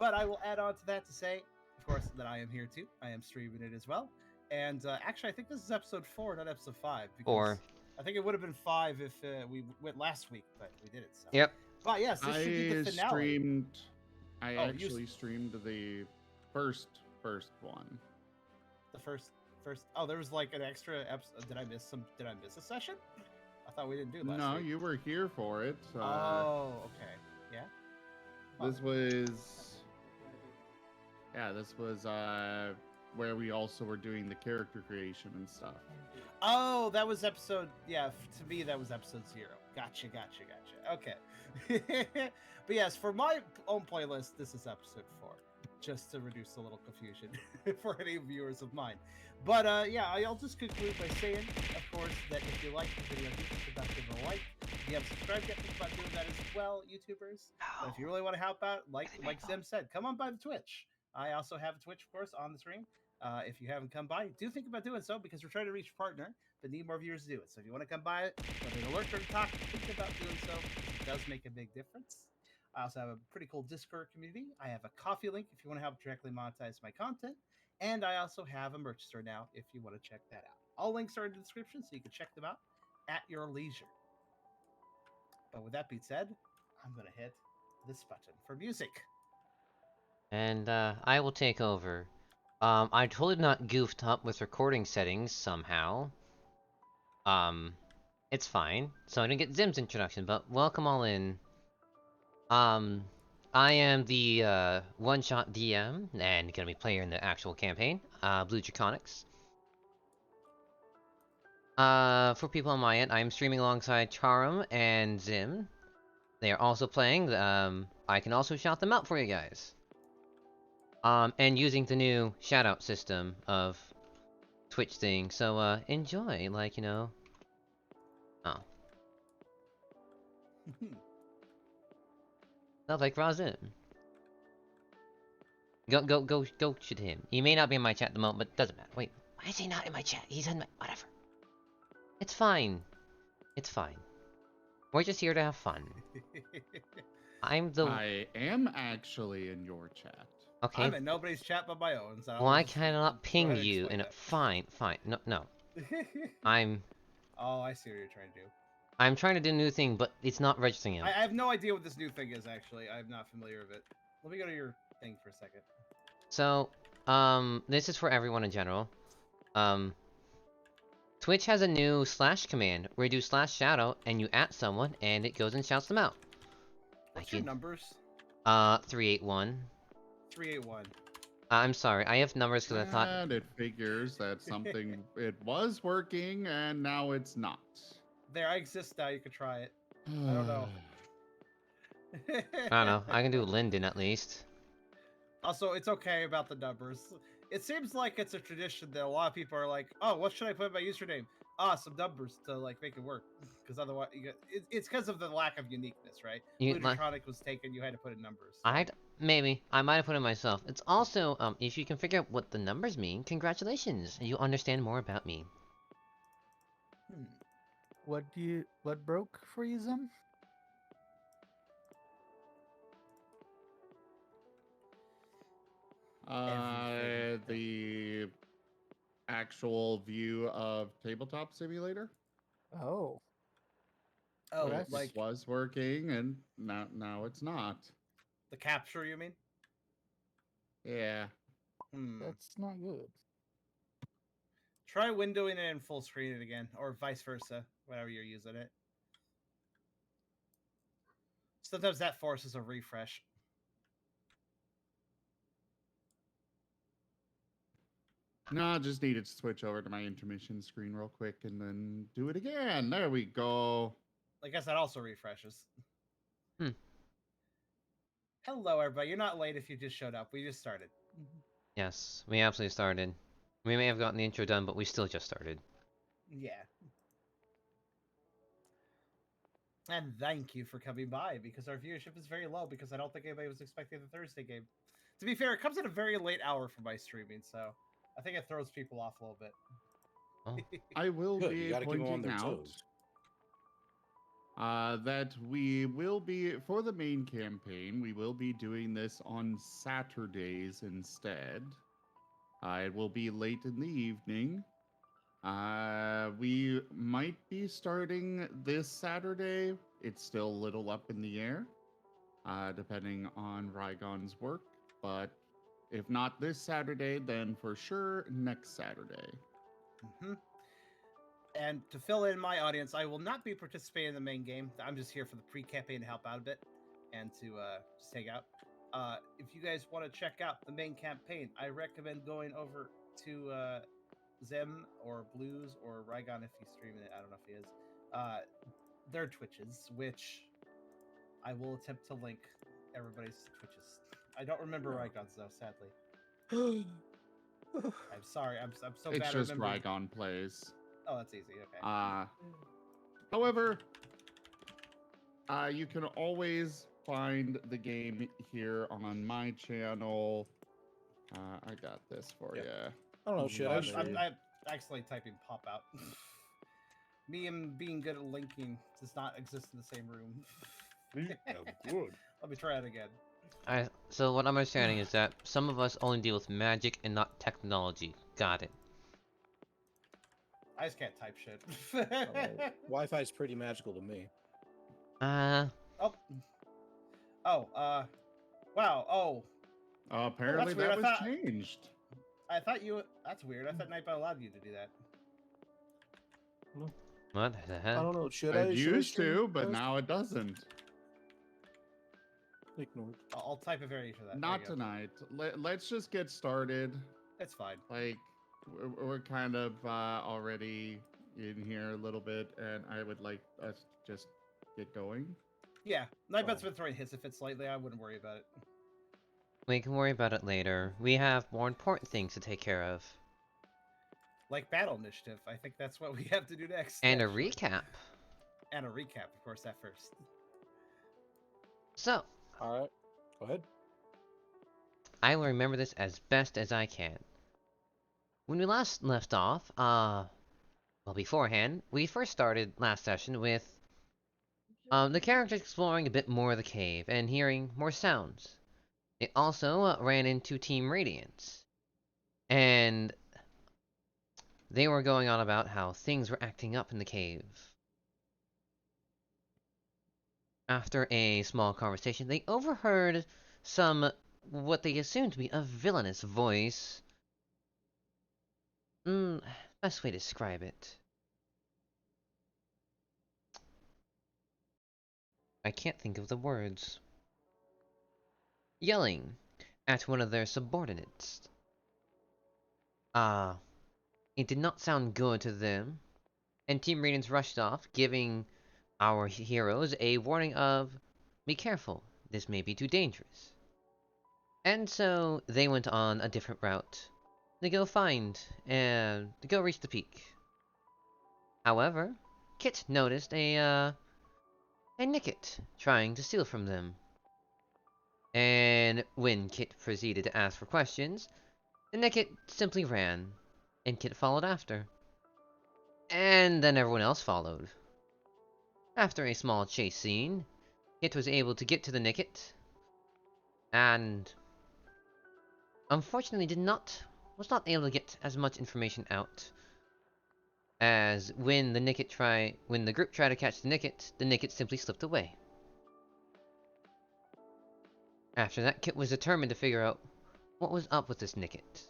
But I will add on to that to say, of course, that I am here too. I am streaming it as well. And actually, I think this is episode 4, not episode 5, because Or I think it would have been 5 if we went last week, but we did it. So, yep. but yes, this should be the finale. I actually streamed the first one. The first. Oh, there was like an extra episode. Did I miss a session? I thought we didn't do last No, week. you were here for it. Oh, okay. Yeah. This was where we also were doing the character creation and stuff. Oh, that was episode. Yeah, to me that was episode 0. Gotcha. Okay. But yes, for my own playlist, this is episode 4, just to reduce a little confusion for any viewers of mine. But yeah, I'll just conclude by saying, of course, that if you like the video, do think about giving a like. If you haven't subscribed yet, think about doing that as well, YouTubers. But if you really want to help out, like Zim said, come on by the Twitch. I also have a Twitch, of course, on the stream. If you haven't come by, do think about doing so, because we're trying to reach a partner, but need more viewers to do it. So if you want to come by, whether an alert or to talk, think about doing so. It does make a big difference. I also have a pretty cool Discord community. I have a coffee link if you want to help directly monetize my content. And I also have a merch store now if you want to check that out. All links are in the description, so you can check them out at your leisure. But with that being said, I'm going to hit this button for music. And I will take over. I totally not goofed up with recording settings somehow. It's fine. So I didn't get Zim's introduction, but welcome all in. I am the one-shot DM and gonna be player in the actual campaign, Blue Draconics. For people on my end, I am streaming alongside Charum and Zim. They are also playing. I can also shout them out for you guys. And using the new shout-out system of Twitch thing. So enjoy, like, you know. Oh. Sounds like Razin. Go shoot him. He may not be in my chat at the moment, but doesn't matter. Wait, why is he not in my chat? He's in my... whatever. It's fine. It's fine. We're just here to have fun. I am actually in your chat. Okay. I'm in nobody's chat but my own. So well, I cannot ping you in it. Fine. No. I'm... Oh, I see what you're trying to do. I'm trying to do a new thing, but it's not registering him. I have no idea what this new thing is, actually. I'm not familiar with it. Let me go to your thing for a second. So, this is for everyone in general. Twitch has a new slash command where you do slash shoutout and you at someone and it goes and shouts them out. What's your numbers? 381. 381. I'm sorry, I have numbers because I thought... And it figures that something... it was working and now it's not. There, I exist now. You can try it. I don't know. I don't know. I can do Linden at least. Also, it's okay about the numbers. It seems like it's a tradition that a lot of people are like, "Oh, what should I put in my username? Ah, some numbers to like make it work." Because otherwise, it's because of the lack of uniqueness, right? Blue Draconic was taken. You had to put in numbers. Maybe I might have put it myself. It's also if you can figure out what the numbers mean, congratulations, you understand more about me. What broke for you, Zim? The actual view of Tabletop Simulator. Oh, it like was working and now it's not. The capture, you mean? Yeah. That's not good. Try windowing it and full screen it again, or vice versa, whenever you're using it. Sometimes that forces a refresh. No, I just needed to switch over to my intermission screen real quick and then do it again. There we go. I guess that also refreshes. Hello, everybody. You're not late if you just showed up. We just started. Yes, we absolutely started. We may have gotten the intro done, but we still just started. Yeah. And thank you for coming by, because our viewership is very low, because I don't think anybody was expecting the Thursday game. To be fair, it comes at a very late hour for my streaming, so I think it throws people off a little bit. Oh. I will be pointing out that we will be, for the main campaign, we will be doing this on Saturdays instead. It will be late in the evening. We might be starting this Saturday. It's still a little up in the air, depending on Rygon's work. But if not this Saturday, then for sure next Saturday. Mm-hmm. And to fill in my audience, I will not be participating in the main game. I'm just here for the pre-campaign to help out a bit and to just hang out. If you guys want to check out the main campaign, I recommend going over to Zim or Blues or Rygon if he's streaming it. I don't know if he is. Their Twitches, which I will attempt to link everybody's Twitches. I don't remember Rygon's though, sadly. I'm sorry. I'm so bad. It's just at remembering. Rygon plays. Oh, that's easy. Okay. However, you can always find the game here on my channel. I got this for you. I don't know, should I? I'm accidentally typing pop out. Me and being good at linking does not exist in the same room. Good. Let me try it again. So what I'm understanding is that some of us only deal with magic and not technology. Got it. I just can't type shit. Wi-Fi is pretty magical to me. Wow. Oh. Apparently weird. that was changed. I thought you. That's weird. I thought Nightbot allowed you to do that. What the I hell? don't know. Should I? It should I used stream to, but first? now it doesn't. Ignored. I'll type a variation of that. Not tonight. Let's just get started. It's fine. Like, we're kind of already in here a little bit, and I would like us to just get going. Yeah, Nightbot's Fine. been throwing hits if it's slightly. I wouldn't worry about it. We can worry about it later. We have more important things to take care of. Like battle initiative. I think that's what we have to do next. And a actually. recap. And a recap, of course, at first. So, All right. Go ahead. I will remember this as best as I can. When we last left off, well, beforehand, we first started last session with the characters exploring a bit more of the cave and hearing more sounds. They also ran into Team Radiance, and they were going on about how things were acting up in the cave. After a small conversation, they overheard what they assumed to be a villainous voice. Best way to describe it. I can't think of the words. Yelling at one of their subordinates. It did not sound good to them, and Team Radiance rushed off, giving our heroes a warning of, be careful, this may be too dangerous. And so they went on a different route to go reach the peak. However, Kit noticed a Nicket trying to steal from them. And when Kit proceeded to ask for questions, the Nicket simply ran, and Kit followed after. And then everyone else followed. After a small chase scene, Kit was able to get to the Nicket, and unfortunately was not able to get as much information out. As when the group tried to catch the Nicket simply slipped away. After that, Kit was determined to figure out what was up with this Nicket.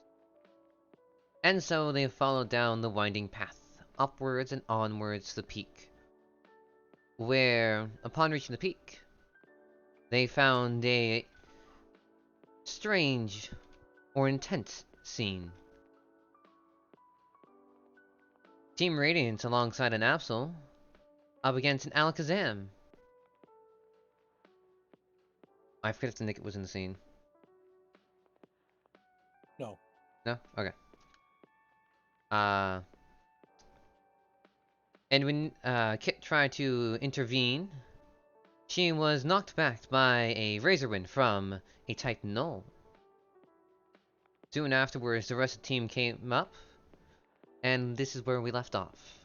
And so they followed down the winding path, upwards and onwards to the peak. Where, upon reaching the peak, they found a strange or intense scene. Team Radiance alongside an Absol up against an Alakazam. I forget if the Nicket was in the scene. No. No? Okay. And when Kit tried to intervene, she was knocked back by a Razor Wind from a Titan Knoll. Soon afterwards, the rest of the team came up, and this is where we left off.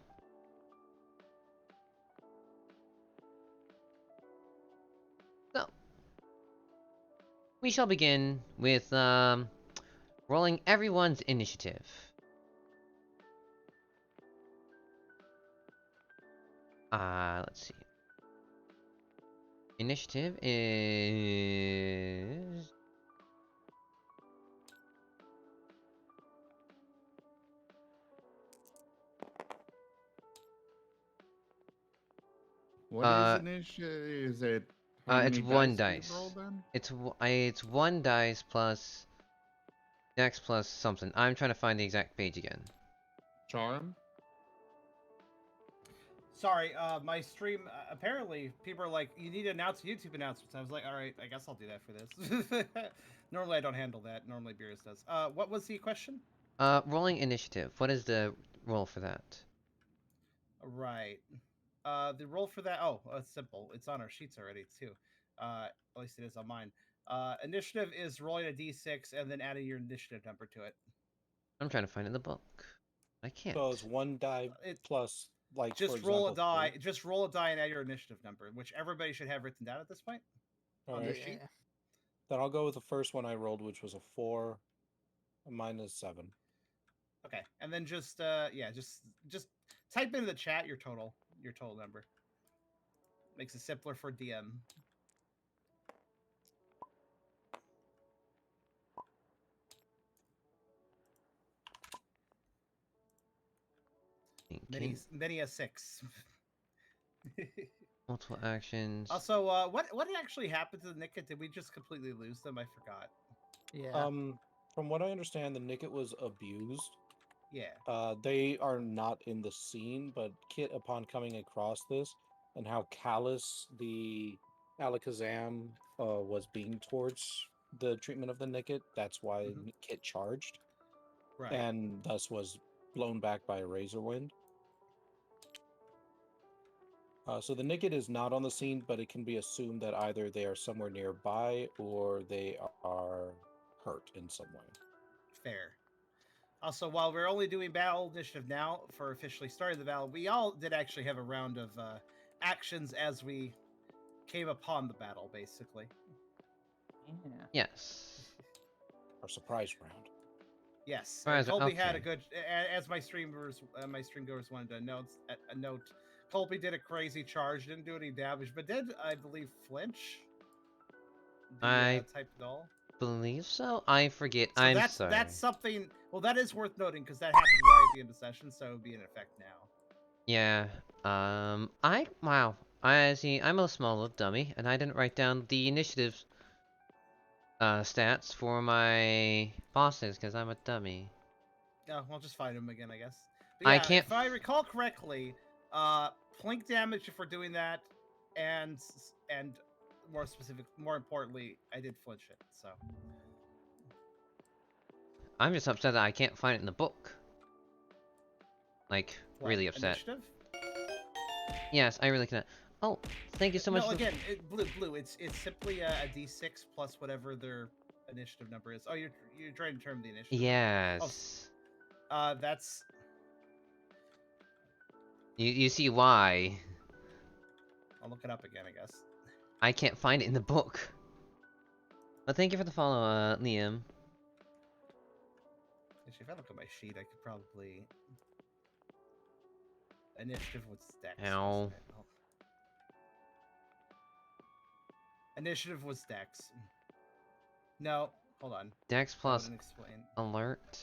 we shall begin with rolling everyone's initiative. Let's see. Initiative is What is initiative? Is it how it's many one dice do you roll dice. then? It's one dice plus dex plus something. I'm trying to find the exact page again. Charm? Sorry, my stream. Apparently, people are like, "You need to announce YouTube announcements." I was like, "All right, I guess I'll do that for this." Normally, I don't handle that. Normally, Beerus does. What was the question? Rolling initiative. What is the roll for that? Right. The roll for that. Oh, it's simple. It's on our sheets already too. At least it is on mine. Initiative is rolling a d6 and then adding your initiative number to it. I'm trying to find it in the book. I can't. So it's one die It plus, like, just for roll example, a die. 3. Just roll a die and add your initiative number, which everybody should have written down at this point All on right. their sheet. Then I'll go with the first one I rolled, which was a 4, minus 7. Okay, and then just just type into the chat your total number. Makes it simpler for DM. Many a 6. Multiple actions. Also, what actually happened to the Nickit? Did we just completely lose them? I forgot. Yeah. From what I understand, the Nicket was abused. Yeah. They are not in the scene, but Kit, upon coming across this and how callous the Alakazam was being towards the treatment of the Nicket, that's why Kit charged, Right. and thus was blown back by a Razor Wind. So the Nicket is not on the scene, but it can be assumed that either they are somewhere nearby or they are hurt in some way. Fair. Also, while we're only doing battle initiative now for officially starting the battle, we all did actually have a round of actions as we came upon the battle, basically. Yeah. Yes. Our surprise round. Yes, Surprise, Colby had a okay. good. As my streamers, my stream goers wanted to note. A note. Colby did a crazy charge, didn't do any damage, but did, I believe, flinch the I type doll. believe so. I forget. So I'm sorry. that's something. Well, that is worth noting because that happened right at the end of the session, so it would be in effect now. Yeah. Wow. I see. I'm a small little dummy, and I didn't write down the initiative stats for my bosses because I'm a dummy. Yeah, I'll just find him again, I guess. But I yeah, can't. if I recall correctly, plink damage if we're doing that, and more importantly, I did flinch it. So I'm just upset that I can't find it in the book. Like, what, really upset. initiative? Yes, I really cannot. Oh, thank you so much. No, again, blue. It's simply a d6 plus whatever their initiative number is. Oh, you're trying to determine the initiative. Yes. Oh, that's. You see why? I'll look it up again, I guess. I can't find it in the book. But thank you for the follow, Liam. Actually, if I look at my sheet, I could probably initiative with dex. Ow. Oh. Initiative was dex. No, hold on. Dex That plus wouldn't explain. alert.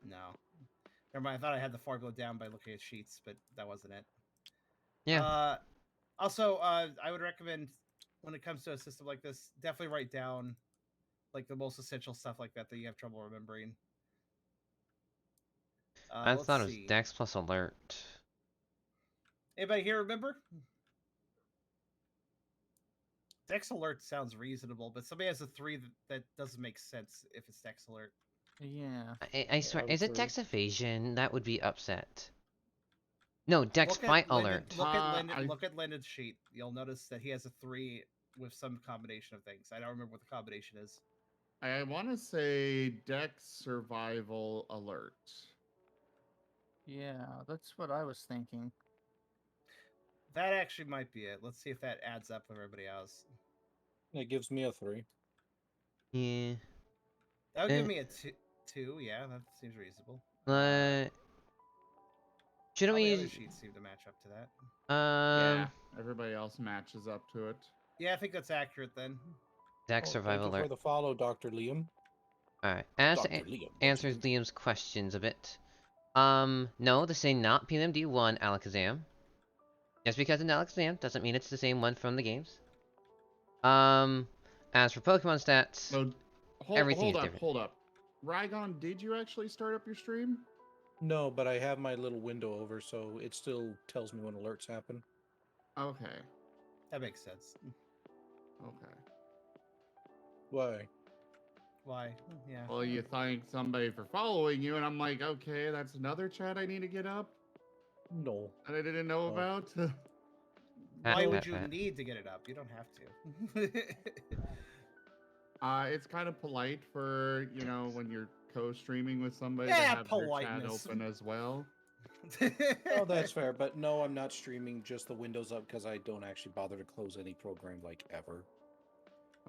No. Never mind. I thought I had the formula down by looking at sheets, but that wasn't it. Yeah. Also, I would recommend when it comes to a system like this, definitely write down like the most essential stuff like that you have trouble remembering. I Let's thought it was see. Dex plus alert. Anybody here remember? Dex alert sounds reasonable, but somebody has a 3 that doesn't make sense if it's Dex alert. Yeah. I swear, is it Agree. Dex evasion? That would be upset. No, Dex Look fight at Lyndon, alert. look at Lyndon's sheet. You'll notice that he has a 3 with some combination of things. I don't remember what the combination is. I want to say Dex Survival Alert. Yeah, that's what I was thinking. That actually might be it. Let's see if that adds up with everybody else. It gives me a 3. Yeah. That would Eh. give me a two. Yeah, that seems reasonable. Shouldn't All the we? other sheets seem to match up to that. Yeah, everybody else matches up to it. Yeah, I think that's accurate then. Deck Oh, survival thank you alert. for the follow, Dr. Liam. Alright, as Dr. Liam. answers Liam's questions a bit. No, this is not PMD 1 Alakazam. Just because it's Alakazam doesn't mean it's the same one from the games. As for Pokemon stats, So, everything is different. hold up. Rygon, did you actually start up your stream? No, but I have my little window over, so it still tells me when alerts happen. Okay. That makes sense. Okay. Why? Why? Yeah. Well, you thank somebody for following you, and I'm like, okay, that's another chat I need to get up No. that I didn't know Oh. about. Why Pat, would pat, you pat. need to get it up? You don't have to. It's kind of polite for, you know, when you're co-streaming with somebody to Yeah, have their chat politeness. open as well. Oh, that's fair. But no, I'm not streaming just the windows up because I don't actually bother to close any program like ever.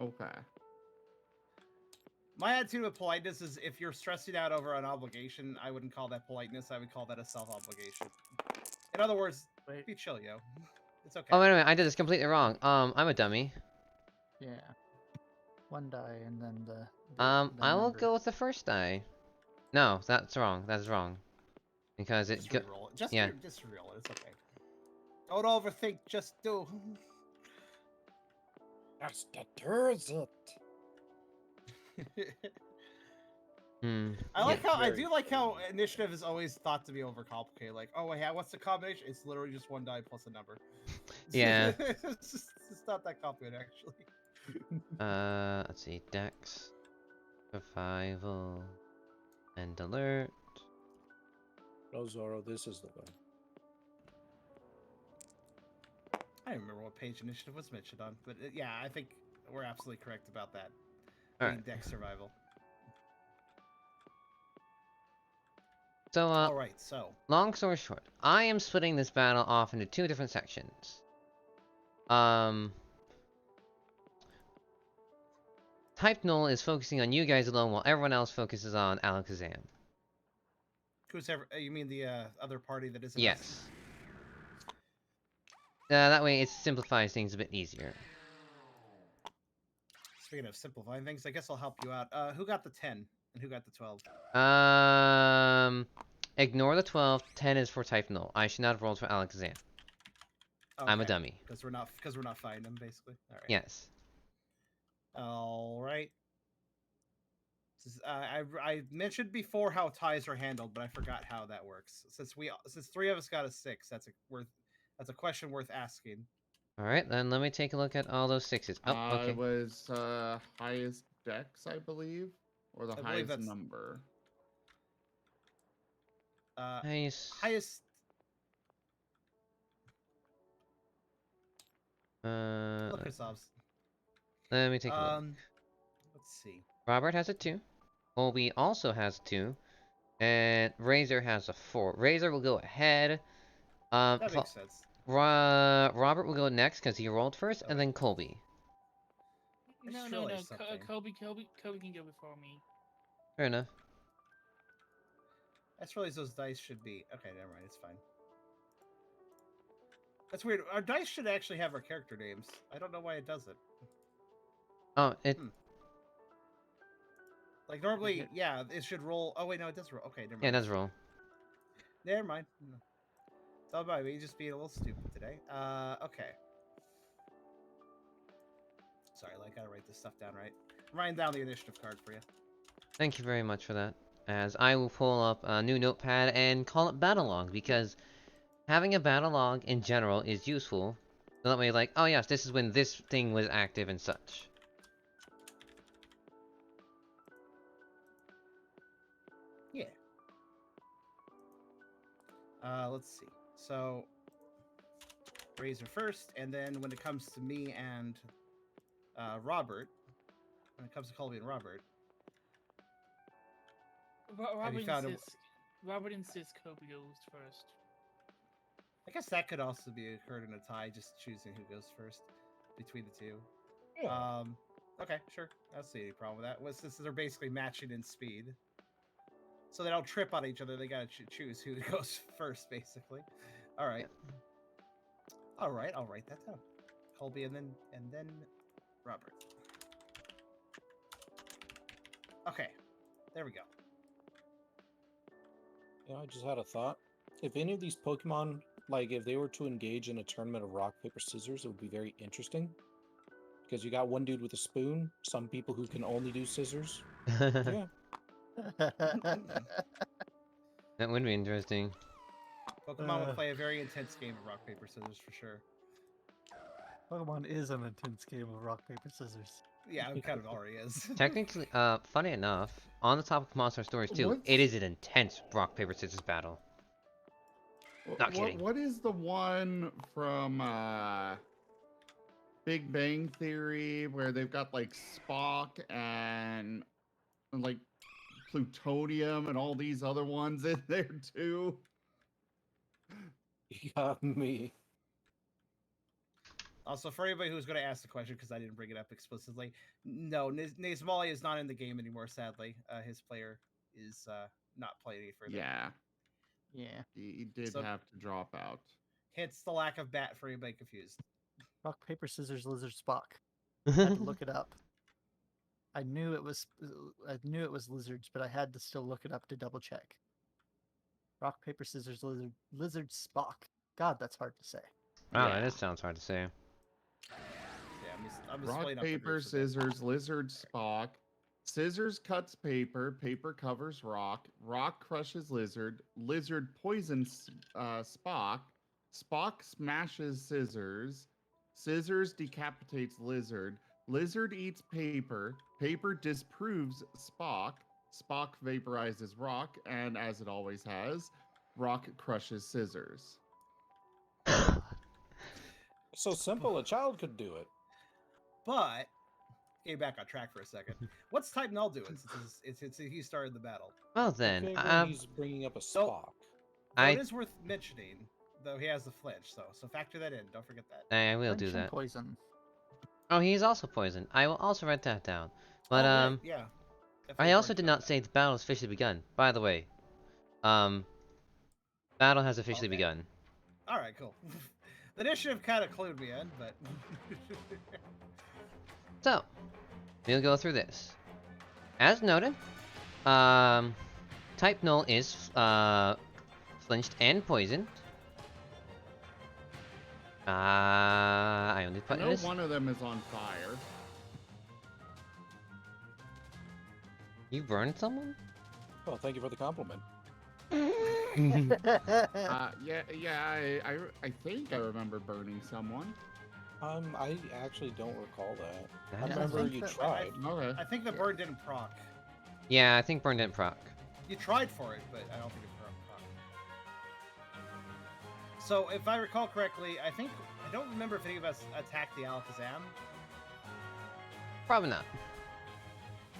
Okay. My attitude with politeness is if you're stressing out over an obligation, I wouldn't call that politeness. I would call that a self-obligation. In other words, Wait. be chill, yo. It's okay. Oh, wait a minute, I did this completely wrong. I'm a dummy. Yeah. One die and then the I will number. go with the first die. No, that's wrong. That's wrong. Because it Just go- re-roll it. Just yeah. just re-roll it. It's okay. Don't overthink. Just do. That's deterres it. I like how I very do like how initiative is always thought to be overcomplicated. Like, oh yeah, what's the combination? It's literally just one die plus a number. Yeah. it's not that complicated actually. Let's see, Dex, Survival, and Alert. No, Zoro, this is the one. I don't remember what page initiative was mentioned on, but yeah, I think we're absolutely correct about that. Alright. Deck survival. So, Alright, so. long story short, I am splitting this battle off into two different sections. Type Null is focusing on you guys alone while everyone else focuses on Alakazam. Who's ever, you mean the other party that isn't us? Yes. That way it simplifies things a bit easier. Speaking of simplifying things, I guess I'll help you out. Who got the 10 and who got the 12? Ignore the 12. 10 is for Type Null. I should not have rolled for Alakazam. Okay. I'm a dummy. Because we're not fighting them basically. All right. Yes. All right. I mentioned before how ties are handled, but I forgot how that works. Since three of us got a 6, that's a question worth asking. Alright, then let me take a look at all those 6s. Oh, okay. It was highest dex, I believe, or the I believe highest that's- number. Nice. Highest. Look yourselves. Let me take a look. Let's see. Robert has a 2. Colby also has 2. And Razor has a 4. Razor will go ahead. That makes sense. Robert will go next because he rolled first, and then Colby. No. Surely something. Kobe can go before me. Fair enough. I just realized those dice should be... Okay, never mind. It's fine. That's weird. Our dice should actually have our character names. I don't know why it doesn't. Oh, it... Like, normally, yeah, it should roll... Oh, wait, no, it does roll. Okay, never mind. Yeah, it does roll. Never mind. It's all about me just being a little stupid today. Okay. Sorry, I gotta write this stuff down right. I'm writing down the initiative card for you. Thank you very much for that. As I will pull up a new notepad and call it battle log, because having a battle log in general is useful. So that way, like, oh yes, this is when this thing was active and such. Yeah. Let's see. So, Razor first, and then when it comes to me and Robert, when it comes to Colby and Robert, Robert you found insists Kobe goes first. I guess that could also be occurred in a tie, just choosing who goes first between the two. Yeah. Okay, sure. I don't see any problem with that. Well, since they're basically matching in speed, so they don't trip on each other, they gotta choose who goes first, basically. All right. All right. I'll write that down. Colby and then Robert. Okay, there we go. You know, I just had a thought. If any of these Pokemon, like if they were to engage in a tournament of rock, paper, scissors, it would be very interesting. Because you got one dude with a spoon, some people who can only do scissors. Yeah. That would be interesting. Pokemon would play a very intense game of rock paper scissors for sure. Pokemon is an intense game of rock, paper, scissors. Yeah, it kind of already is. Technically, funny enough, on the topic of Monster Stories too, What's- it is an intense rock paper scissors battle. Not kidding. What is the one from Big Bang Theory where they've got like Spock and like plutonium and all these other ones in there too? You got me. Also, for anybody who's going to ask the question, because I didn't bring it up explicitly, no, Nazmali is not in the game anymore, sadly. His player is not playing any further. Yeah, Yeah. he did So- have to drop out. Hence the lack of bat for anybody confused. Rock, paper, scissors, lizard, Spock. I had to look it up. I knew it was lizards, but I had to still look it up to double check. Rock, paper, scissors, lizard, Spock. God, that's hard to say. Wow, Yeah. that sounds hard to say. Yeah, I'm just Rock, splitting up the paper, groups a bit. scissors, lizard, Spock. Scissors cuts paper, paper covers rock, rock crushes lizard, lizard poisons Spock, Spock smashes scissors, scissors decapitates lizard, lizard eats paper, paper disproves Spock, Spock vaporizes rock, and as it always has, rock crushes scissors. So simple, a child could do it. But, getting back on track for a second, what's Type Null doing since he started the battle? Well then, Okay, well, he's bringing up a So- Spock. Though I it is worth mentioning, though he has the flinch, so factor that in. Don't forget that. I will Flinch do and that. Poison. Oh, he's also poisoned. I will also write that down. But Oh, right, yeah. Definitely I also important did to not say the battle has officially begun. By the way, battle has officially Okay. begun. All right, cool. The initiative kind of clued me in, but So, we'll go through this. As noted, Type Null is flinched and poisoned. I only I put know this. one of them is on fire. You burned someone? Well, thank you for the compliment. I think I remember burning someone. I actually don't recall that. I Yeah, I remember think you that- tried. Okay. I think the burn didn't proc. Yeah, I think burn didn't proc. You tried for it, but I don't think it proc. So, if I recall correctly, I don't remember if any of us attacked the Alakazam. Probably not.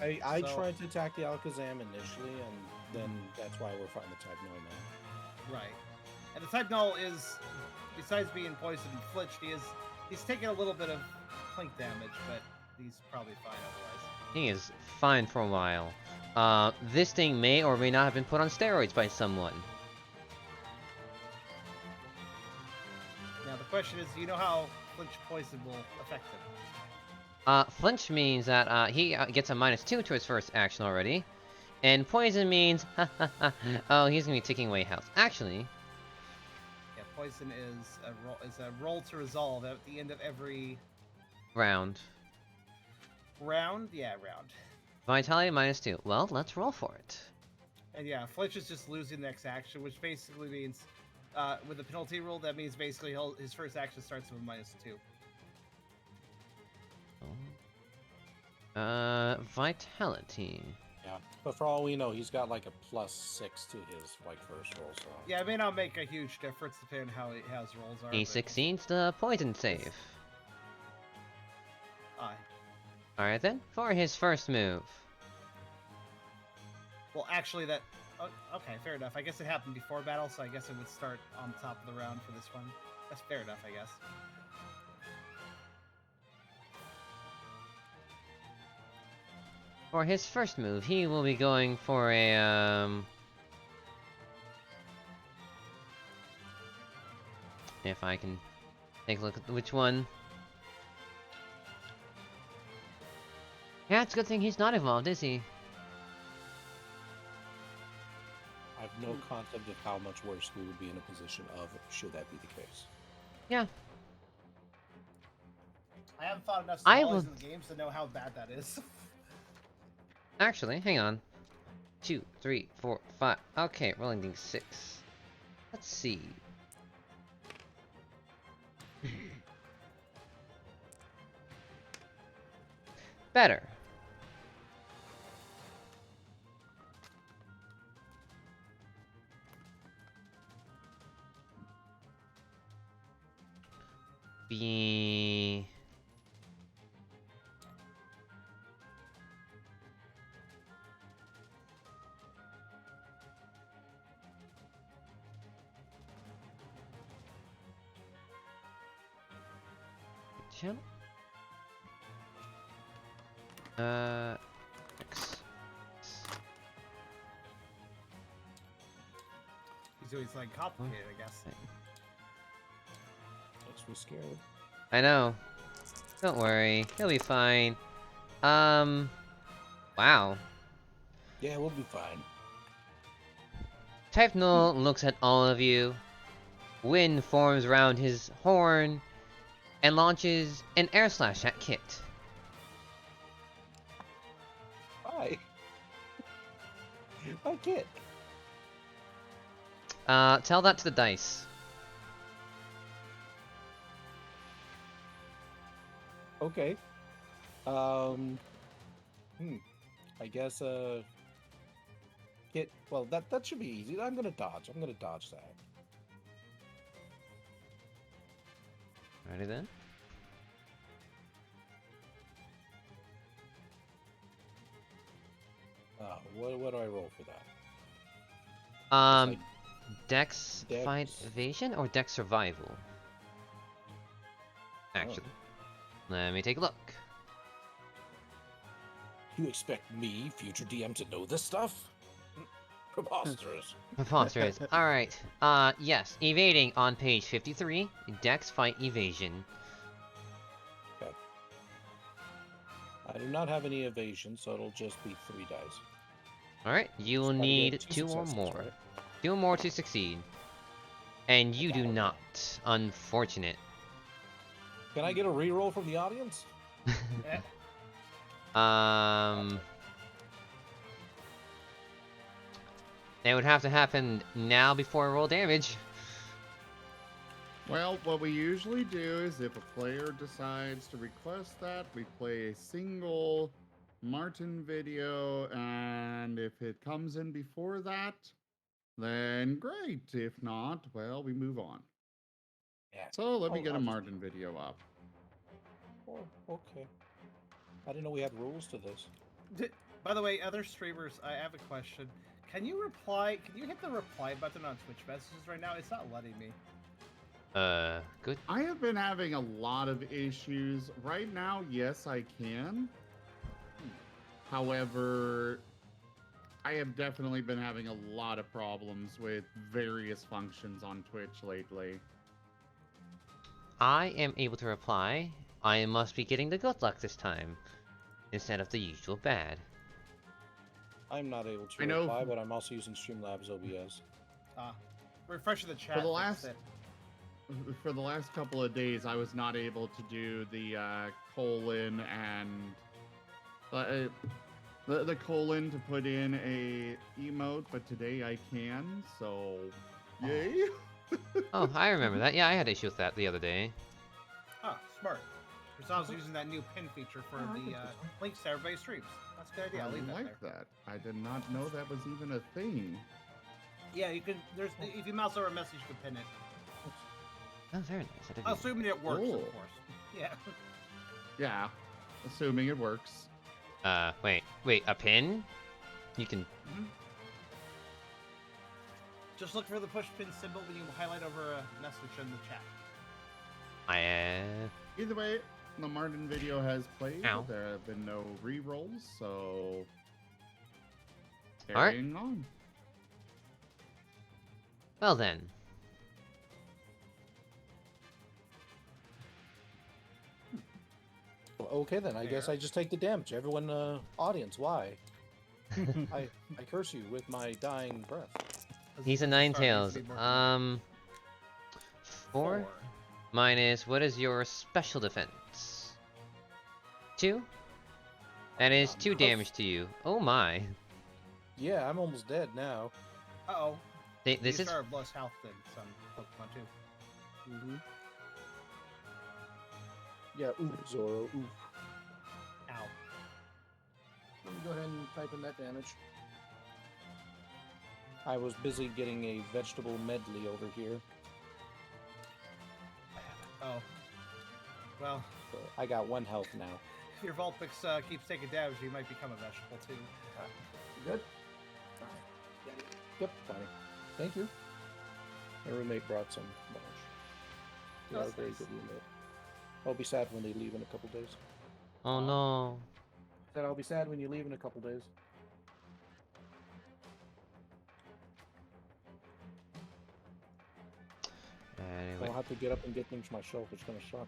I So- tried to attack the Alakazam initially, and then that's why we're fighting the Type Null now. Right. And the Type Null is, besides being poisoned and flinched, he's taking a little bit of clink damage, but he's probably fine otherwise. He is fine for a while. This thing may or may not have been put on steroids by someone. Now the question is, do you know how flinch poison will affect him? Flinch means that he gets a -2 to his first action already. And poison means, oh, he's gonna be taking away health. Actually, Yeah, poison is a roll to resolve at the end of every round. round. Yeah, round. Vitality -2. Well, let's roll for it. And yeah, flinch is just losing the next action, which basically means, with the penalty rule, that means basically his first action starts with a -2. Vitality. Yeah, but for all we know, he's got like a +6 to his first roll. So Yeah, it may not make a huge difference depending on how his rolls are. He but- succeeds the poison save. Aye. Alright then, for his first move. Well, actually, that Okay, fair enough. I guess it happened before battle, so I guess it would start on top of the round for this one. That's fair enough, I guess. For his first move, he will be going for a, if I can take a look at which one. Yeah, it's a good thing he's not evolved, is he? I have no concept of how much worse we would be in a position of should that be the case. Yeah. I haven't fought enough I Somalis will- in the games to know how bad that is. Actually, hang on. 2, 3, 4, 5. Okay, rolling things 6. Let's see. Better. Be... Channel? X. He's always like complicated, I guess. Makes me scared. I know. Don't worry, he'll be fine. Wow. Yeah, we'll be fine. Type Null looks at all of you. Wind forms around his horn and launches an air slash at Kit. Bye. Bye, Kit. Tell that to the dice. Okay. I guess, Kit, well, that should be easy. I'm gonna dodge that. Ready then? What do I roll for that? Um, It's Dex Dex. fight evasion or Dex survival? Actually, let me take a look. You expect me, future DM, to know this stuff? Preposterous. Preposterous. Alright, yes, evading on page 53, Dex fight evasion. I do not have any evasion, so it'll just be 3 dice. Alright, you will Just gotta need get 2 or successes, more. right? 2 more to succeed. And you do got it. not. Unfortunate. Can I get a reroll from the audience? It would have to happen now before I roll damage. Well, what we usually do is if a player decides to request that, we play a single Martin video, and if it comes in before that, then great. If not, well, we move on. Yeah. So let me I'll- get a I'll just- Martin video up. Oh, okay. I didn't know we had rules to this. By the way, other streamers, I have a question. Can you hit the reply button on Twitch messages right now? It's not letting me. Good. I have been having a lot of issues. Right now, yes, I can. However, I have definitely been having a lot of problems with various functions on Twitch lately. I am able to reply. I must be getting the good luck this time, instead of the usual bad. I'm not able to I know- reply, but I'm also using Streamlabs OBS. Refreshing the chat. For the fixed last it. for the last couple of days, I was not able to do the colon and the colon to put in a emote, but today I can. So, yay! Oh, I remember that. Yeah, I had issue with that the other day. Oh, smart. Because I was using that new pin feature for the links to everybody's streams. That's a good idea. I'll I leave that like there. that. I did not know that was even a thing. Yeah, you can. If you mouse over a message, you can pin it. Oh, very nice. I didn't know. Assuming it works, Cool. of course. Yeah. Yeah, assuming it works. Wait, a pin? You can... Just look for the push pin symbol when you highlight over a message in the chat. Either way, the Martin video has played. Ow. There have been no re-rolls, so Alright. carrying on. Well then. Well, okay then. I guess Fair. I just take the damage. Everyone, audience, why? I curse you with my dying breath. He's a Sorry, Ninetales. needs to be more 4 minus, what is your special defense? 2? That is 2 damage to you. Oh my. Yeah, I'm almost dead now. Uh-oh. This These is... are less health than some Pokemon too. Mm-hmm. Yeah, ooh, Zoro, ooh. Ow. Let me go ahead and type in that damage. I was busy getting a vegetable medley over here. Oh. Well, So I got 1 health now. if your Vulpix keeps taking damage, you might become a vegetable too. You good? Yep, fine. Thank you. My roommate brought some lunch. Yeah, That's a very nice. good roommate. I'll be sad when they leave in a couple days. Oh no. Said I'll be sad when you leave in a couple days. Anyway. I'll have to get up and get things myself. It's gonna suck.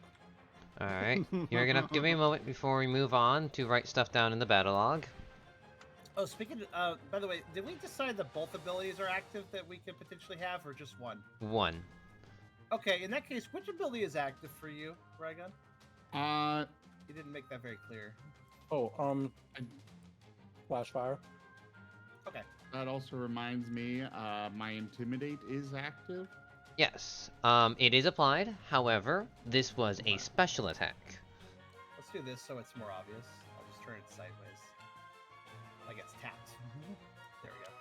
Alright. You're gonna have to give me a moment before we move on to write stuff down in the battle log. Oh, speaking of, by the way, did we decide that both abilities are active that we could potentially have, or just one? 1. Okay, in that case, which ability is active for you, Rygon? You didn't make that very clear. Oh, flash fire. Okay. That also reminds me, my Intimidate is active. Yes. It is applied. However, this was a special attack. Let's do this so it's more obvious. I'll just turn it sideways. Like it's tapped. There we go.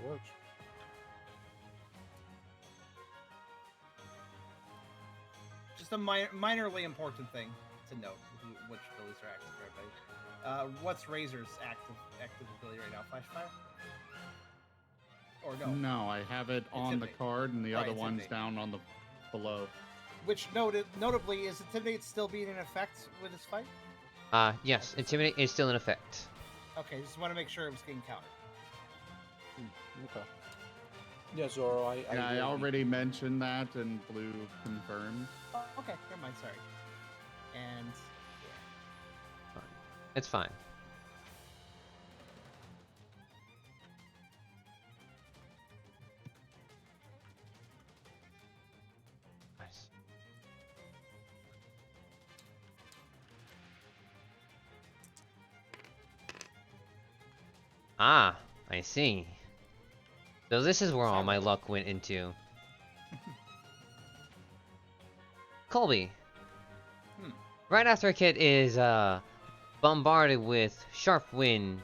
That works. Just a minorly important thing to note, which abilities are active for everybody. What's Razor's active ability right now? Flash fire? Or no? No, I have it on the Intimidate. card, and the Right, other one's Intimidate. down on the below. Which notably is Intimidate still being in effect with this fight? Yes. Intimidate is still in effect. Okay, just want to make sure it was getting counted. Okay. Yeah, Zoro, I Yeah, I will be- already mentioned that, and Blue confirmed. Oh, okay, never mind. Sorry. And It's fine. Nice. Ah, I see. So this is where all my luck went into. Colby. Right after a kid is bombarded with sharp wind,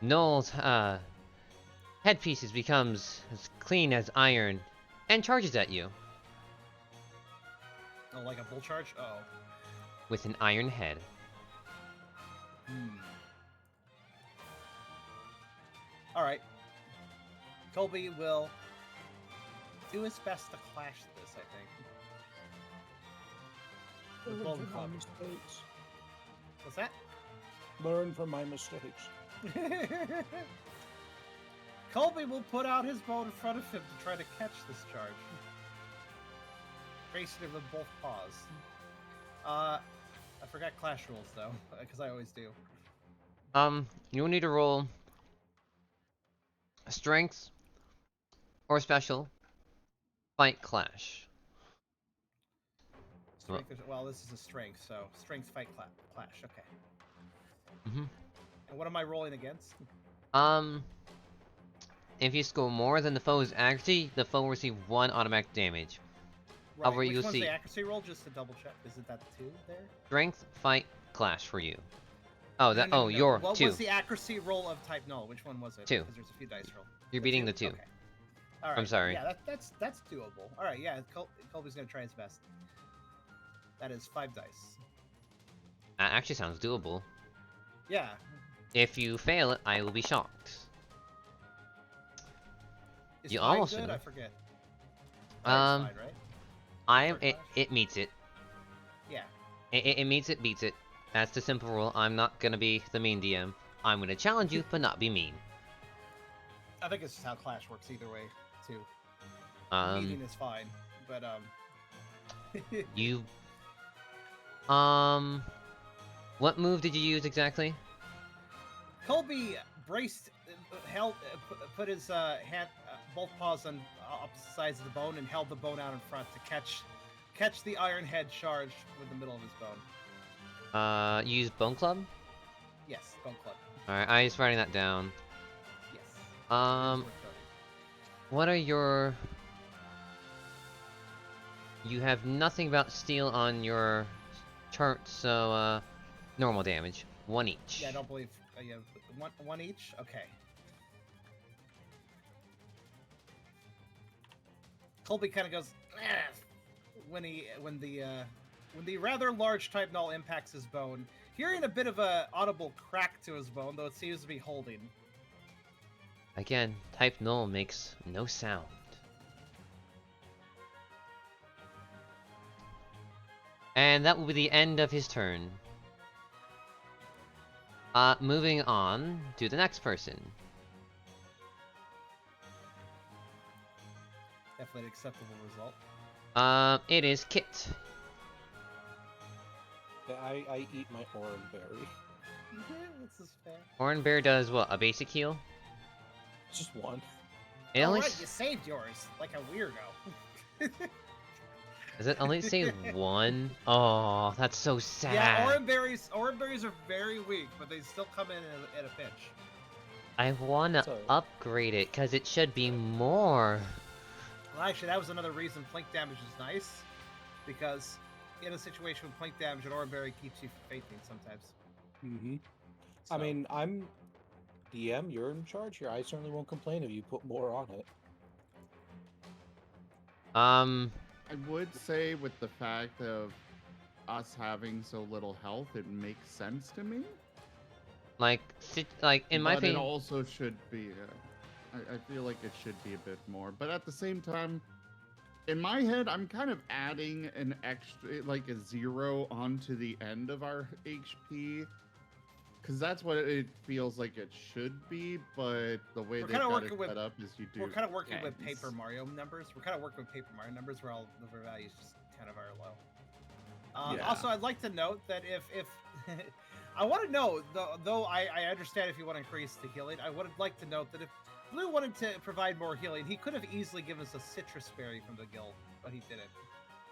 Noel's headpieces becomes as clean as iron and charges at you oh, like a bull charge. Oh. with an iron head. All right. Colby will do his best to clash this, I think. With Golden Learn from my Club. mistakes. What's that? Learn from my mistakes. Colby will put out his bow in front of him to try to catch this charge. Racing him with both paws. I forgot clash rules though, because I always do. You will need to roll strength or special fight clash. Strength well, this is a strength, so strength fight clash. Okay. Mhm. And what am I rolling against? If you score more than the foe's accuracy, the foe will receive 1 automatic damage. Right. However, Which you'll one's see the accuracy roll? Just to double check. Isn't that 2 there? strength fight clash for you. Oh, that. No, Oh, you're What 2. was the accuracy roll of type null? Which one was it? 2. Because there's a few dice rolled. You're beating the 2. Okay. All right. sorry. Yeah, that's doable. All right. Yeah, Colby's gonna try his best. That is 5 dice. That actually sounds doable. Yeah. If you fail it, I will be shocked. Is You fine almost good? I should've. forget. Fire's fine, right? It meets it. Yeah. It meets it, beats it. That's the simple rule. I'm not gonna be the mean DM. I'm gonna challenge you, but not be mean. I think it's just how Clash works either way, too. Meeting is fine, but You what move did you use exactly? Colby braced, held, put his hand, both paws on opposite sides of the bone, and held the bone out in front to catch the iron head charged with the middle of his bone. You use Bone Club? Yes, bone club. Alright, I was writing that down. Yes. Um, It is worth noting. what are your... You have nothing about steel on your chart, so, normal damage. 1 each. Yeah, I don't believe. Yeah, one each. Okay. Colby kind of goes "Ah," when the rather large type null impacts his bone, hearing a bit of a audible crack to his bone, though it seems to be holding. Again, type null makes no sound. And that will be the end of his turn. Moving on to the next person. Definitely an acceptable result. It is Kit. Yeah, I eat my orange berry. This is fair. Horn Bear does what? A basic heal? Just one. It All only right, you saved yours like a weirdo. does it only say 1? Oh, that's so sad. Yeah, orange berries are very weak, but they still come in at a pinch. I wanna So- upgrade it because it should be more. Well, actually, that was another reason Plink damage is nice, because in a situation with Plink damage, an orange berry keeps you from fainting sometimes. Mm-hmm. So, I mean, I'm DM. You're in charge here. I certainly won't complain if you put more on it. I would say with the fact of us having so little health, it makes sense to me. like in my But it opinion, also should be. I feel like it should be a bit more. But at the same time, in my head, I'm kind of adding an extra, like a 0 onto the end of our HP. Because that's what it feels like it should be, but the way We're they've kinda got it working with- set up is you do. we're kind of working with tens. Paper Mario numbers. We're kind of working with Paper Mario numbers where all the values just kind of are low. Yeah. Also, I'd like to note that if I want to know, though I understand if you want to increase the healing, I would like to note that if Blue wanted to provide more healing, he could have easily given us a citrus berry from the guild, but he didn't.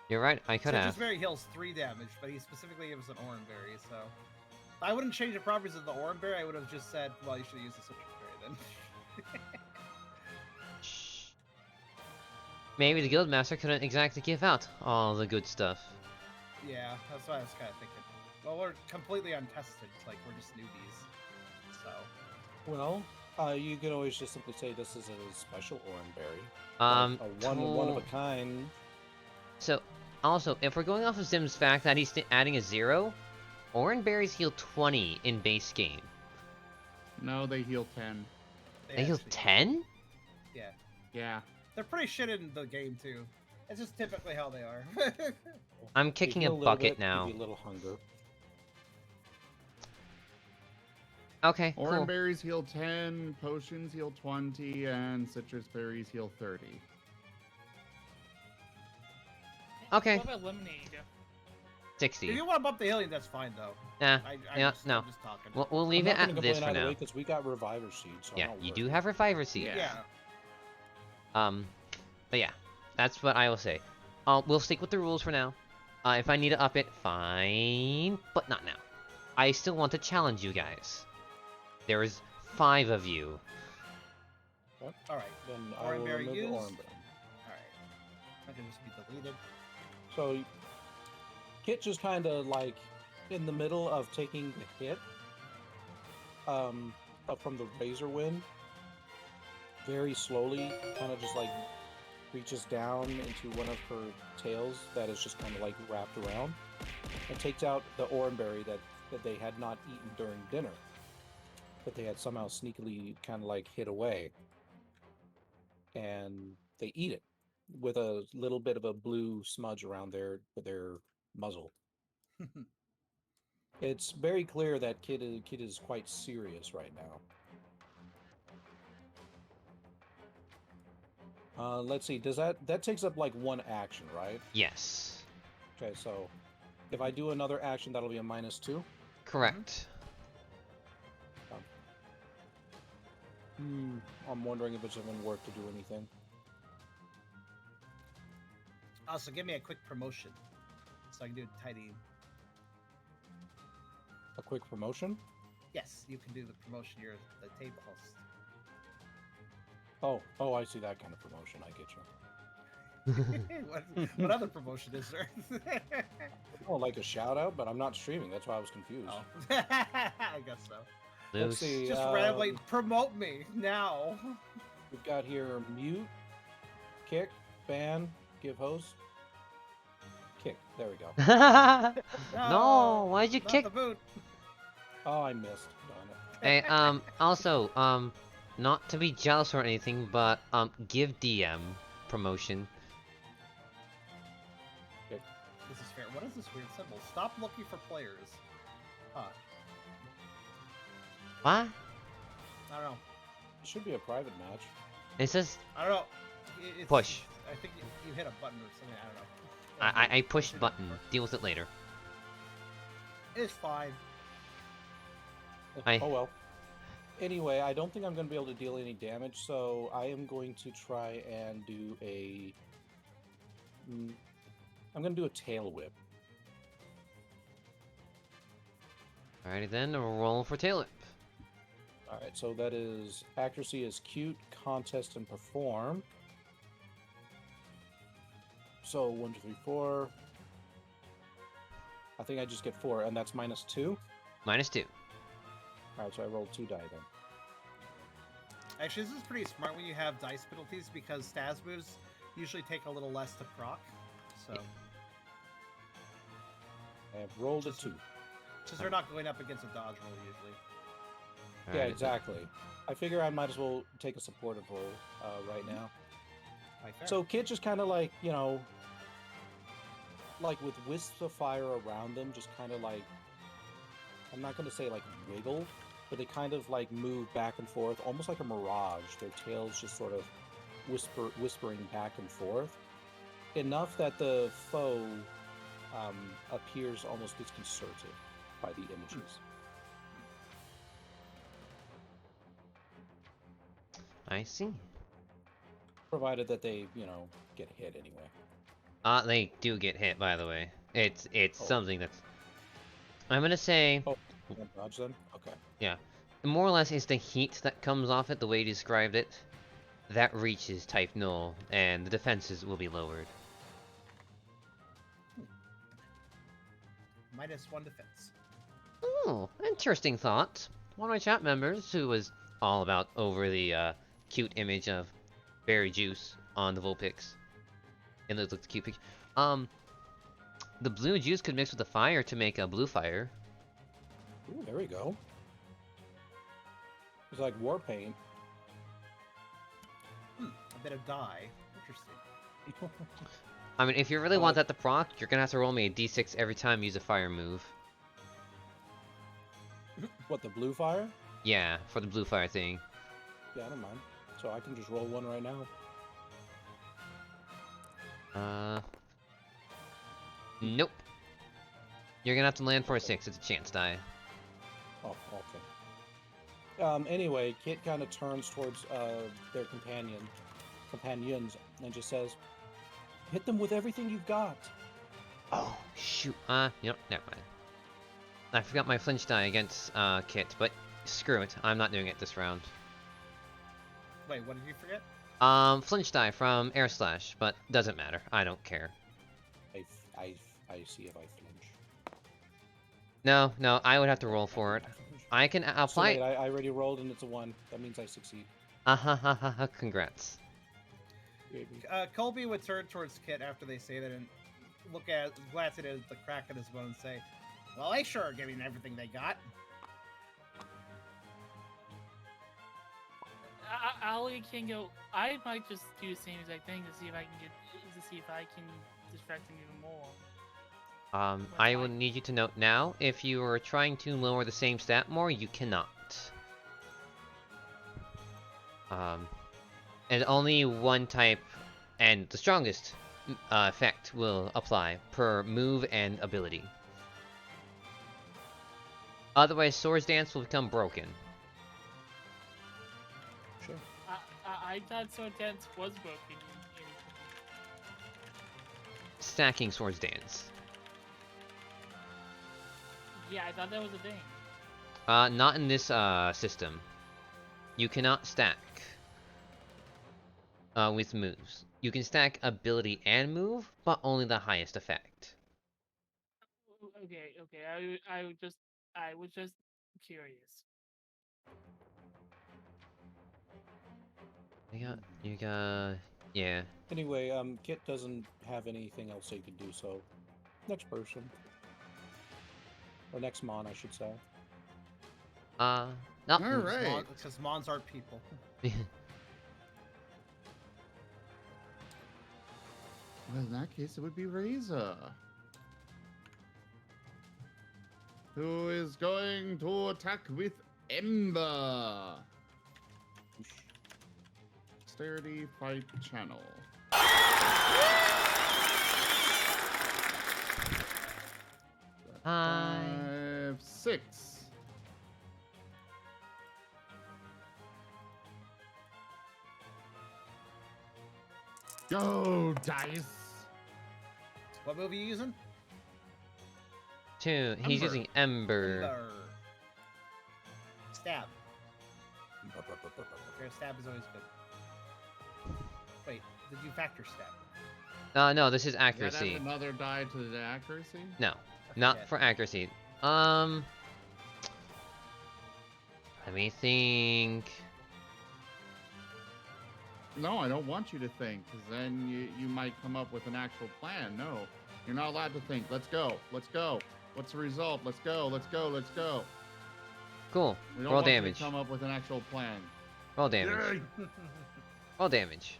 you're right. I could Citrus have. berry heals 3 damage, but he specifically gave us an orange berry, so I wouldn't change the properties of the orange berry. I would have just said, well, you should use the citrus berry then. Shh. Maybe the guildmaster couldn't exactly give out all the good stuff. Yeah, that's what I was kind of thinking. Well, we're completely untested. Like, we're just newbies. So, Well, you can always just simply say this is a special orange berry. A one of a kind. So, also, if we're going off of Zim's fact that he's adding a 0, orange berries heal 20 in base game. No, they heal 10. They heal actually- 10? Yeah. Yeah. They're pretty shit in the game, too. It's just typically how they are. I'm They kicking heal a little bucket bit, now. Give you a little hunger. Okay, Orange cool. berries heal 10, potions heal 20, and citrus berries heal 30. Okay. What about lemonade? 60. If you want to bump the healing, that's fine, though. Nah, I'm no. just talking. We'll leave it at this for now. Because we got reviver seeds. So I'm Yeah, not you do worried. have Reviver Seed. Yeah. Yeah. But yeah, that's what I will say. We'll stick with the rules for now. If I need to up it, fine, but not now. I still want to challenge you guys. There is 5 of you. Alright. Then I Orange will berry remove the used. orange berry. Alright. That can just be deleted. So, Kit just kind of like in the middle of taking the hit from the razor wind, very slowly, kind of just like reaches down into one of her tails that is just kind of like wrapped around, and takes out the oranberry that they had not eaten during dinner, that they had somehow sneakily kind of like hid away. and they eat it with a little bit of a blue smudge around their muzzle. It's very clear that Kit is quite serious right now. Let's see. Does that takes up like one action, right? Yes. Okay, so if I do another action, that'll be a -2. Correct. I'm wondering if it's even worth to do anything. Also, give me a quick promotion so I can do a tidy. A quick promotion? Yes, you can do the promotion. You're the table host. Oh, I see that kind of promotion. I get you. what other promotion is there? Oh, like a shout out, but I'm not streaming. That's why I was confused. Oh. I guess so. Let's see. Just randomly promote me now. We've got here mute, kick, ban, give host, kick. There we go. No, why'd you not kick? the boot. Oh, I missed. Darn it. Hey, also, not to be jealous or anything, but, give DM promotion. This is fair. What is this weird symbol? Stop looking for players. Huh. What? I don't know. It should be a private match. It says I don't know. It's, push. I think you hit a button or something. I don't know. I pushed button. Deal with it later. It's fine. I- Oh well. Anyway, I don't think I'm going to be able to deal any damage, so I am going to try and do a... I'm going to do a tail whip. Alrighty then, roll for tail whip. Alright, so that is... Accuracy is cute, contest, and perform. So, 1, 2, 3, 4... I think I just get 4, and that's -2? -2. Alright, so I rolled 2 die then. Actually, this is pretty smart when you have dice penalties because Stas moves usually take a little less to proc. So, I have rolled a 2. because they're not going up against a dodge roll usually. Yeah, Alright. exactly. I figure I might as well take a supportive roll right now. Like that. So Kit just kind of like, you know, like with wisps of fire around them, just kind of like, I'm not going to say like wiggle, but they kind of like move back and forth, almost like a mirage. Their tails just sort of whispering back and forth, enough that the foe appears almost disconcerted by the images. I see. Provided that they, you know, get hit anyway. They do get hit, by the way. It's Oh. something that's... I'm gonna say... Oh, dodge then? Okay. Yeah. More or less, it's the heat that comes off it, the way you described it. That reaches type null, and the defenses will be lowered. -1 defense. Oh, interesting thought. One of my chat members, who was all about over the cute image of berry juice on the Vulpix. It looks like the cute picture. The blue juice could mix with the fire to make a blue fire. Ooh, there we go. It's like war paint. A bit of dye. Interesting. I mean, if you really want that to proc, you're gonna have to roll me a d6 every time you use a fire move. What, the blue fire? Yeah, for the blue fire thing. Yeah, I don't mind. So I can just roll one right now. Nope. You're gonna have to land for a 6. It's a chance die. Oh, okay. Anyway, Kit kind of turns towards their companions and just says, "Hit them with everything you've got." Oh, shoot. Never mind. I forgot my flinch die against, Kit, but screw it. I'm not doing it this round. Wait, what did you forget? Flinch die from Air Slash, but doesn't matter. I don't care. I see if I flinch. No, I would have to roll for it. I can So apply... wait, I already rolled and it's a 1. That means I succeed. Congrats. Colby would turn towards Kit after they say that and glance at the crack in his bone and say, "Well, they sure are giving everything they got." Ollie can go. I might just do the same exact thing to see if I can distract him even more. I will need you to note now, if you are trying to lower the same stat more, you cannot. And only one type, and the strongest effect will apply per move and ability. Otherwise, Swords Dance will become broken. Sure. I thought Sword Dance was broken. Stacking Swords Dance. Yeah, I thought that was a thing. Not in this system. You cannot stack with moves. You can stack ability and move, but only the highest effect. Okay. I was just curious. Yeah. Anyway, Kit doesn't have anything else he could do, so next person. Or next Mon, I should say. No. All right. Because Mons aren't people. Well, in that case, it would be Reza. Who is going to attack with Ember? Dexterity fight channel. 5, 6. Go, dice. What move are you using? 2. He's Ember. using Ember. Ember. Stab. Okay, stab is always good. Wait, did you factor stab? No, this is Does that accuracy. add another die to the accuracy? No, Okay. not for accuracy. Let me think. No, I don't want you to think, because then you might come up with an actual plan. No, you're not allowed to think. Let's go. Let's go. What's the result? Let's go. Let's go. Let's go. Cool. We don't Roll want you damage. to come up with an actual plan. Roll damage. Roll damage.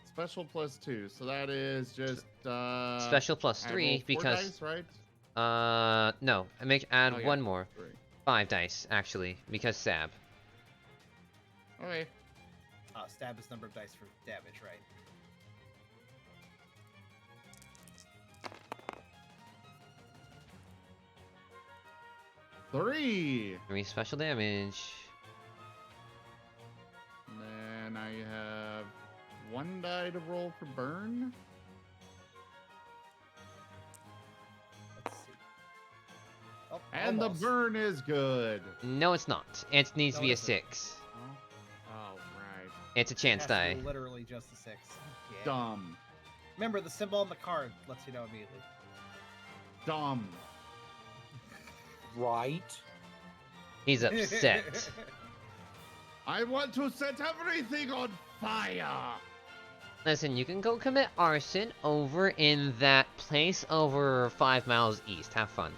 Special +2, so that is just Special I roll +3 4 because dice, right? no. Add Oh, yeah, one more. 3. 5 dice actually because stab. Okay. Stab is number of dice for damage, right? Three. 3 special damage. And then I have 1 die to roll for burn. Let's see. Oh, And almost. the burn is good. No, it's not. It needs to No, be it a isn't. 6. Oh, right. It's a It chance has to die. be literally just a 6. Yeah. Dumb. Remember, the symbol on the card lets you know immediately. Dumb. Right? He's upset. I want to set everything on fire. Listen, you can go commit arson over in that place over 5 miles east. Have fun.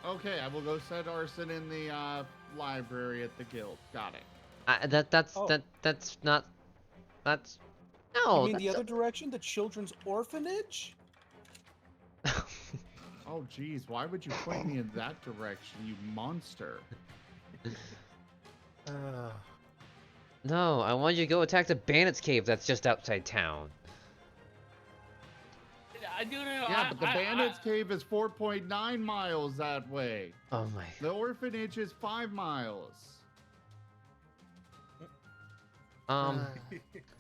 Okay, I will go set arson in the library at the guild. Got it. Oh. That's not. That's no. You mean the that's other direction? The children's orphanage? Oh, geez, why would you point me in that direction, you monster? No, I want you to go attack the bandits' cave that's just outside town. I do know. Yeah, but the bandits' cave is 4.9 miles that way. Oh my. The orphanage is 5 miles.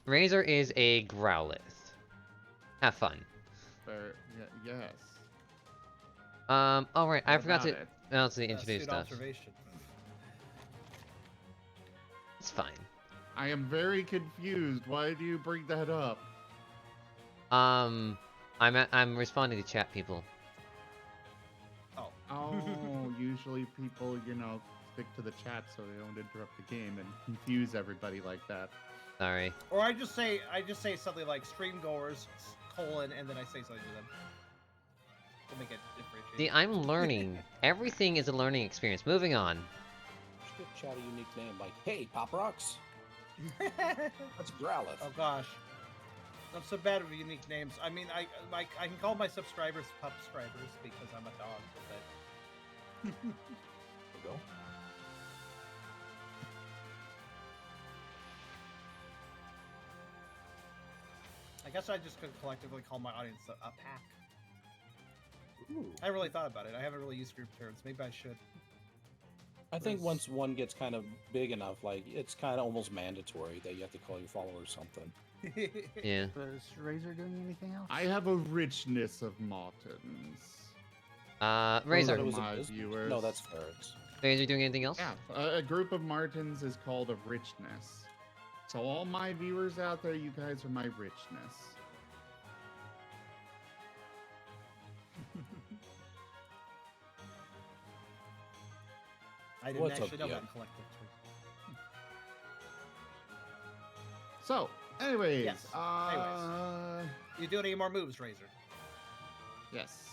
Razor is a Growlithe. Have fun. Yes. Alright, I What forgot to about it? also introduce Astute stuff. observation. It's fine. I am very confused. Why do you bring that up? I'm responding to chat people. Oh. Oh, usually people, stick to the chat so they don't interrupt the game and confuse everybody like that. Sorry. Or I just say something like stream goers, colon, and then I say something to them. To make it differentiate. See, I'm learning. Everything is a learning experience. Moving on. Give chat a unique name like, hey, Pop Rocks. That's Growlithe. Oh gosh, I'm so bad with unique names. I mean, I can call my subscribers subscribers because I'm a dog. But There we go. I guess I just could collectively call my audience a pack. Ooh. I really thought about it. I haven't really used group terms. Maybe I should. I think once one gets kind of big enough, like it's kind of almost mandatory that you have to call your followers something. Yeah. Was Razor doing anything else? I have a richness of Martins. Razor. Thought it was a my business. viewers. No, that's ferrets. Razor doing anything else? Yeah, a group of Martins is called a richness. So all my viewers out there, you guys are my richness. I didn't What's up, actually know yeah? that collective term. So, anyways, Yes, You doing any more moves, Razor? yes.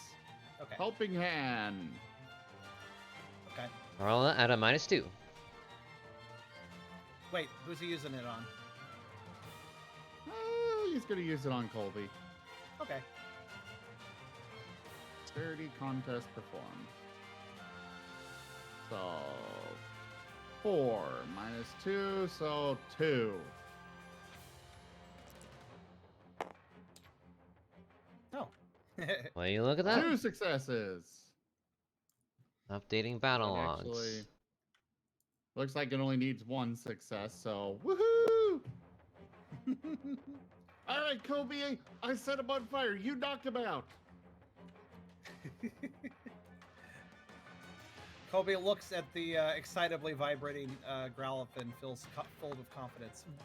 Okay. Helping hand. Okay. Roll at a -2. Wait, who's he using it on? He's gonna use it on Colby. Okay. Charity contest performed. So 4 -2, so 2. Oh. Well, you look at that. 2 successes. Updating battle That logs. actually looks like it only needs 1 success, so woohoo! All right, Kobe, I set him on fire. You knocked him out. Kobe looks at the excitably vibrating Growlithe and feels full of confidence. And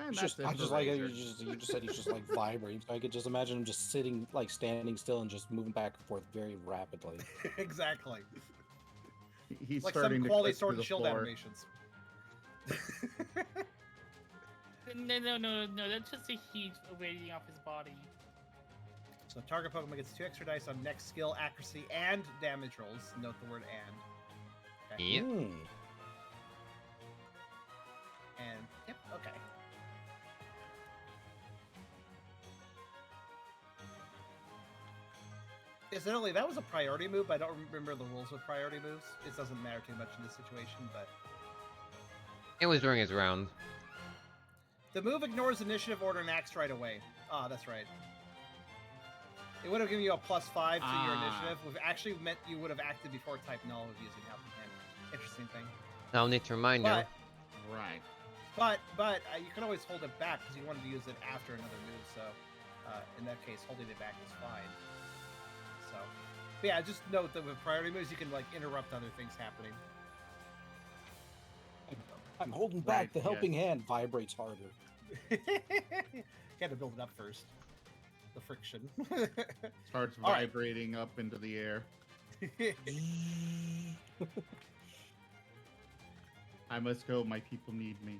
It's just, that's it I for just like how Razor. you just said he's just like vibrating. I could just imagine him just sitting, like standing still and just moving back and forth very rapidly. Exactly. He's Like starting some to quality click sword through and the shield floor. animations. No, that's just a heat radiating off his body. So target Pokemon gets 2 extra dice on next skill, accuracy, and damage rolls. Note the word "and." Okay. Yep. And yep, okay. Incidentally, that was a priority move. I don't remember the rules with priority moves. It doesn't matter too much in this situation, but It was during his round. the move ignores initiative order and acts right away. Ah, that's right. It would have given you a +5 to your initiative, which actually meant you would have acted before type null of using helping hand. Interesting thing. I'll need to remind you. Right. But you can always hold it back because you wanted to use it after another move. So in that case, holding it back is fine. So but yeah, just note that with priority moves, you can like interrupt other things happening. I'm holding back. Right, The helping hand vibrates harder. You had to build it up first. The friction. Starts All right. vibrating up into the air. I must go. My people need me.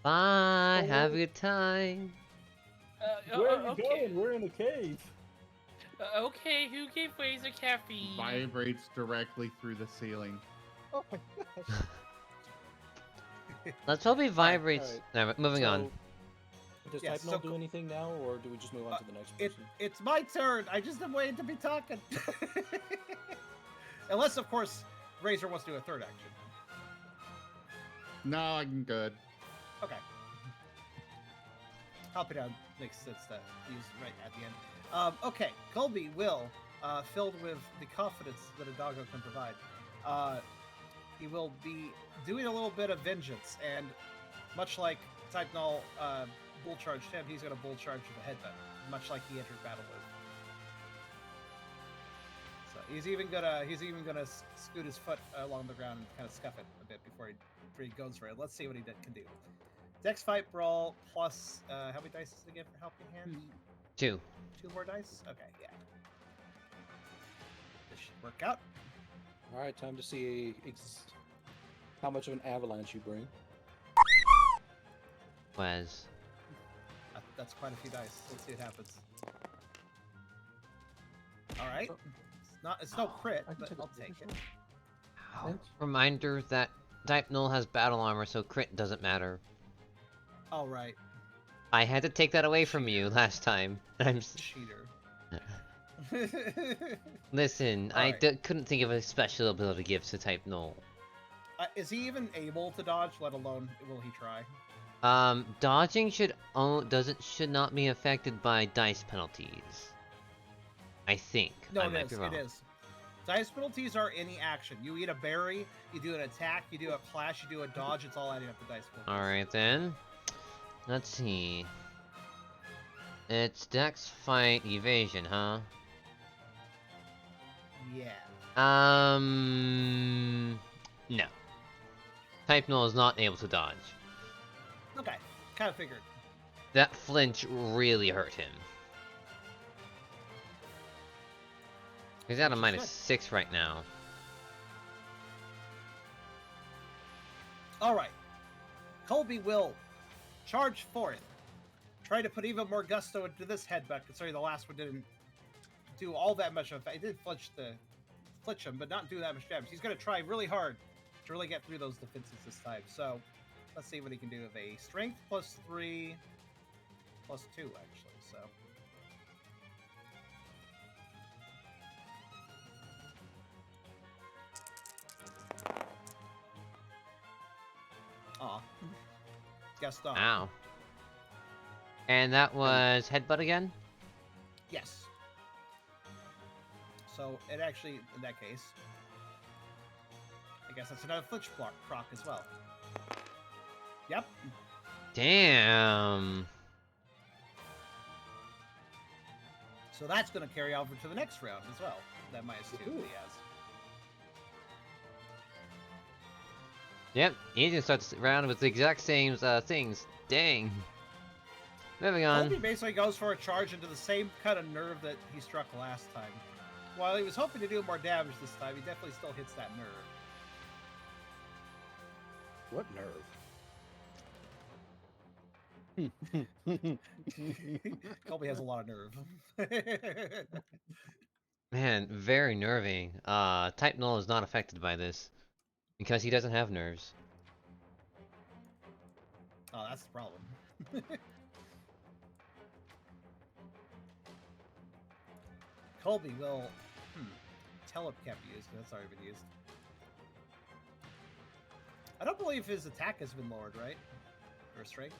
Bye. Have a good time. Okay. We're in a cave. Okay, who gave Razor caffeine? Vibrates directly through the ceiling. Oh my gosh. Let's hope he vibrates. alright. No, moving on. Does Yes, Type Null so do anything now, or do we just move on to the next It, person? it's my turn. I just am waiting to be talking. Unless, of course, Razor wants to do a third action. No, I'm good. Okay. Help it out makes sense to use right at the end. Okay, Colby will, filled with the confidence that a doggo can provide, he will be doing a little bit of vengeance, and much like Type Null bull charged him, he's going to bull charge with a headbutt, much like he entered battle with. So he's even gonna scoot his foot along the ground and kind of scuff it a bit before he goes for it. Let's see what he can do. Dex fight brawl plus how many dice is it again for helping hand? 2. 2 more dice? Okay, yeah. This should work out. All right, time to see how much of an avalanche you bring. Was. That's quite a few dice. Let's see what happens. All right. So- It's no crit, I can but take a I'll take it. Ow. Reminder that type null has battle armor, so crit doesn't matter. All right, I had to take that away from you last time. cheater. Listen, All I right. couldn't think of a special ability to give to type null. Is he even able to dodge? Let alone will he try? Dodging should not be affected by dice penalties. I think. No, I it might is. be wrong. It is. Dice penalties are any action. You eat a berry, you do an attack, you do a clash, you do a dodge. It's all adding up to dice penalties. Alright then. Let's see. It's Dex, Fight, Evasion, huh? Yeah. No. Type null is not able to dodge. Okay. Kind of figured. That flinch really hurt him. He's at a Which is good. -6 right now. All right. Colby will charge forth. Try to put even more gusto into this headbutt, considering the last one didn't do all that much of. It did flinch him, but not do that much damage. He's going to try really hard to really get through those defenses this time. So let's see what he can do with a strength +3, +2 actually. So. Aw. Gaston. Ow. And that was headbutt again? Yes. So it actually, in that case, I guess that's another flinch block proc as well. Yep. Damn. So that's going to carry over to the next round as well. That -2 that he has. Yep, he's gonna start the round with the exact same things. Dang. Moving on. Colby basically goes for a charge into the same kind of nerve that he struck last time. While he was hoping to do more damage this time, he definitely still hits that nerve. What nerve? Colby has a lot of nerve. Man, very nerving. Type null is not affected by this. Because he doesn't have nerves. Oh, that's the problem. Colby will... Telep can't be used, because that's already been used. I don't believe his attack has been lowered, right? Or strength?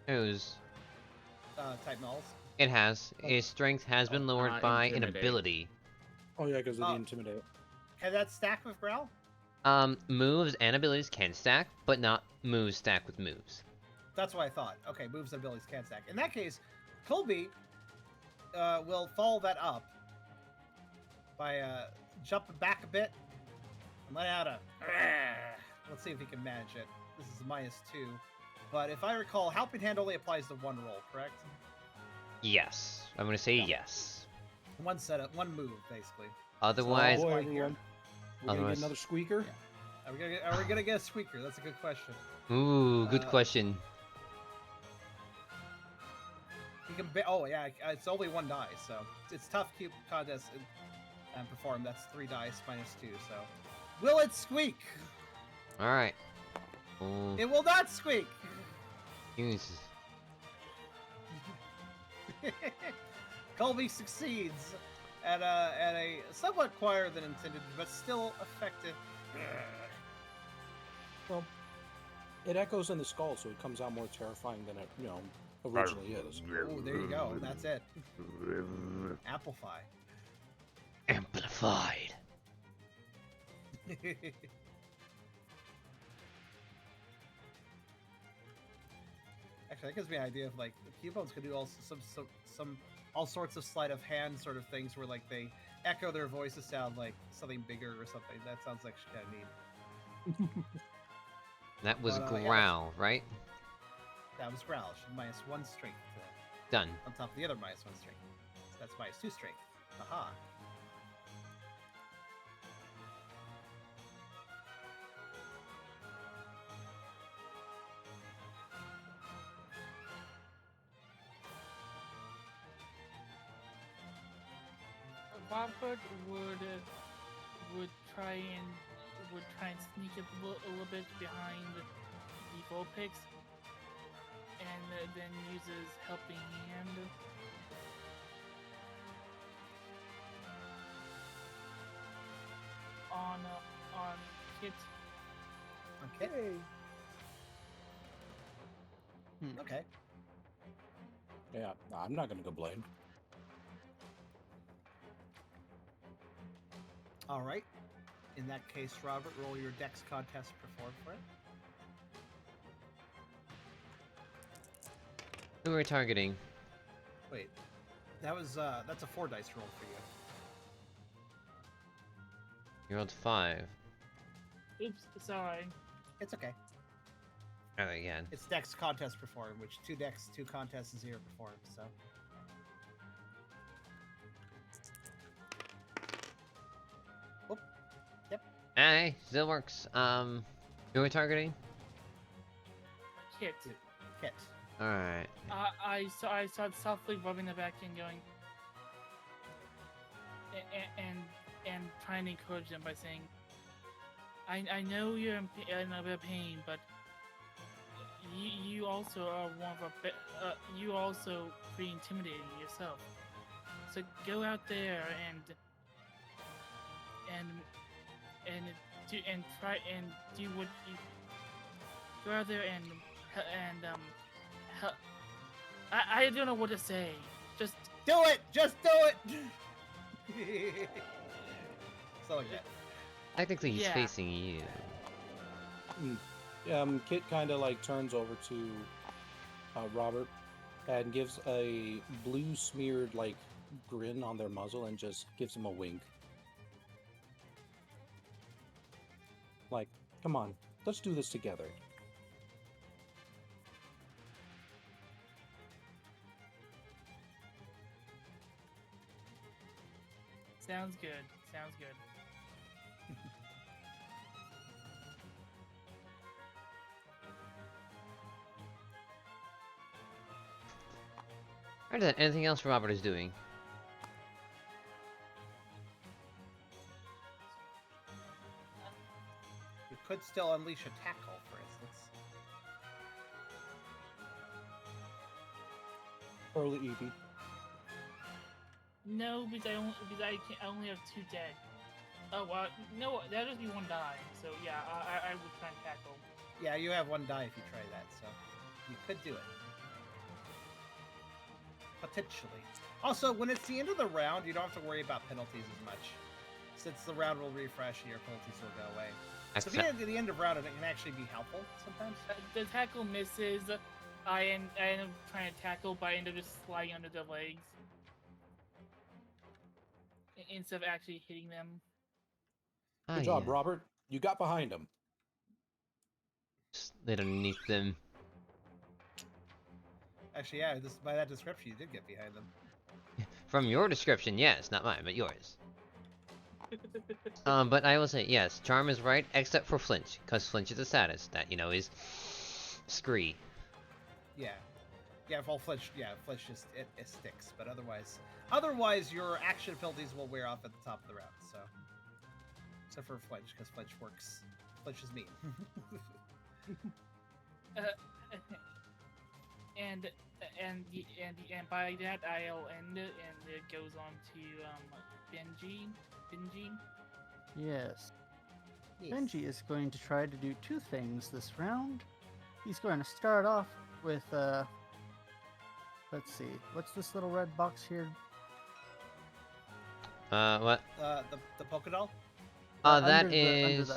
Who's? Type nulls. It has. His strength has been lowered by an Intimidate. ability. Oh yeah, because of the Oh. intimidate. Can that stack with Growl? Moves and abilities can stack, but not moves stack with moves. That's what I thought. Okay, moves and abilities can stack. In that case, Colby will follow that up by jumping back a bit and let out a... Let's see if he can manage it. This is -2. But if I recall, Helping Hand only applies to one roll, correct? Yes. I'm gonna say Yeah. yes. One setup, one move, basically. Otherwise, So- boy, right here. everyone. We're gonna Otherwise- get another squeaker. Yeah. Are we gonna get a squeaker? That's a good question. ooh, good Uh, question. You can oh yeah, it's only one die, so it's tough cube contest and perform. That's 3 dice -2. So will it squeak? Alright. Oh, It will not squeak. Jesus. Colby succeeds at a somewhat quieter than intended, but still effective. Well, it echoes in the skull, so it comes out more terrifying than it, originally is. Oh, there you go. That's it. Amplify. Amplified. Actually, that gives me an idea of like the Cubone could do all some all sorts of sleight of hand sort of things where like they echo their voices sound like something bigger or something. That sounds like kind of neat. That was But, yeah. growl, right? That was Growl. She's -1 strength to that, Done. on top of the other -1 strength. So that's -2 strength. Aha. Robert would try and sneak a little bit behind the Vulpix, and then uses helping hand. On Kit. Okay. Okay. Yeah, I'm not gonna complain. All right. In that case, Robert, roll your Dex contest perform for it. Who are we targeting? Wait, that's a 4 dice roll for you. You rolled 5. Oops, sorry. It's okay. Try that again. It's Dex contest perform, which 2 Dex, 2 contests, and 0 perform. So. Whoop. Yep. Hey, still works. Who are we targeting? Kit. Kit. Alright. I started softly rubbing the back and going, and trying to encourage them by saying, I know you're in a bit of pain, but you also are one of you also pretty intimidating yourself. So go out there and try and do what you go out there and help. I don't know what to say. Just do it. Just do it. So like that. Technically, he's Yeah. facing you. Kit kind of like turns over to Robert and gives a blue smeared like grin on their muzzle and just gives him a wink. Like, come on, let's do this together. sounds good. Sounds good. Alright then, anything else Robert is doing? You could still unleash a tackle, for instance. Early Evie. No, because I only have 2 dead. Oh, no, that'd just be 1 die. So yeah, I would try and tackle. Yeah, you have 1 die if you try that, so you could do it. Potentially. Also, when it's the end of the round, you don't have to worry about penalties as much. Since the round will refresh and your penalties will go away. So if you get to the end of round, it can actually be helpful sometimes. The tackle misses. I end up trying to tackle, but I end up just sliding under the legs instead of actually hitting them. Good job, Robert. You got behind him. Slid underneath them. Actually, yeah, by that description, you did get behind them. From your description, yes, not mine, but yours. But I will say, yes, Charm is right, except for Flinch, because Flinch is the status that, is scree. Yeah. Yeah, well, Flinch just, it sticks, but otherwise, your action penalties will wear off at the top of the round, so. Except for Flinch, because Flinch is mean. And by that I'll end it, and it goes on to Benji. Yes. Benji is going to try to do 2 things this round. He's going to start off with let's see, what's this little red box here? What? The Pokerole? That is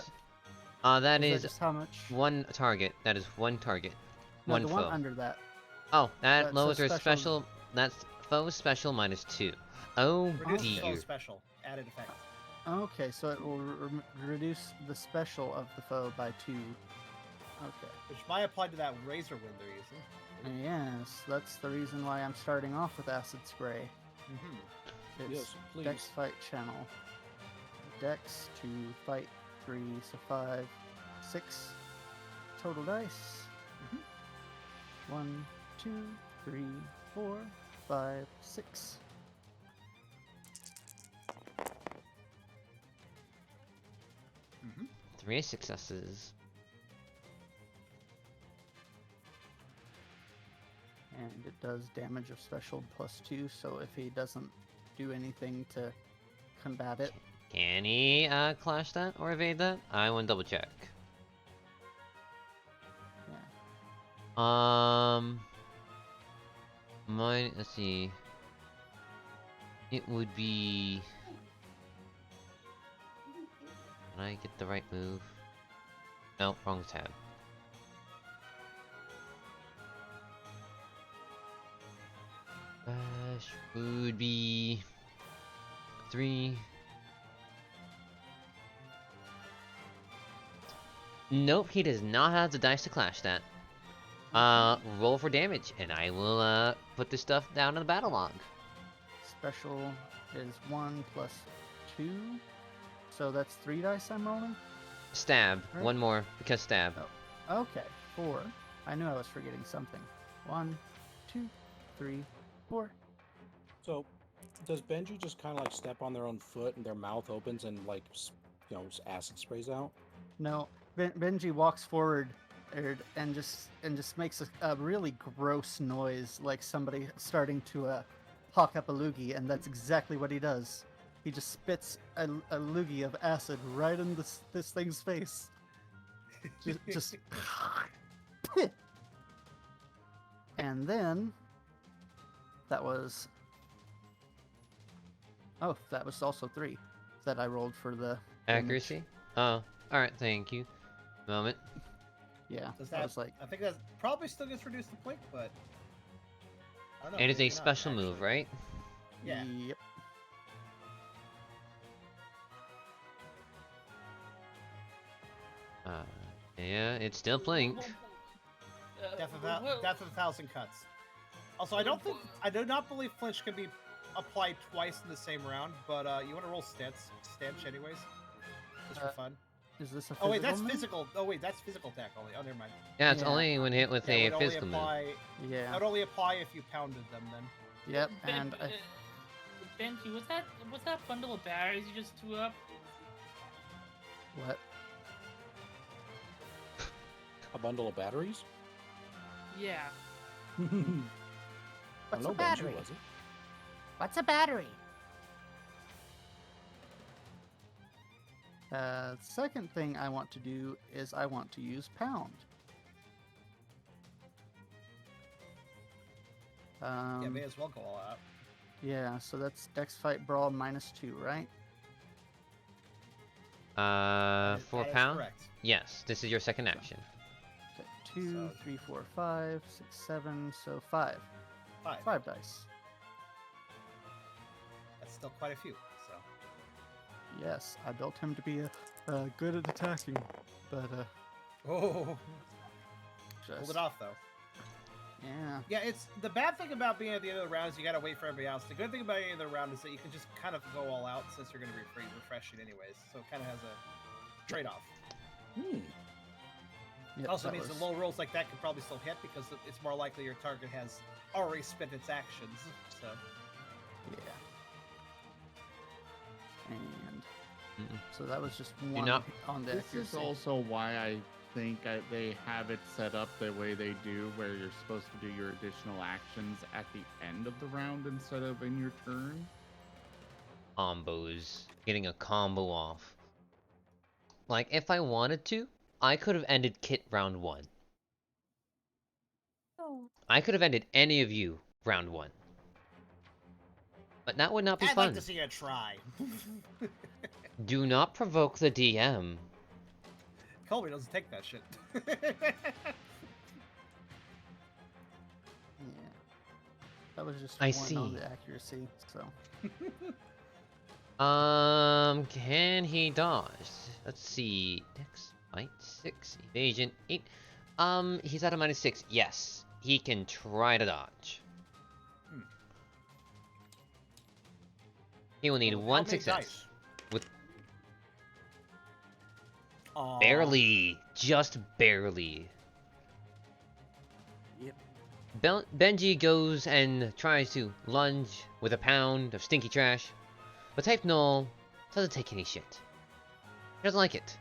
Just how much? 1 target. That is 1 target. No, 1 the foe. one under that. Oh, that That's lowers a our special. That's foe special -2. Oh Reduce foe dear. special. Added effect. Okay, so it will reduce the special of the foe by 2. Okay. Which might apply to that razor wind they're using. Yes, that's the reason why I'm starting off with Acid Spray. Mm-hmm. It's Yes, please. Dex Fight Channel. Dex to fight 3, so 5, 6 total dice. 1, 2, 3, 4, 5, 6. 3 successes. And it does damage of special +2, so if he doesn't do anything to combat it, Can he clash that or evade that? I want to double check. yeah. Mine, let's see. It would be... Can I get the right move? No, wrong tab. Bash would be 3. Nope, he does not have the dice to clash that. Roll for damage, and I will put this stuff down in the battle log. Special is 1 + 2, so that's 3 dice I'm rolling. Stab, Right. one more because stab. Oh, okay, 4. I knew I was forgetting something. 1, 2, 3, 4. So, does Benji just kind of like step on their own foot and their mouth opens and like, acid sprays out? No, Benji walks forward and just makes a really gross noise, like somebody starting to hawk up a loogie, and that's exactly what he does. He just spits a loogie of acid right in this thing's face. Just and then that was also 3 that I rolled for the damage. Accuracy? Oh, alright, thank you. Moment. Yeah, Does I that? was like, I think that probably still gets reduced to blink, but I don't know. It is a maybe not, special move, actually. right? Yeah. Yep. Yeah, it's still blink. Death of a thousand cuts. Also, I do not believe flinch can be applied twice in the same round, but you want to roll stanch anyways, just for fun. Is this a Oh wait, that's move? physical. Oh wait, that's physical attack only. Oh, never mind. Yeah, it's Yeah. only when hit with Yeah, it a would only physical move. apply. Yeah. That would only apply if you pounded them. Then. Yep. And Benji, was that bundle of batteries you just threw up? what? A bundle of batteries? Yeah. I What's know a Benji, battery? was it? What's a battery? Second thing I want to do is I want to use pound. Yeah, may as well go all out. Yeah, so that's Dex Fight Brawl -2, right? That is- 4 that is pound? correct. Yes, this is your second action. Okay, 2, So- 3, 4, 5, 6, 7, so 5. 5. 5 dice. That's still quite a few. So. Yes, I built him to be good at attacking, but Oh, just hold it off though. yeah. Yeah, it's the bad thing about being at the end of the round is you gotta wait for everybody else. The good thing about the end of the round is that you can just kind of go all out since you're gonna be refreshing anyways. So it kind of has a trade-off. Yep, Also that means was- the low rolls like that could probably still hit because it's more likely your target has already spent its actions. So Yeah. And Mm-mm. so that was just one not- on the This is accuracy. also why I think they have it set up the way they do, where you're supposed to do your additional actions at the end of the round instead of in your turn. Combos. Getting a combo off. Like, if I wanted to, I could have ended Kit round 1. I could have ended any of you round 1. But that would not be I'd fun. like to see a try. Do not provoke the DM. Colby doesn't take that shit. Yeah. That was just I one see. on the accuracy. So Can he dodge? Let's see. Dex, fight, 6, evasion, 8. He's at a -6. Yes, he can try to dodge. He will need Well, how one many success. dice? With Aw. barely, just barely. Yep. Benji goes and tries to lunge with a pound of stinky trash, but Type Null doesn't take any shit. He doesn't like it.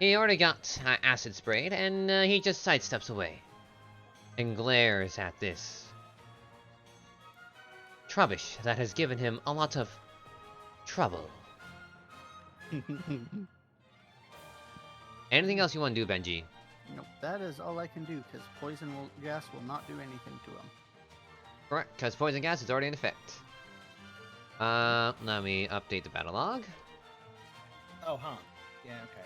He already got acid sprayed, and he just sidesteps away and glares at this trubbish that has given him a lot of trouble. Anything else you want to do, Benji? Nope, that is all I can do, because gas will not do anything to him. Correct, because poison gas is already in effect. Let me update the battle log. Oh, huh. Yeah, okay.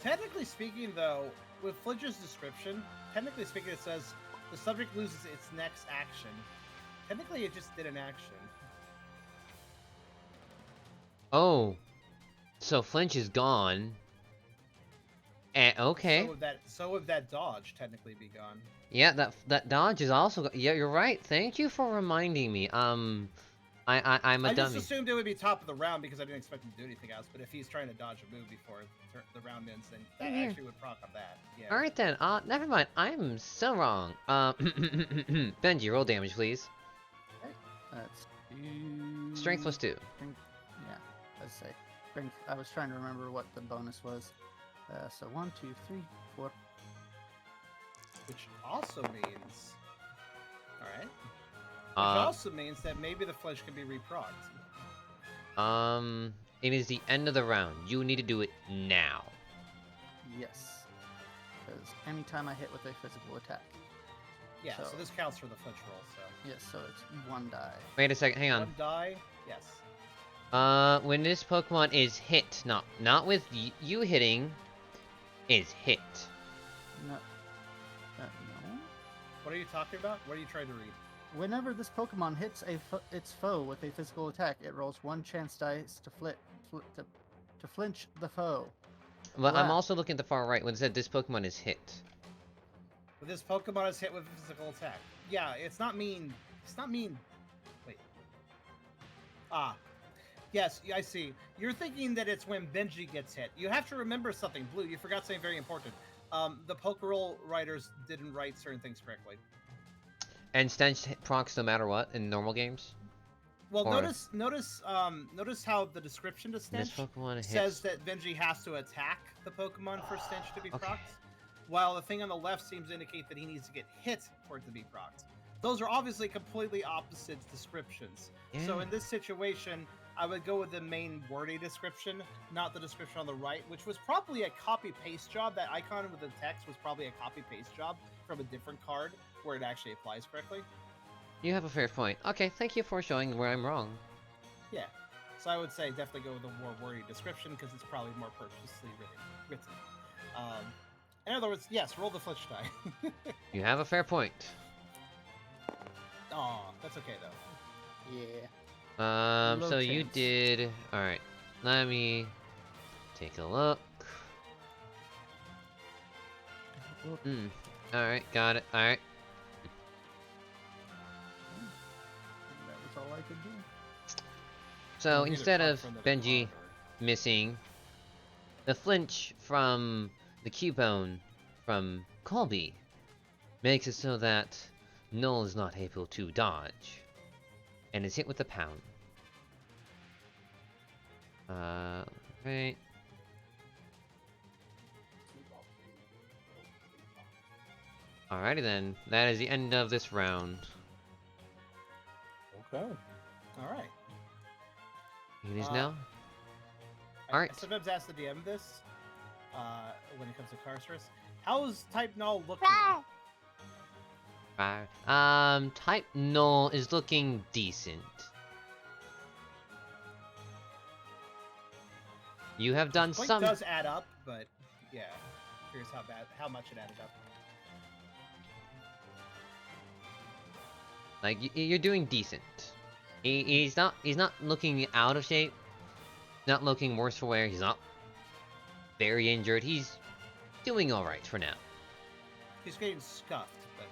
Technically speaking, though, with Flinch's description, technically speaking, it says the subject loses its next action. Technically, it just did an action. Oh, so Flinch is gone. Okay. So would that dodge technically be gone? Yeah, that dodge is also. Yeah, you're right. Thank you for reminding me. I'm a I dummy. just assumed it would be top of the round because I didn't expect him to do anything else. But if he's trying to dodge a move before the round ends, then that Yeah. actually would proc on that. Yeah. All right then. Never mind. I'm so wrong. Benji, roll damage, please. That's Strength plus 2. Yeah, let's say. I was trying to remember what the bonus was. So 1, 2, 3, 4. Which also means, all right. Which Uh, also means that maybe the flesh can be reprocced. it is the end of the round. You need to do it now. Yes. Because anytime I hit with a physical attack. Yeah. So So- this counts for the flinch roll. So Yes, so it's 1 die. Wait a second. Hang on. one die. Yes. When this Pokemon is hit, not with you hitting, is hit. No. No. What are you talking about? What are you trying to read? Whenever this Pokemon hits its foe with a physical attack, it rolls 1 chance dice to flinch the foe. But I'm Wow. also looking at the far right when it said this Pokemon is hit. But this Pokemon is hit with a physical attack. Yeah, it's not mean. It's not mean. Wait. Ah. Yes, I see. You're thinking that it's when Benji gets hit. You have to remember something, Blue. You forgot something very important. The Pokerole writers didn't write certain things correctly. And stench procs no matter what in normal games. Well, Or- notice how the description to This Stench Pokemon hits. says that Benji has to attack the Pokemon for Stench to be Okay. procced, while the thing on the left seems to indicate that he needs to get hit for it to be procced. Those are obviously completely opposite descriptions. So Yeah. in this situation, I would go with the main wordy description, not the description on the right, which was probably a copy-paste job. That icon with the text was probably a copy-paste job from a different card where it actually applies correctly. You have a fair point. Okay, thank you for showing where I'm wrong. Yeah. So I would say definitely go with a more wordy description because it's probably more purposely written. In other words, yes, roll the flinch die. You have a fair point. Aw, that's okay though. Yeah. So Low you chance. did. Alright, let me take a look. Alright, got it. Alright. That was all I could do. So You'll need a instead proc of from the Benji card, missing, the flinch from the Cubone from Colby makes it so that Null is not able to dodge and is hit with the pound. Right. Alrighty then, that is the end of this round. Okay. All right. It is Uh, now. I Alright. sometimes ask the DM this when it comes to Carcerus. How's Type Null looking? Type Null is looking decent. You have done Point some. does add up, but yeah, curious how much it added up. Like you're doing decent. He's not looking out of shape. Not looking worse for wear. He's not very injured. He's doing all right for now. He's getting scuffed, but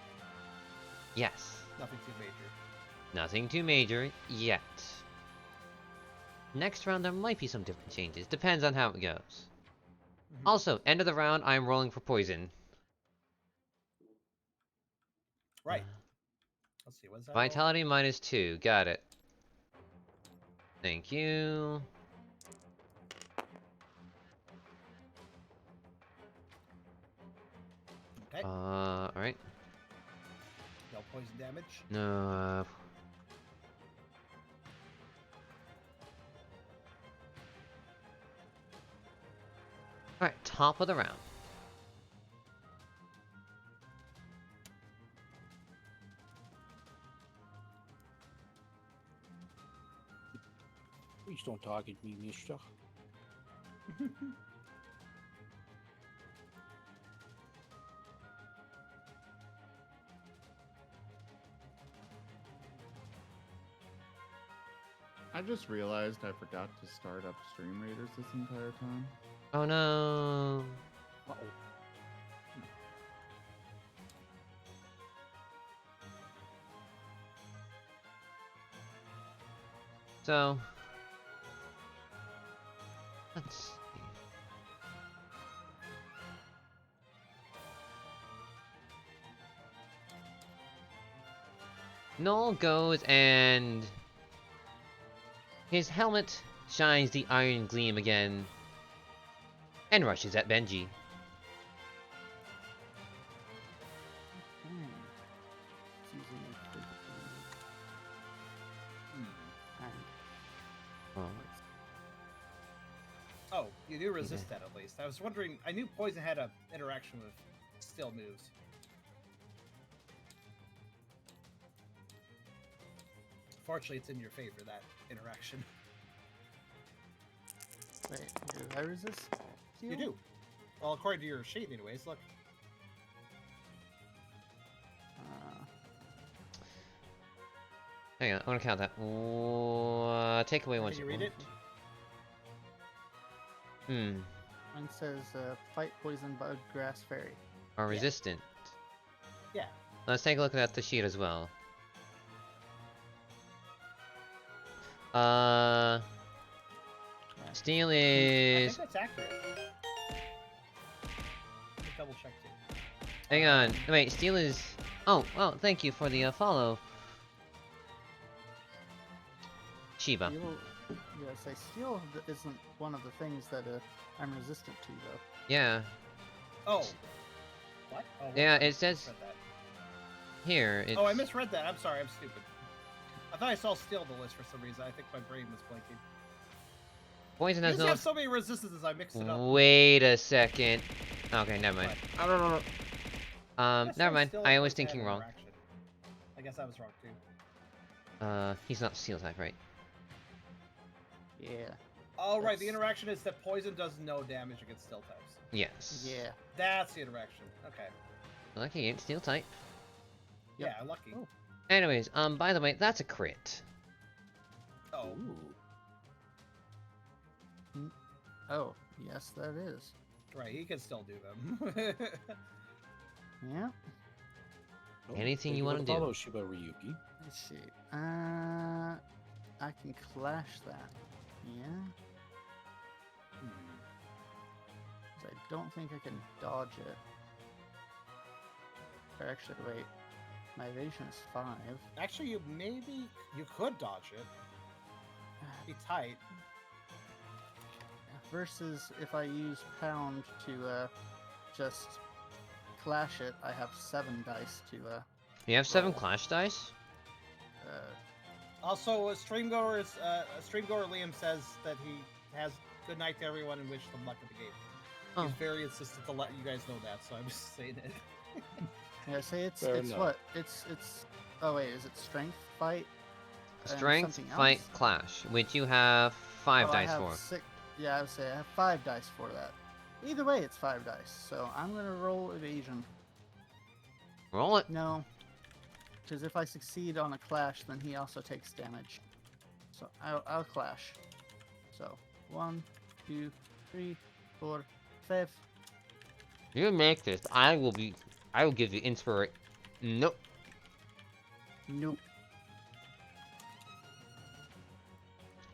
Yes. nothing too major. Nothing too major yet. Next round there might be some different changes. Depends on how it goes. Mhm. Also, end of the round, I'm rolling for poison. Right. Let's see. What's that? Vitality -2. Got it. Thank you. Okay. Alright. No poison damage. No, Alright, top of the round. Please don't target me, mister. I just realized I forgot to start up Stream Raiders this entire time. Oh no. Uh-oh. So, let's see. Noel goes and his helmet shines the iron gleam again and rushes at Benji. It's using a quick, and Oh, you do resist that at least. I was wondering. I knew poison had an interaction with still moves. Fortunately, it's in your favor, that interaction. wait, do I resist? You Steel? do. Well, according to your sheet, anyways. Look. Hang on, I'm gonna count that. Take away one. Can you read it? Mine says fight poison bug grass fairy. Are resistant. Yeah. Let's take a look at the sheet as well. Steel I is. think that's accurate. Let me double check too. Hang on. Wait, steel is. Oh, well, thank you for the follow. Shiba. Steel, yeah, say steel isn't one of the things that I'm resistant to, though. Yeah. Oh. What? Oh, Yeah, I it says misread that. here. It's... Oh, I misread that. I'm sorry. I'm stupid. I thought I saw steel on the list for some reason. I think my brain was blinking. Poison You has just no. have so many resistances. I mixed it up. Wait a second. Okay, never mind. What? Yes, Never mind. still I was poison had thinking wrong. interaction. I guess I was wrong too. He's not steel type, right? Yeah. Oh, right. The That's- interaction is that poison does no damage against steel types. Yes. Yeah. That's the interaction. Okay. Lucky ain't steel type. Yep. Yeah, lucky. Oh. Anyways, by the way, that's a crit. Oh. Oh, yes, that is. Right, he can still do them. Yeah. Oh, Anything thank you for wanna the do. Follow Shiba Ryuki. Let's see. I can clash that. Yeah. Hmm. 'Cause I don't think I can dodge it. Or actually, wait. My evasion is 5. Actually, you could dodge it. Be tight. Versus if I use pound to just clash it, I have 7 dice to You have 7 Roll. clash dice? Also, Streamgoer Liam says that he has good night to everyone and wish them luck at the game. Oh. He's very insistent to let you guys know that, so I'm just saying it. yeah, say it's Fair it's enough. what? It's oh wait, is it strength fight? and Strength, something fight, else? clash, which you have 5 Oh, I dice have for. 6. Yeah, I would say I have 5 dice for that. Either way, it's 5 dice. So I'm gonna roll evasion. Roll it. No, because if I succeed on a clash, then he also takes damage. So I'll clash. So 1, 2, 3, 4, 5. You make this. I will give you inspiration. Nope. Nope.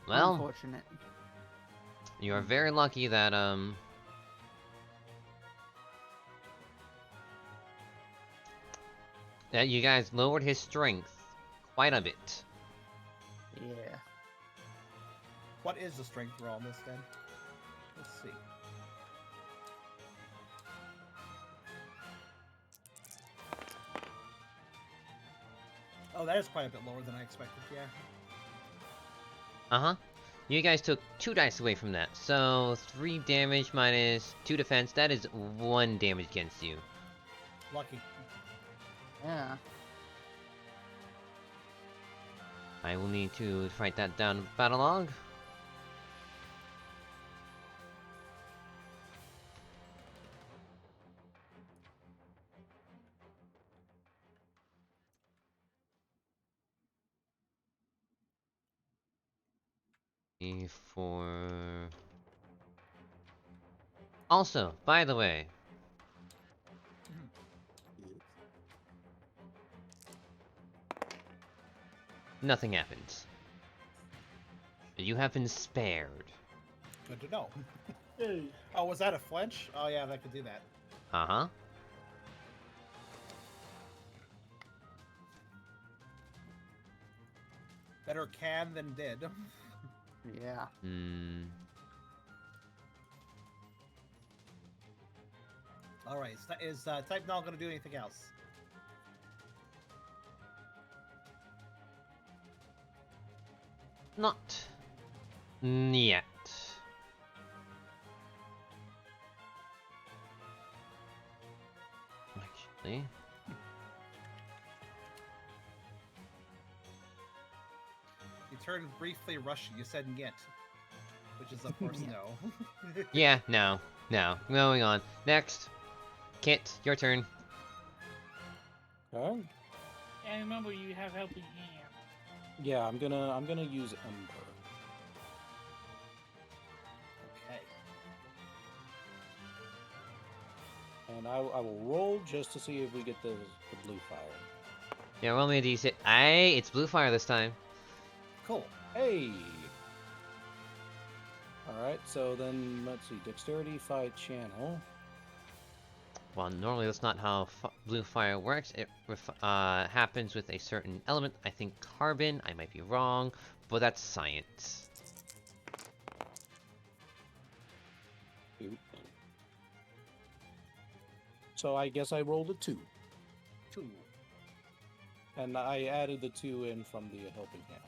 Well, Unfortunate. you are very lucky that that you guys lowered his strength quite a bit. Yeah. What is the strength roll on this then? Let's see. Oh, that is quite a bit lower than I expected. Yeah. Uh-huh. You guys took 2 dice away from that. So 3 damage minus 2 defense. That is 1 damage against you. Lucky. Yeah. I will need to write that down in battle log. For... Also, by the way, nothing happens. You have been spared. Good to know. Hey. Oh, was that a flinch? Oh yeah, that could do that. Uh-huh. Better can than did. Yeah. Hmm. All right. Is Type Null going to do anything else? Not yet. Actually, You turned briefly Russian. You said "nyet," which is of course no. yeah, no. Moving on. Next, Kit, your turn. Okay. And remember, you have helping hand. Yeah, I'm gonna use Ember. Okay. And I will roll just to see if we get the blue fire. Yeah, roll me a d6. Aye, it's blue fire this time. Cool. Hey! Alright, so then let's see. Dexterity fight channel. Well, normally that's not how blue fire works. It happens with a certain element. I think carbon. I might be wrong, but that's science. Oop. So I guess I rolled a 2. 2. And I added the 2 in from the helping hand.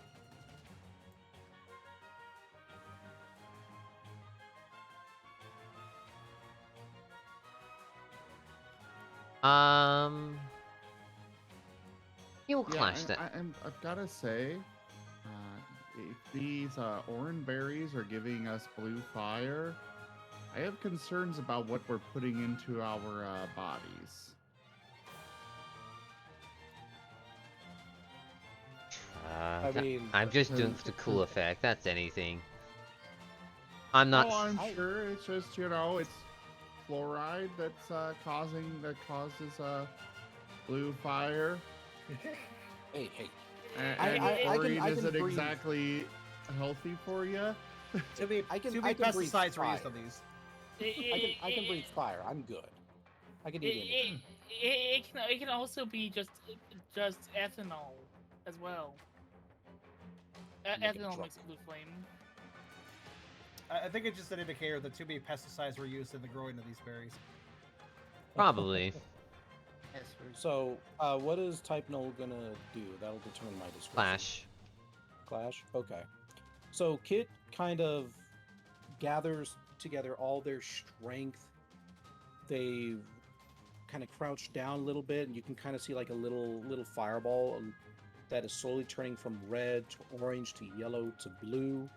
You will clash that. I've got to say, if these orange berries are giving us blue fire, I have concerns about what we're putting into our bodies. I mean, I'm just doing the cool effect. That's anything. I'm not. No, I'm sure it's just, it's fluoride that causes blue fire. hey. And I chlorine can isn't breathe. exactly healthy for you. To be I can breathe pesticides were used fire. on these. I can breathe fire. I'm good. I can eat anything. It can also be just ethanol as well. Make it Ethanol drop. makes blue flame. I think it's just an indicator that too many pesticides were used in the growing of these berries. Probably. Yes, So, what is Type Null gonna do? That'll determine my description. Clash. Clash? Okay. So, Kit kind of gathers together all their strength. They kind of crouch down a little bit, and you can kind of see like a little fireball that is slowly turning from red to orange to yellow to blue.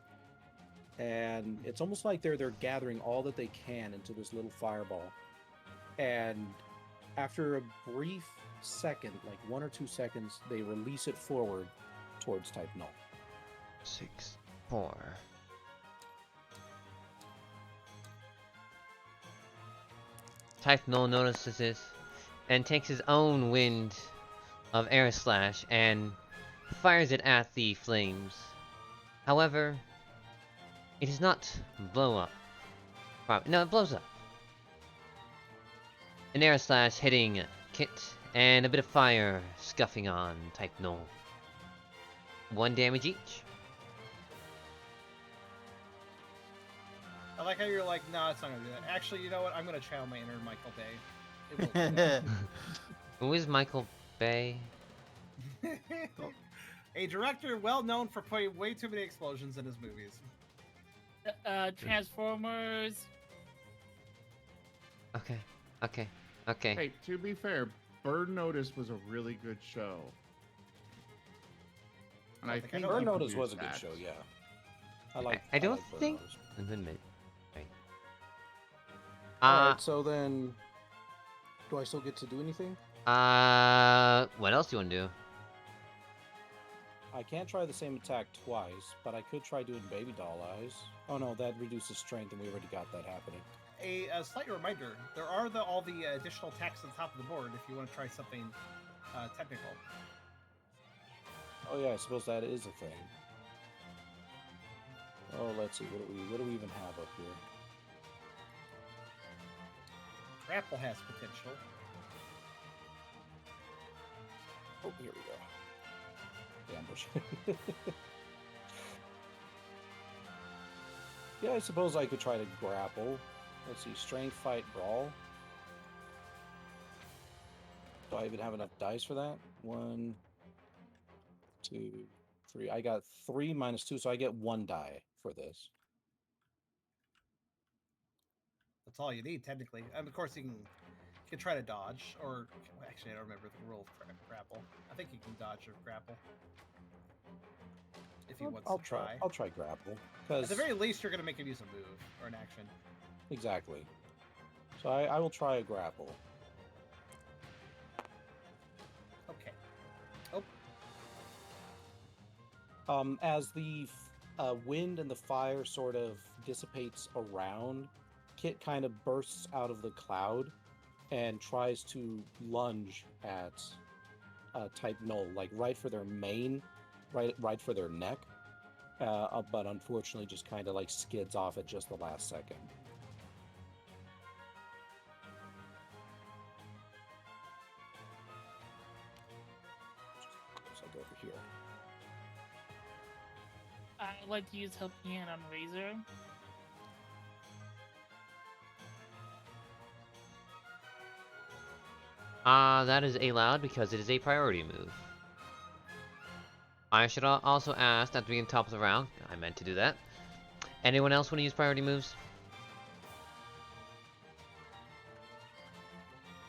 And it's almost like they're gathering all that they can into this little fireball. And after a brief second, like 1 or 2 seconds, they release it forward towards Type Null. 6, 4. Type Null notices this and takes his own wind of air slash and fires it at the flames. However, it does not blow up. No, it blows up. An air slash hitting Kit, and a bit of fire scuffing on Type Null. 1 damage each. I like how you're like, no, it's not gonna do that. Actually, you know what? I'm gonna channel my inner Michael Bay. It will do that. Who is Michael Bay? A director well known for putting way too many explosions in his movies. Transformers. Okay. Okay. Okay. Hey, to be fair, Bird Notice was a really good show. And I think Burn he Notice was a produced good that. show, yeah. I don't like Burn think. Notice. Admit. Right. Alright, so then, do I still get to do anything? What else do you want to do? I can't try the same attack twice, but I could try doing Baby Doll Eyes. Oh no, that reduces strength, and we already got that happening. A slight reminder: there are all the additional attacks at the top of the board if you want to try something technical. Oh yeah, I suppose that is a thing. Oh, let's see, what do we even have up here? Grapple has potential. Oh, here we go. Ambush. Yeah, I suppose I could try to grapple. Let's see, strength, fight, brawl. Do I even have enough dice for that? 1, 2, 3. I got 3 minus 2, so I get 1 die for this. That's all you need, technically. Of course, you can try to dodge, or actually, I don't remember the rule of grapple. I think you can dodge or grapple if he wants I'll to try. I'll try grapple. At Because the very least, you're going to make him use a move or an action. exactly. So I will try a grapple. Okay. Oh, As the wind and the fire sort of dissipates around, Kit kind of bursts out of the cloud and tries to lunge at type Null, like right for their mane, right for their neck, but unfortunately just kind of like skids off at just the last second. So I go over here. I'd like to use Helping Hand on Razor. That is allowed because it is a priority move. I should also ask at the beginning top of the round, I meant to do that. Anyone else want to use priority moves?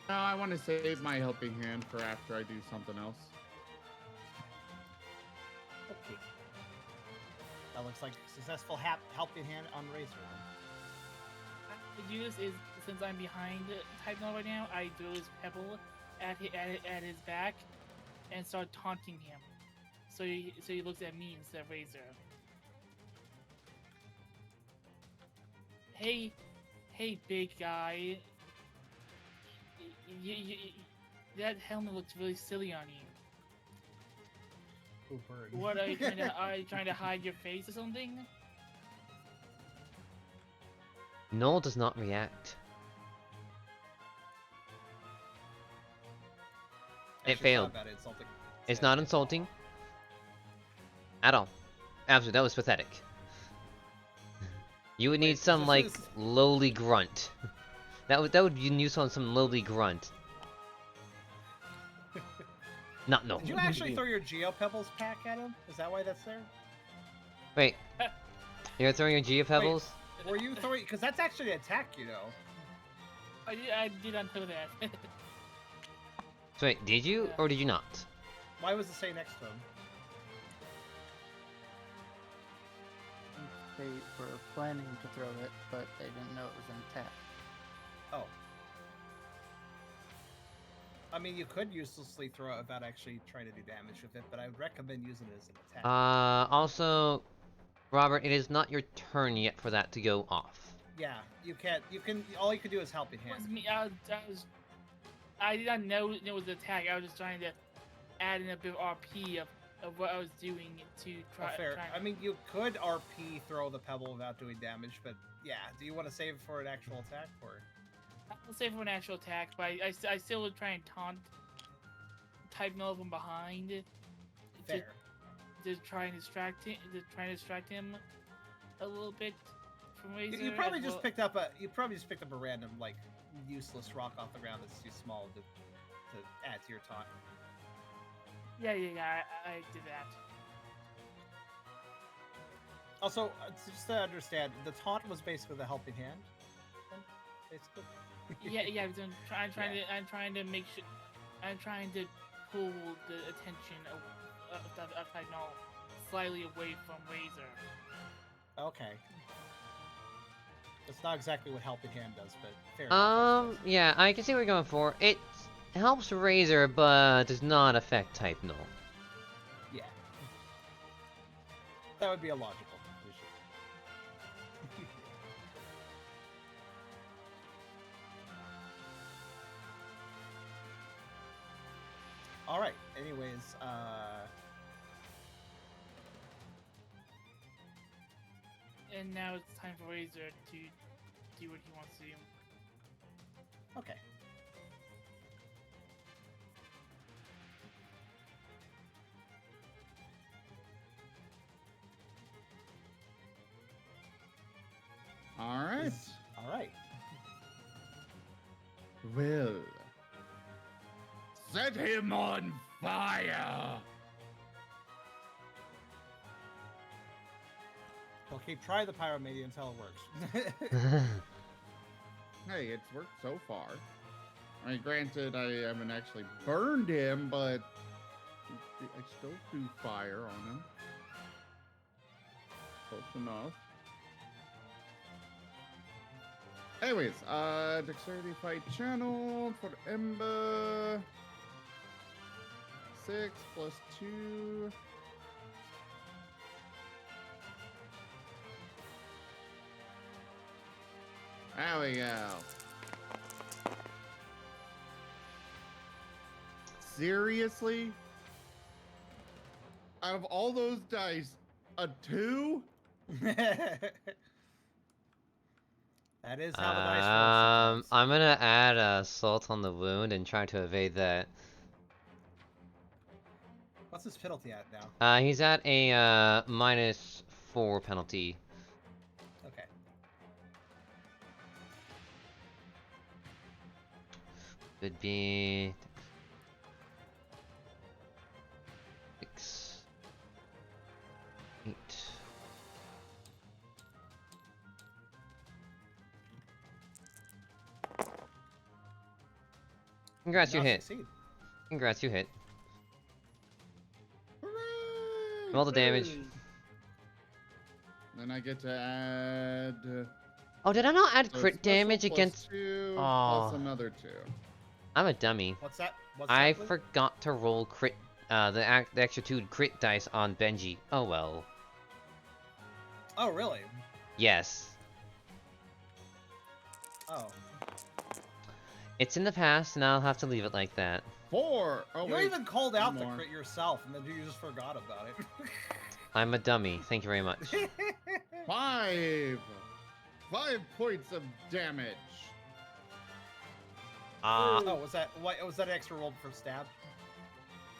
No, I want to save my helping hand for after I do something else. okay. That looks like a successful helping hand on Razor. To do this is, since I'm behind Type Null right now, I throw his pebble at his back and start taunting him. So he looks at me instead of Razor. Hey, big guy. That helmet looks really silly on you. Ooh, bird. What are you trying to hide your face or something? Null does not react. Actually, It failed. It's not, insulting. It's not insulting. At all. Absolutely, that was pathetic. You would need Wait, some, this like, is- lowly grunt. that would you use on some lowly grunt. Not no. Did you actually throw your Geo Pebbles pack at him? Is that why that's there? Wait. You're throwing your Geopebbles? Were you throwing? Because that's actually an attack, you know. I did not know that. So wait, did you or did you not? Why was it say next to him? They were planning to throw it, but they didn't know it was an attack. Oh. I mean, you could uselessly throw it without actually trying to do damage with it, but I would recommend using it as an attack. Also, Robert, it is not your turn yet for that to go off. Yeah, you can't. You can. All you can do is helping It was hand. me. I did not know it was an attack. I was just trying to add in a bit of RP of what I was doing to try. Oh, fair. try- I mean, you could RP throw the pebble without doing damage, but yeah. Do you want to save it for an actual attack, or? I'll save for an actual attack, but I still would try and taunt Type Null from behind Fair. to try and distract him a little bit from Razor. You probably as just well. picked up a. You probably just picked up a random like useless rock off the ground that's too small to add to your taunt. Yeah, I did that. Also, just to understand, the taunt was basically the helping hand. Then, basically. Yeah. I'm trying to make sure. I'm trying to pull the attention of Tygnol slightly away from Razor. Okay. That's not exactly what helping hand does, but fair enough. I suppose. Yeah, I can see what you're going for. It helps Razor, but does not affect Type Null. Yeah. That would be a logical conclusion. All right. Anyways, And now it's time for Razor to do what he wants to do. okay. All right. All right. Well, set him on fire. Okay, try the pyromania until it works. Hey, it's worked so far. I mean, granted, I haven't actually burned him, but I still do fire on him. Close enough. Anyways, dexterity fight channel for Ember. 6 plus 2. There we go. Seriously? Out of all those dice, a 2? That is how the dice roll sometimes. I'm gonna add salt on the wound and try to evade that. What's his penalty at now? He's at a -4 penalty. Okay. Would be 6, 8. Congrats, you Not hit. succeed. Congrats, you hit. Hooray! Roll the damage. Then I get to add. Oh, did I not add So crit special damage plus against? 2 Oh. plus another 2. I'm a dummy. What's that? I Blue? forgot to roll crit, the extra 2 crit dice on Benji. Oh well. Oh, really? Yes. Oh. It's in the past, and I'll have to leave it like that. 4. Oh You wait. even called out the more. crit yourself, and then you just forgot about it. I'm a dummy. Thank you very much. 5. 5 points of damage. Ah. Oh, was that what? Was that an extra roll for stab?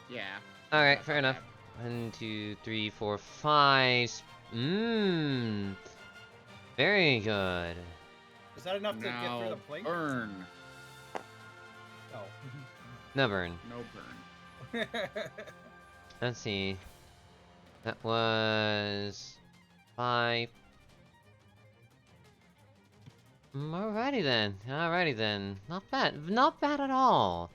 Yeah. Alright, fair enough. 1, 2, 3, 4, 5. Mmm. Very good. Is that enough to get through Now the plate? burn. Oh. No burn. No burn. Let's see. That was 5. Alrighty then. Alrighty then. Not bad. Not bad at all.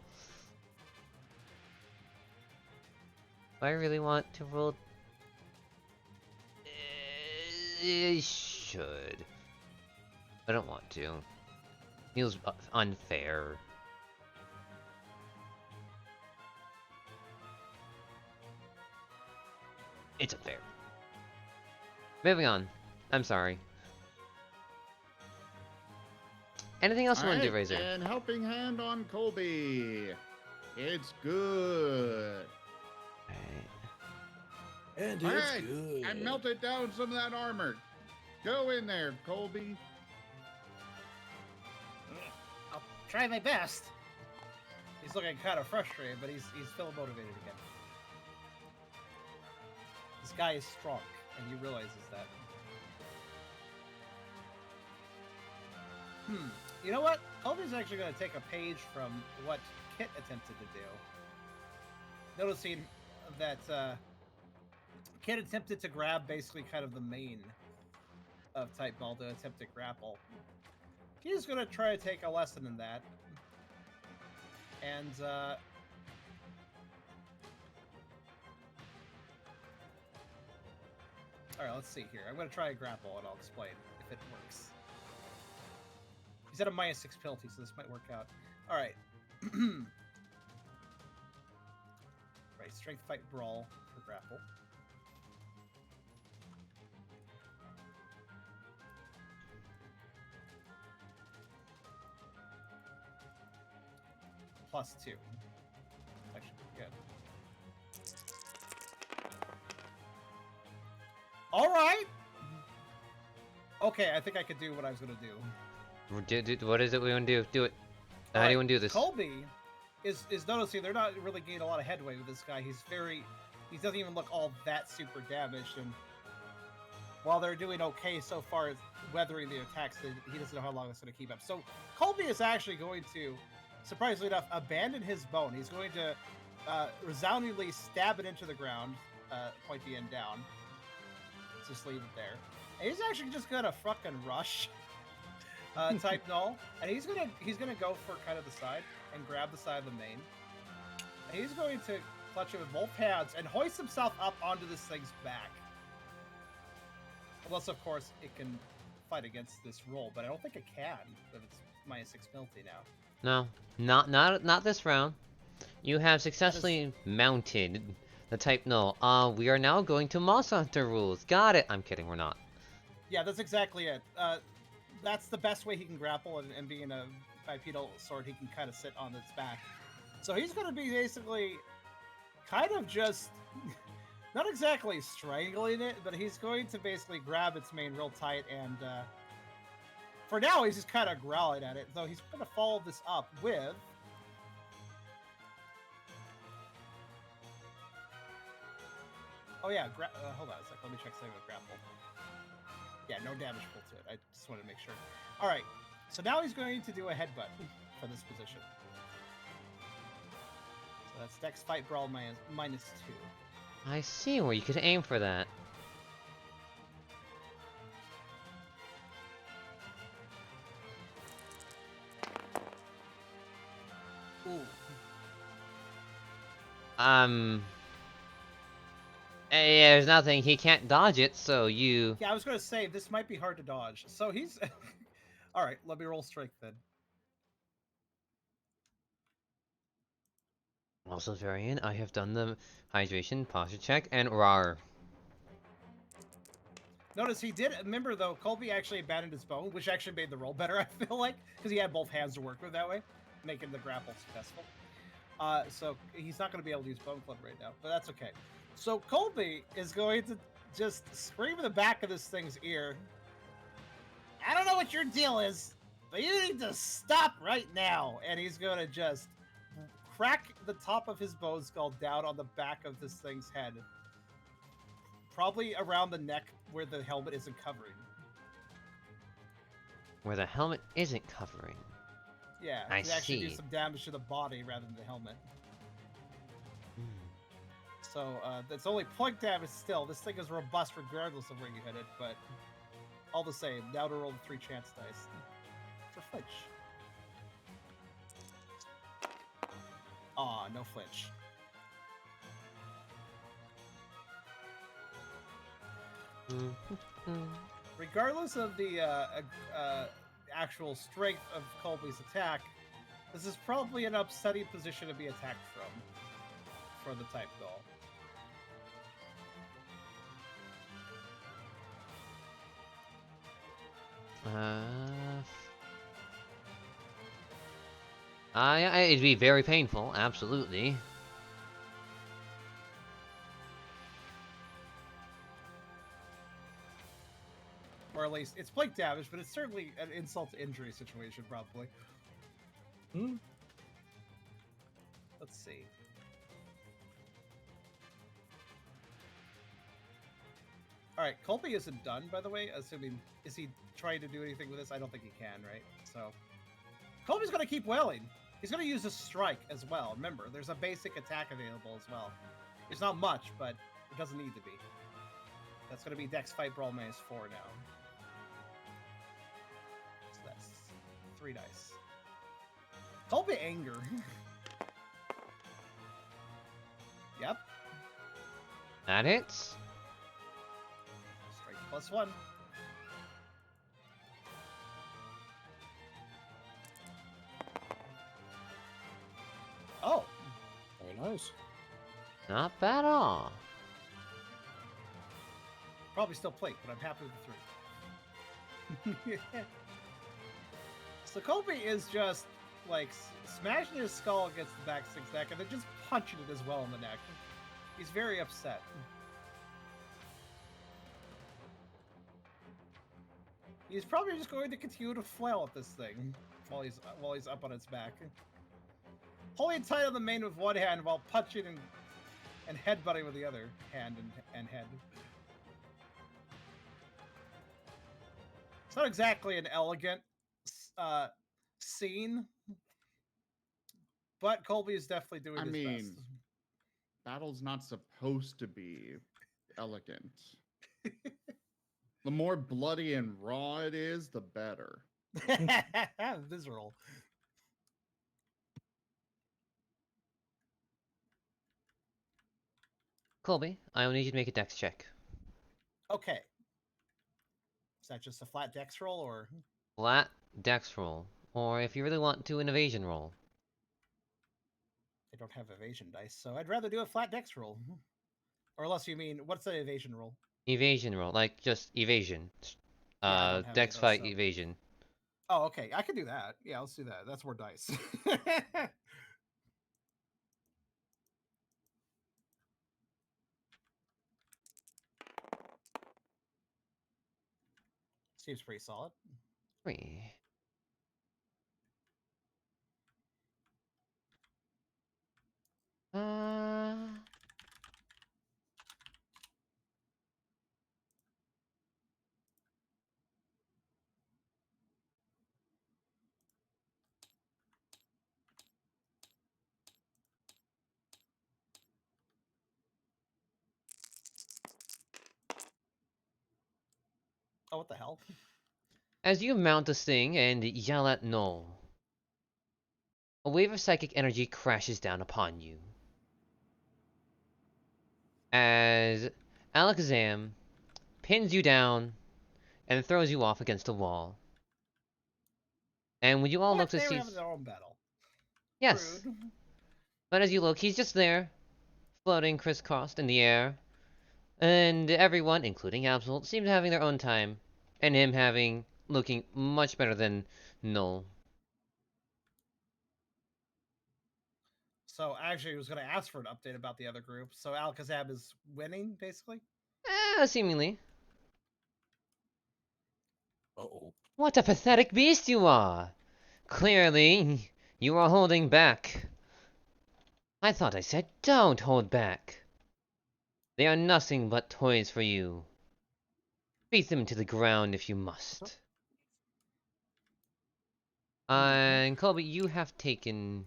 Do I really want to roll? I should. I don't want to. Feels unfair. It's unfair. Moving on. I'm sorry. Anything else you want to do, Alright, Razor? And helping hand on Colby. It's good. Alright. And All it's right, good. I melted down some of that armor. Go in there, Colby. I'll try my best. He's looking kind of frustrated, but he's feeling motivated again. This guy is strong, and he realizes that. You know what? Colby's actually going to take a page from what Kit attempted to do. Noticing that Kid attempted to grab basically kind of the main of Type Null to attempt to grapple. He's going to try to take a lesson in that. And, alright, let's see here. I'm going to try a grapple and I'll explain if it works. He's at a -6 penalty, so this might work out. Alright. Right, Strength Fight Brawl for grapple. +2. That should be good. Alright! Okay, I think I could do what I was going to do. What is it we want to do? Do it. How do you want to do this? Colby is noticing they're not really gaining a lot of headway with this guy. He doesn't even look all that super damaged, and while they're doing okay so far as weathering the attacks, he doesn't know how long it's going to keep up. So Colby is actually going to, surprisingly enough, abandon his bone. He's going to resoundingly stab it into the ground, pointy end down. Just leave it there. And he's actually just going to fucking rush Type Null, and he's gonna go for kind of the side and grab the side of the main. And he's going to clutch it with both hands and hoist himself up onto this thing's back. Unless, of course, it can fight against this roll, but I don't think it can. But it's -6 penalty now. No, not this round. You have successfully mounted the Type Null. We are now going to Moss Hunter rules. Got it. I'm kidding. We're not. Yeah, that's exactly it. That's the best way he can grapple, and being a bipedal sword, he can kind of sit on its back. So he's going to be basically kind of just, not exactly strangling it, but he's going to basically grab its mane real tight, and for now he's just kind of growling at it. So he's going to follow this up with... Oh yeah, hold on a sec, let me check something with grapple. Yeah, no damage pull to it. I just wanted to make sure. All right, so now he's going to do a headbutt for this position. So that's Dex Fight Brawl -2. I see where you could aim for that. Ooh. Yeah, there's nothing. He can't dodge it, so you... Yeah, I was going to say, this might be hard to dodge. So he's... Alright, let me roll strength then. Also, Varian, I have done the hydration, posture check, and RAR. Notice he did... Remember, though, Colby actually abandoned his bone, which actually made the roll better, I feel like. Because he had both hands to work with that way, making the grapple successful. So he's not going to be able to use Bone Club right now, but that's okay. So Colby is going to just scream in the back of this thing's ear. I don't know what your deal is, but you need to stop right now. And he's going to just crack the top of his bone skull down on the back of this thing's head. Probably around the neck where the helmet isn't covering. Where the helmet isn't covering. Yeah, I to actually do see. some damage to the body rather than the helmet. So, that's only point damage still. This thing is robust regardless of where you hit it, but all the same, now to roll the 3 chance dice. For flinch. Aw, no flinch. Regardless of the actual strength of Colby's attack, this is probably an upsetting position to be attacked from for the Type Null. Yeah, it'd be very painful, absolutely. Or at least, it's plate damage, but it's certainly an insult to injury situation, probably. Let's see. Alright, Colby isn't done, by the way, assuming... Is he trying to do anything with this? I don't think he can, right? So... Colby's gonna keep wailing! He's gonna use a strike as well. Remember, there's a basic attack available as well. It's not much, but it doesn't need to be. That's going to be Dex Fight Brawl -4 now. So that's 3 dice. Colby Anger. Yep. That hits. Strength +1. Oh. Very nice. Not bad at all. Probably still plate, but I'm happy with the 3. So Colby is just like smashing his skull against the back 6 neck and then just punching it as well in the neck. He's very upset. He's probably just going to continue to flail at this thing while he's up on its back. Holding tight on the mane with one hand while punching and headbutting with the other hand and head. It's not exactly an elegant scene, but Colby is definitely doing his best. Battle's not supposed to be elegant. The more bloody and raw it is, the better. Visceral. Colby, I will need you to make a dex check. Okay. Is that just a flat dex roll, or? Flat dex roll. Or if you really want to, an evasion roll. I don't have evasion dice, so I'd rather do a flat dex roll. Or unless you mean, what's the evasion roll? Evasion roll, like just evasion. Yeah, I don't have Dex any of those, fight so- evasion. Oh, okay. I can do that. Yeah, let's do that. That's more dice. Seems pretty solid. 3. Oh, what the hell? As you mount this thing and yell at Null, a wave of psychic energy crashes down upon you. As Alakazam pins you down and throws you off against a wall. And when you all What? look to They were see... having their own battle. Yes, Rude. but as you look, he's just there, floating crisscrossed in the air. And everyone, including Absol, seems having their own time. And him looking much better than Null. So actually, I was going to ask for an update about the other group. So Alakazam is winning, basically. Seemingly. Uh-oh. What a pathetic beast you are! Clearly, you are holding back. I thought I said don't hold back. They are nothing but toys for you. Beat them to the ground if you must. And Colby, you have taken...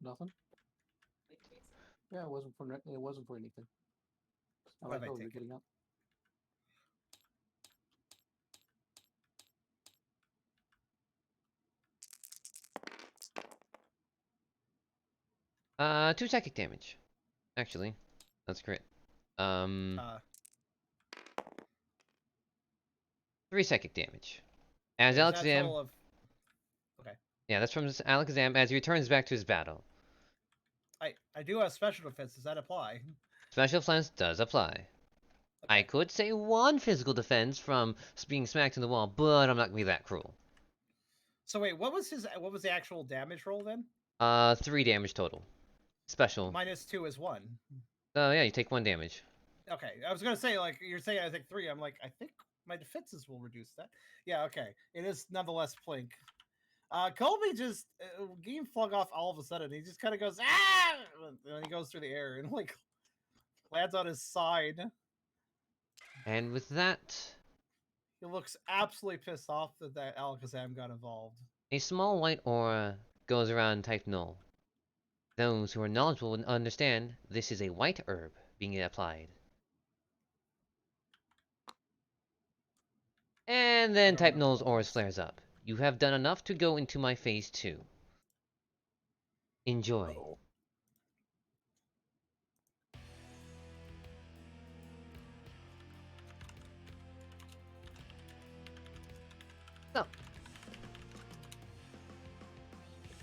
Nothing? Yeah, it wasn't for anything. I What have like I how we're taken? getting up. Two psychic damage. Actually, that's great. 3 psychic damage. As is that Alakazam... total of... Okay. Yeah, that's from Alakazam as he returns back to his battle. I do have special defense. Does that apply? Special defense does apply. I could say 1 physical defense from being smacked in the wall, but I'm not gonna be that cruel. So wait, what was the actual damage roll then? 3 damage total. Special. -2 is 1. Oh yeah, you take 1 damage. Okay, I was gonna say, like, you're saying I think 3. I'm like, I think my defenses will reduce that. Yeah, okay. It is nonetheless plink. Colby just getting flung off all of a sudden. He just kind of goes, ah! When he goes through the air and like lands on his side. And with that, He looks absolutely pissed off that Alakazam got involved. a small white aura goes around type null. Those who are knowledgeable will understand this is a white herb being applied. And then don't type know Null's what that aura is. flares up. You have done enough to go into my phase 2. Enjoy. Oh. So,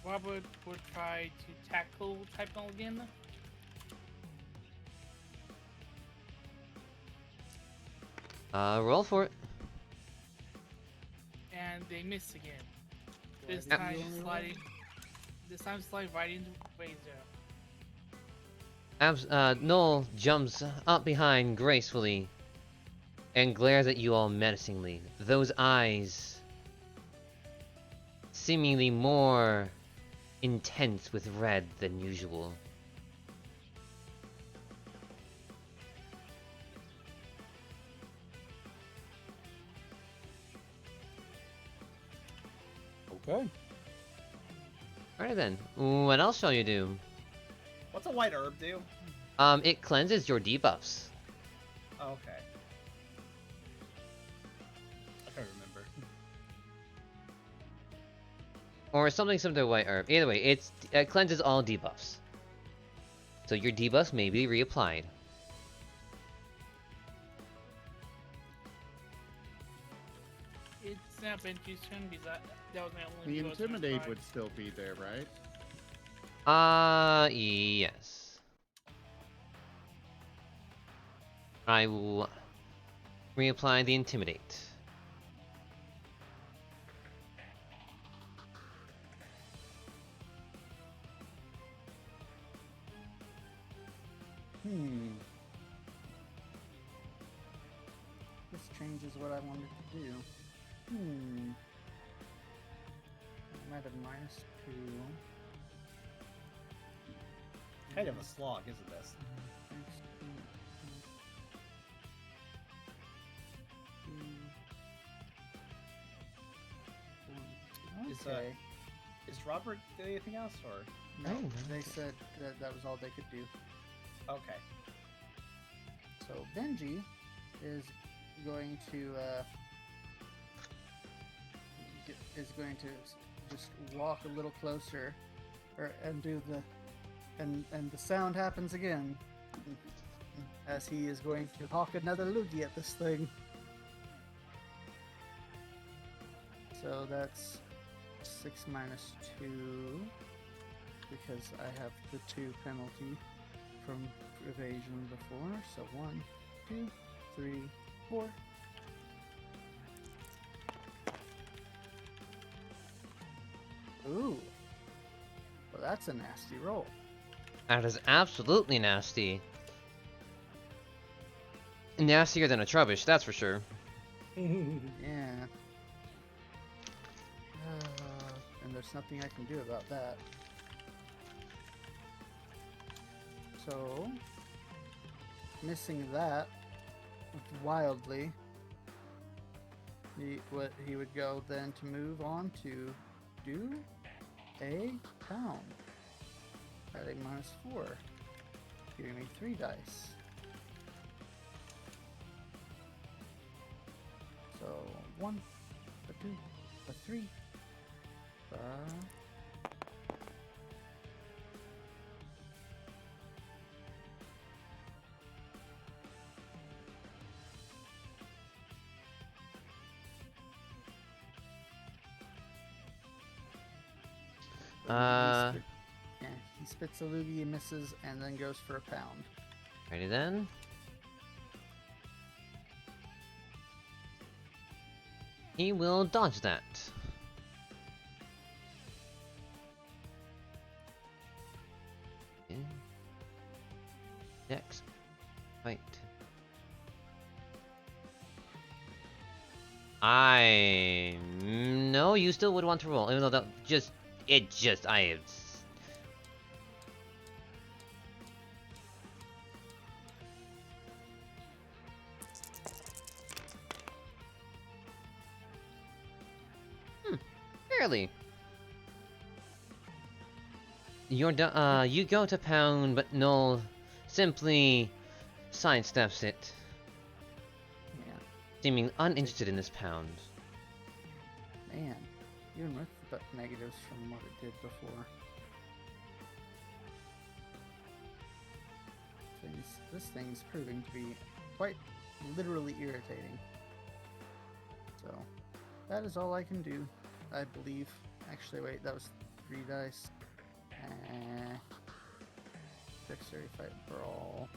Robert would try to tackle type null again, roll for it. and they miss again. This Why time did you only roll? sliding. This time slide right into Razor. Null jumps up behind gracefully and glares at you all menacingly. Those eyes seemingly more intense with red than usual. Okay. Alright then, what else shall you do? What's a white herb do? It cleanses your debuffs. Oh, okay. I can't remember. Or something similar to white herb. Either way, it cleanses all debuffs. So your debuffs may be reapplied. It's not been too soon because that was my only. The debuff so intimidate far. would still be there, right? Yes. I will reapply the intimidate. This changes what I wanted to do. I might have -2. Kind of a slog, isn't this? Is, Okay. Is Robert doing anything else, or No, Oh, they okay. said that was all they could do. okay? So Benji is going to just walk a little closer, and do the and the sound happens again, as he is going to hawk another loogie at this thing. So that's 6 minus 2, because I have the 2 penalty from evasion before. So 1, 2, 3, 4. Ooh. Well, that's a nasty roll. That is absolutely nasty. Nastier than a Trubbish, that's for sure. Yeah. And there's nothing I can do about that. So, missing that wildly, he would go then to move on to do a pound at a -4, giving me 3 dice. So 1, a 2, a 3. Uh, Yeah, he spits a loogie, misses, and then goes for a pound. Ready then? He will dodge that. Okay. Next fight. No, you still would want to roll, even though that I barely. you go to pound, but Null simply sidesteps it, Yeah, seeming uninterested in this pound. man. Even with the negatives from what it did before. This thing's proving to be quite literally irritating. So, that is all I can do, I believe. Actually, wait, that was 3 dice. Dexterity fight and brawl.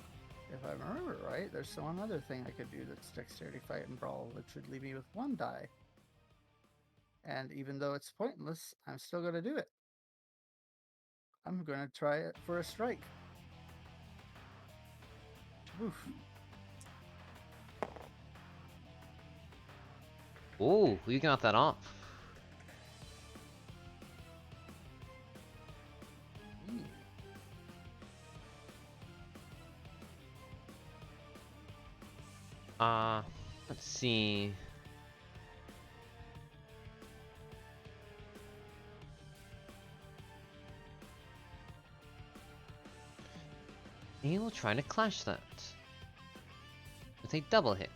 If I remember right, there's still another thing I could do that's dexterity fight and brawl, which would leave me with 1 die. And even though it's pointless, I'm still going to do it. I'm going to try it for a strike. Oof. Ooh, you got that off. Let's see. He will try to clash that with a double hit.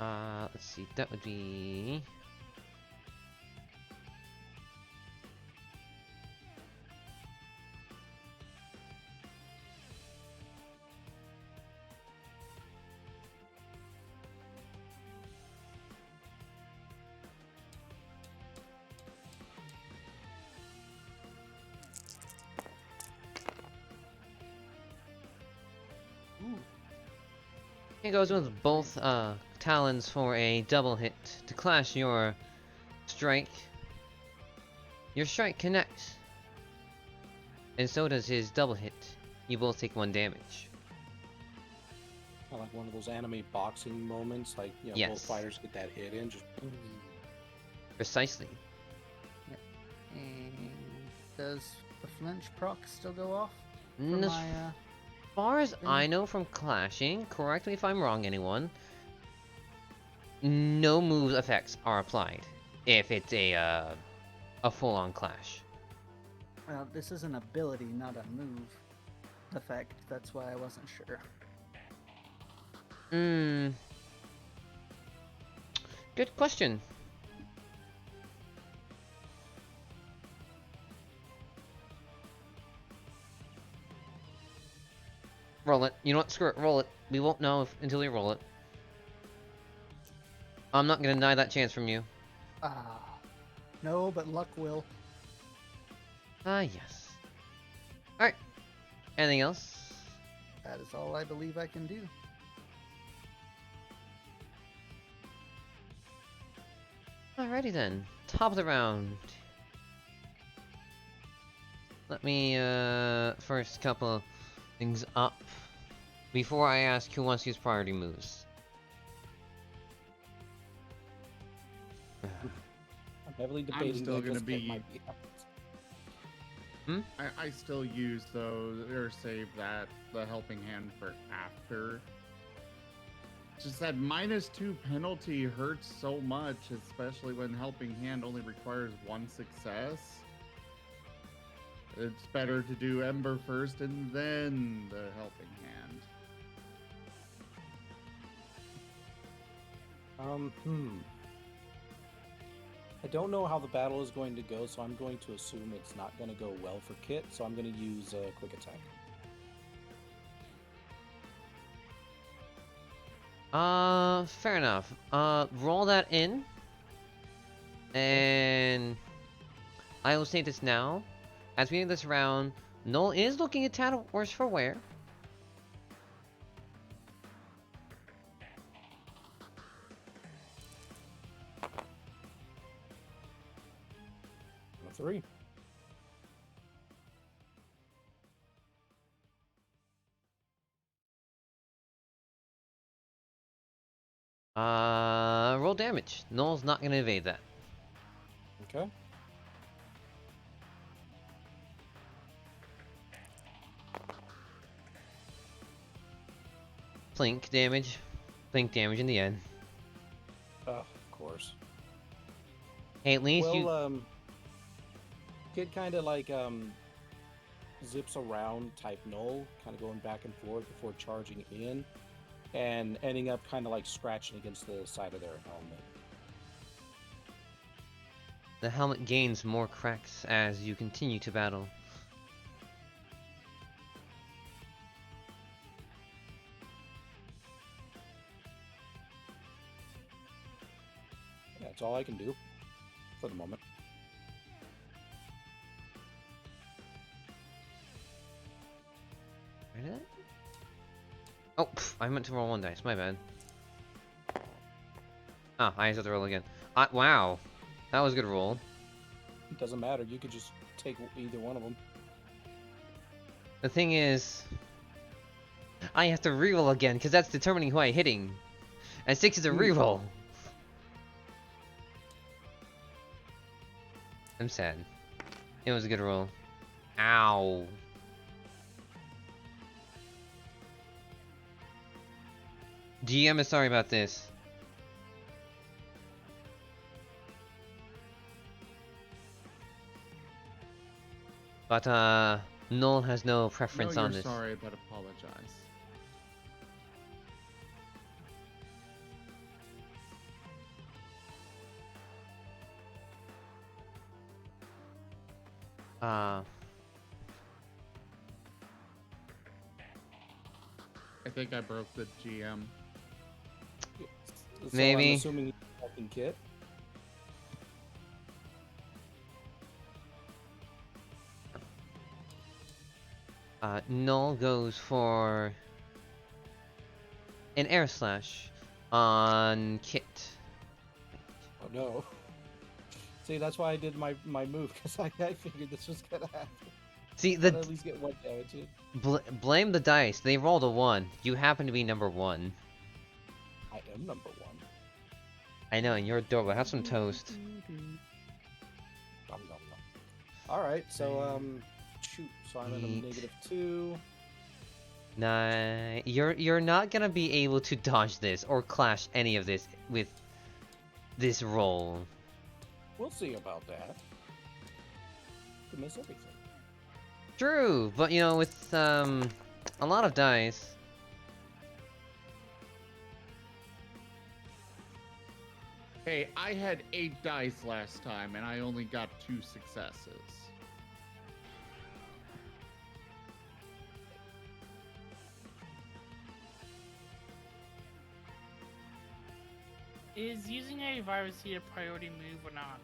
Let's see, that would be... He goes with both talons for a double hit to clash your strike. Your strike connects, and so does his double hit. You both take 1 damage. Kind of like one of those anime boxing moments, like, you know, Yes. both fighters get that hit in, just Precisely. And does the flinch proc still go off? For As my, far as I know from clashing, correct me if I'm wrong, anyone, no move effects are applied if it's a full-on clash. well, this is an ability, not a move effect. That's why I wasn't sure. Good question. Roll it. You know what? Screw it. Roll it. We won't know until you roll it. I'm not gonna deny that chance from you. No, but luck will. Yes. Alright. Anything else? That is all I believe I can do. Alrighty then. Top of the round. Let me, first couple things up before I ask who wants to use priority moves. I'm heavily debating still that gonna this kit be- might be out. I still use those or save the helping hand for after. Just that -2 penalty hurts so much, especially when helping hand only requires 1 success. It's better to do Ember first and then the helping hand. I don't know how the battle is going to go, so I'm going to assume it's not going to go well for Kit, so I'm going to use a quick attack. Fair enough. Roll that in. And I will say this now. As we end this round, Noel is looking a tad worse for wear. A 3. Roll damage. Noel's not gonna evade that. Okay. Plink damage. Plink damage in the end. course. Hey, at least you. Well, Kid kind of like zips around type null, kind of going back and forth before charging in, and ending up kind of like scratching against the side of their helmet. The helmet gains more cracks as you continue to battle. Yeah, that's all I can do for the moment. Where did it? Oh, I meant to roll one dice. My bad. Ah, I have to roll again. Wow, that was a good roll. It doesn't matter. You could just take either one of them. The thing is, I have to reroll again because that's determining who I'm hitting, and 6 is a reroll. I'm sad. It was a good roll. Ow. GM is sorry about this. But, Null has no preference no, on you're this. sorry, but apologize. I think I broke the GM. So Maybe. I'm assuming you're attacking Kit. Null goes for an air slash on Kit. Oh no. See, that's why I did my move, because I figured this was gonna happen. See, I'd at least get one damage in. blame the dice. They rolled a 1. You happen to be number 1. I am number 1. I know, and you're adorable. Have some toast. Nom, nom, nom. Alright, so, shoot. So I'm in a -2. Nah, you're not gonna be able to dodge this or clash any of this with this roll. We'll see about that. You miss everything. True, but you know, with a lot of dice. Hey, I had 8 dice last time, and I only got 2 successes. Is using a virus seed a priority move or not?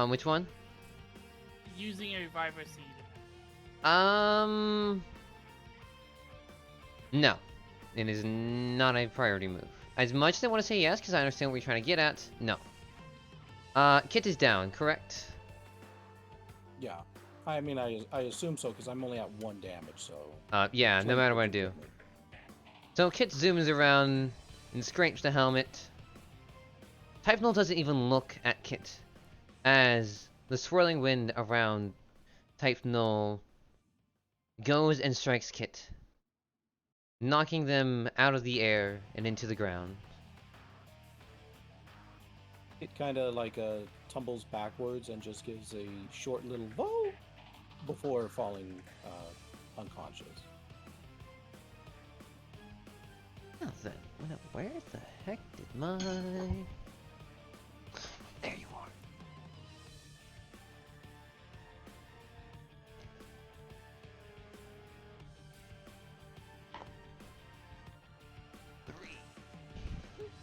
Which one? Using a reviver seed. No. It is not a priority move. As much as I want to say yes, because I understand what you're trying to get at, no. Kit is down, correct? Yeah. I mean, I assume so, because I'm only at 1 damage, so... Yeah, no matter what I do. So Kit zooms around and scrapes the helmet. Type Null doesn't even look at Kit, as the swirling wind around Type Null goes and strikes Kit, knocking them out of the air and into the ground. It kind of like tumbles backwards and just gives a short little whoa before falling unconscious. Now then, where the heck did my... There you are.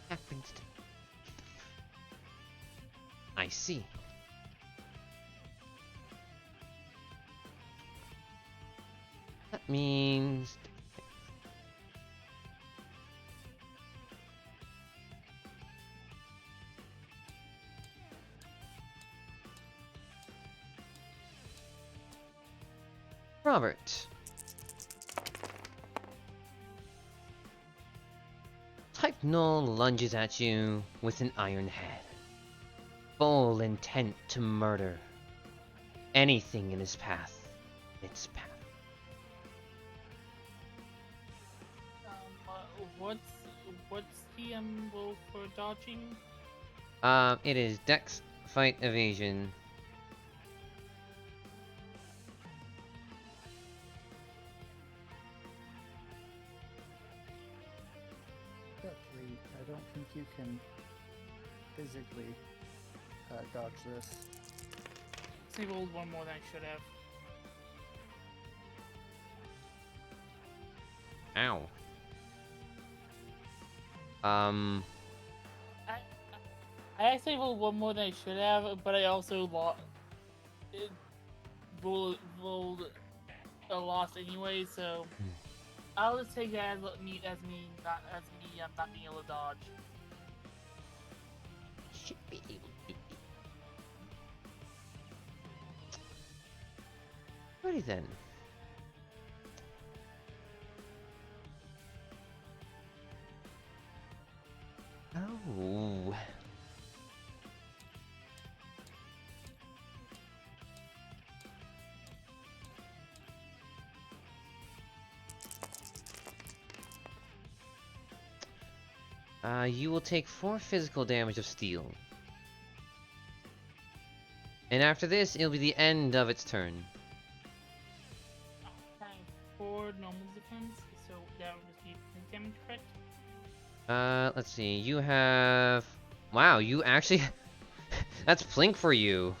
Happens to... I see. That means... Robert. Type Null lunges at you with an iron head, full intent to murder anything in his path. Its path. What's the roll for dodging? It is Dex, Fight, Evasion. Got 3. I don't think you can physically dodge this. I rolled one more than I should have. Ow. I actually rolled one more than I should have, but I also rolled a loss anyway, so I'll just take that as me not being able to dodge. Should be able to. Alrighty then. Oh. You will take 4 physical damage of steel. And after this, it'll be the end of its turn. Times 4 normal defense, so that would just be 10 damage, correct? Let's see. You have... Wow, you actually... That's Plink for you.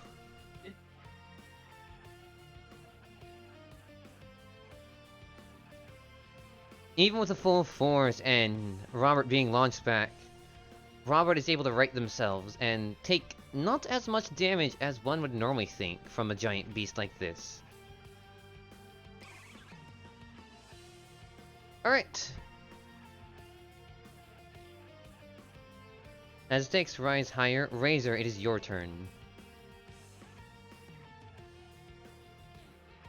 Even with the full force and Robert being launched back, Robert is able to right themselves and take not as much damage as one would normally think from a giant beast like this. Alright. As stakes rise higher, Razor, it is your turn.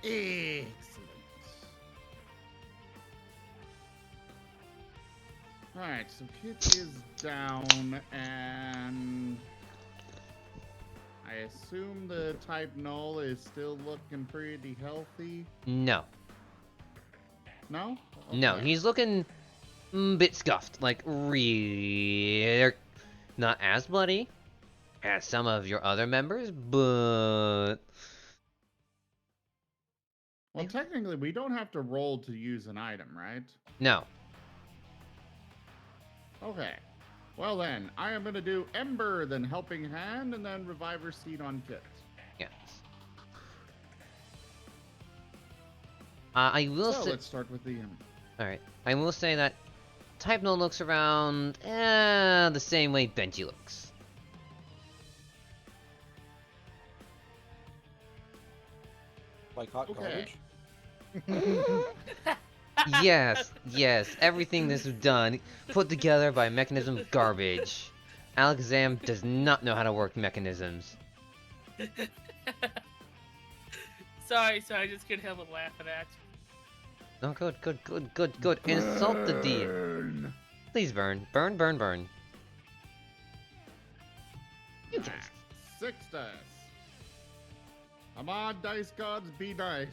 Excellent. Alright, so Kit is down, and I assume the type null is still looking pretty healthy. No. No? No, Okay. he's looking a bit scuffed. Like, they're not as bloody as some of your other members, but... Well, technically, we don't have to roll to use an item, right? No. Okay. Well then, I am gonna do Ember, then Helping Hand, and then Reviver Seed on Kit. Yes. I will So say... let's start with the Ember. Alright. I will say that Type Null looks around the same way Benji looks. Like hot Okay. garbage? Yes, yes, everything this was done, put together by Mechanism garbage. Alakazam does not know how to work mechanisms. Sorry, I just couldn't help but laugh at that. Oh, good. Insult the deer. Burn. Please burn. Burn. You can. 6 dice. Come on, dice gods, be nice.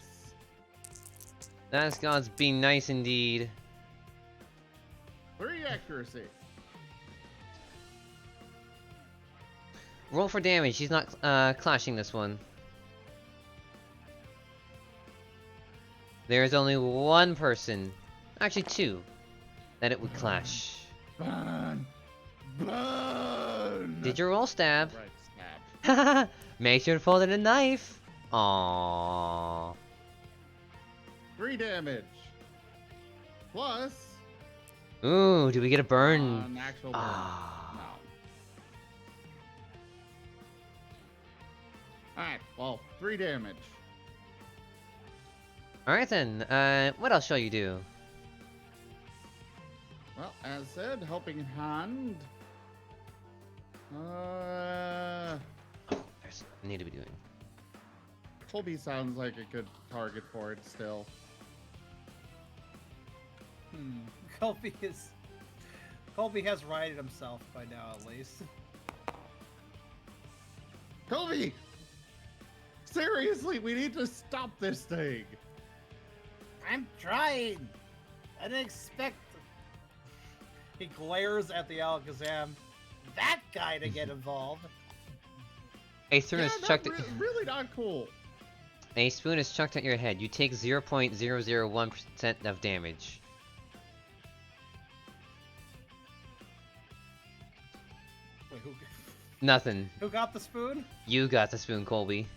That's God's be nice indeed. 3 accuracy. Roll for damage. He's not clashing this one. There is only one person, actually 2, that it would clash. Burn. Did you roll stab? Right, stab. Make sure to fold in a knife. Aww. 3 damage. Plus. Ooh, do we get a burn? An actual burn. Ah. No. Alright, well, 3 damage. Alright then, what else shall you do? Well, as said, Helping Hand. Oh, there's I need to be doing. Colby sounds like a good target for it still. Colby has righted himself by now, at least. Colby! Seriously, we need to stop this thing! I'm trying. I didn't expect. He glares at the Alakazam, that guy to get involved. A spoon Yeah, is that's chucked. really not cool. A spoon is chucked at your head. You take 0.001% of damage. Wait, Nothing. who got the spoon? You got the spoon, Colby.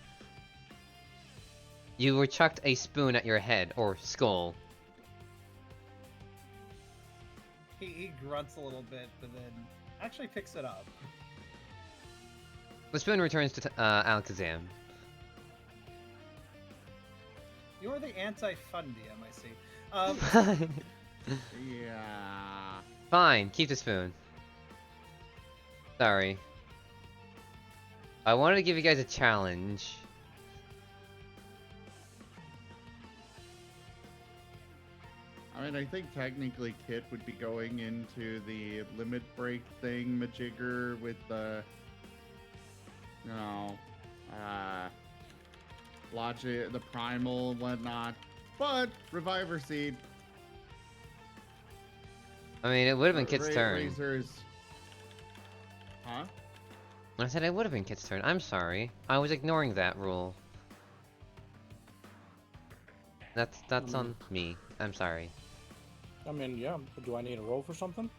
You were chucked a spoon at your head, or skull. He grunts a little bit, but then actually picks it up. The spoon returns to Alakazam. You're the anti-fun DM, I see. Yeah. Fine, keep the spoon. Sorry. I wanted to give you guys a challenge. I mean, I think technically Kit would be going into the limit break thing, Majigger, with the, you know, logic, the primal and whatnot. But Reviver Seed. I mean, it would have been Kit's turn. Razors. Huh? I said it would have been Kit's turn. I'm sorry. I was ignoring that rule. That's on me. I'm sorry. I mean, yeah. Do I need a roll for something?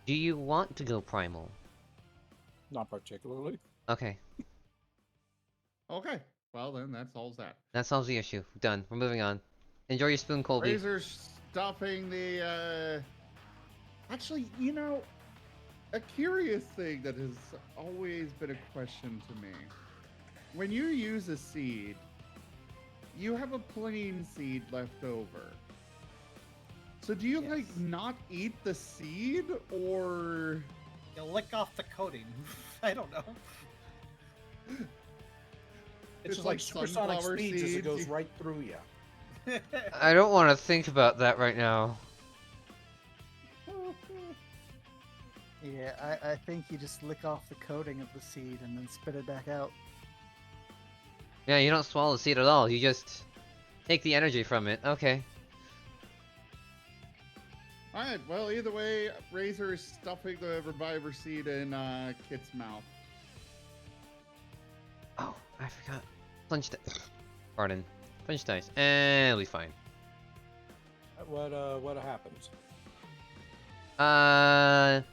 Do you want to go primal? Not particularly. Okay. Okay. Well, then that solves that. That solves the issue. Done. We're moving on. Enjoy your spoon, Colby. Razor stuffing the, Actually, you know, a curious thing that has always been a question to me. When you use a seed, you have a plain seed left over. So do you, like, not eat the seed, or... You lick off the coating. I don't know. It's just like supersonic sunflower speeds as it seeds, goes you- right through you. I don't want to think about that right now. Yeah, I think you just lick off the coating of the seed and then spit it back out. Yeah, you don't swallow the seed at all. You just take the energy from it. Okay. Alright, well, either way, Razor is stuffing the Reviver Seed in Kit's mouth. Oh, I forgot. Punch dice. Pardon. Punch dice. And it'll be fine. What happens? I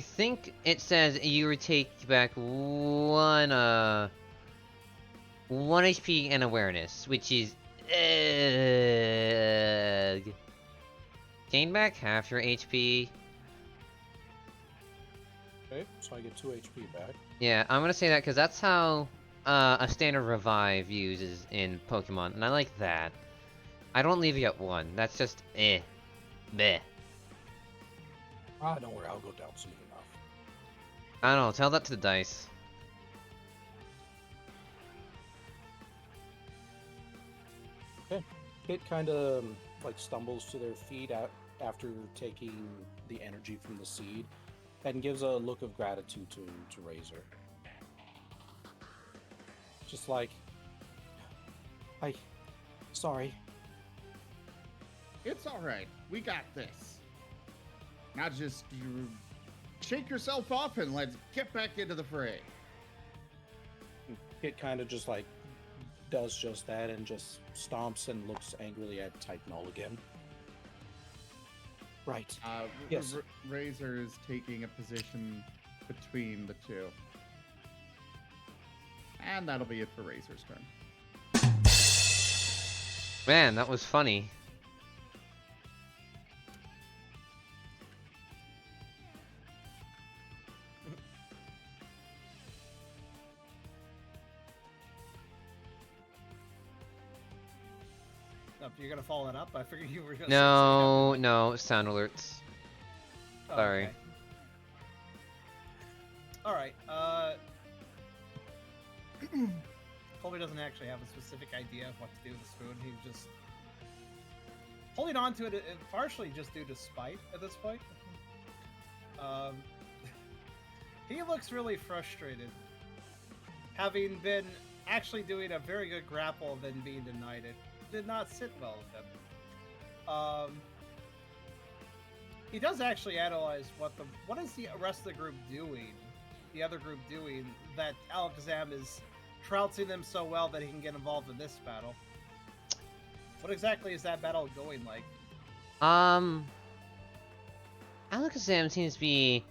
think it says you take back one HP and awareness, which is gain back half your HP. Okay, so I get 2 HP back. Yeah, I'm gonna say that because that's how a standard revive uses in Pokemon, and I like that. I don't leave you at 1. That's just Bleh. Ah, don't worry, I'll go down soon enough. I don't know, tell that to the dice. Kit kind of like stumbles to their feet after taking the energy from the seed, and gives a look of gratitude to Razor. Just like, sorry. It's alright. We got this. Now just you shake yourself off and let's get back into the fray. Kit kind of just like does just that and just stomps and looks angrily at Titanol again. Right. Yes. Razor is taking a position between the two. And that'll be it for Razor's turn. Man, that was funny. Oh, you're gonna follow it up? I figured you were gonna. No, sound alerts. Oh, Sorry. okay. All right. Colby doesn't actually have a specific idea of what to do with the spoon. He's just holding on to it, partially just due to spite at this point. He looks really frustrated, having been actually doing a very good grapple, then being denied it. Did not sit well with him. He does actually analyze what is the rest of the group doing, the other group doing, that Alakazam is trouncing them so well that he can get involved in this battle. What exactly is that battle going like? Alakazam seems to be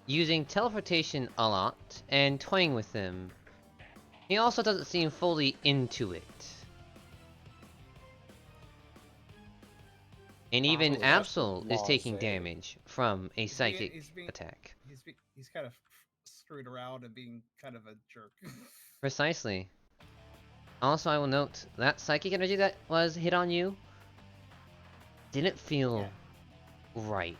using teleportation a lot and toying with them. He also doesn't seem fully into it. And even Oh, that's Absol is taking blasé. damage from a psychic He's attack. He's kind of screwed around and being kind of a jerk. Precisely. Also, I will note that psychic energy that was hit on you didn't feel right.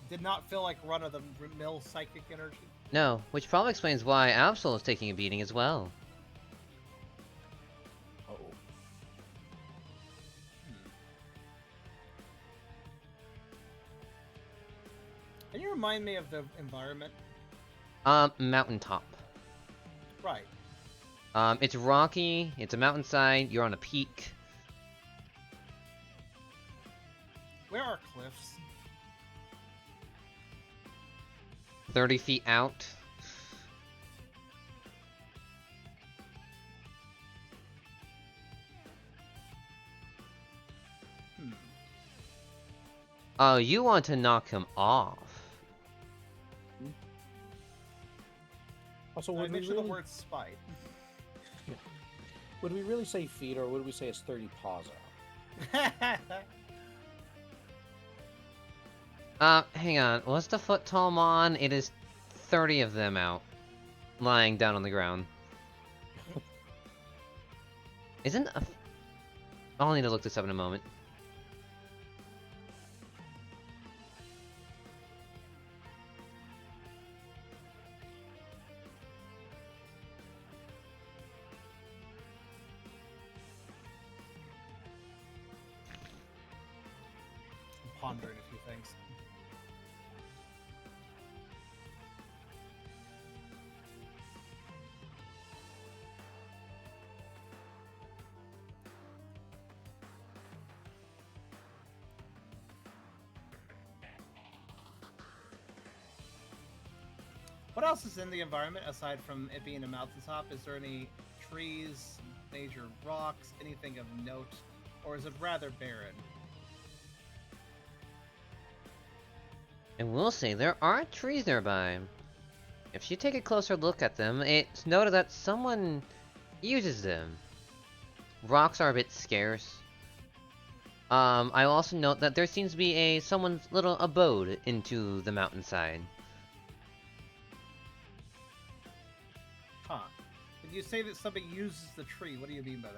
Did not feel like run of the mill psychic energy. No, which probably explains why Absol is taking a beating as well. Oh. Can you remind me of the environment? Mountaintop. Right. It's rocky, it's a mountainside, you're on a peak. Where are cliffs? 30 feet out. Oh, you want to knock him off. Also, I would we, mentioned really, the word spite. would we really say feet, or would we say it's 30 paws out? Hang on. What's the foot tall mon? It is 30 of them out. Lying down on the ground. Isn't a... I'll need to look this up in a moment. I'm pondering a few things. What else is in the environment aside from it being a mountaintop? Is there any trees, major rocks, anything of note, or is it rather barren? And we'll say there are trees nearby. If you take a closer look at them, it's noted that someone uses them. Rocks are a bit scarce. I also note that there seems to be someone's little abode into the mountainside. Huh. When you say that somebody uses the tree, what do you mean by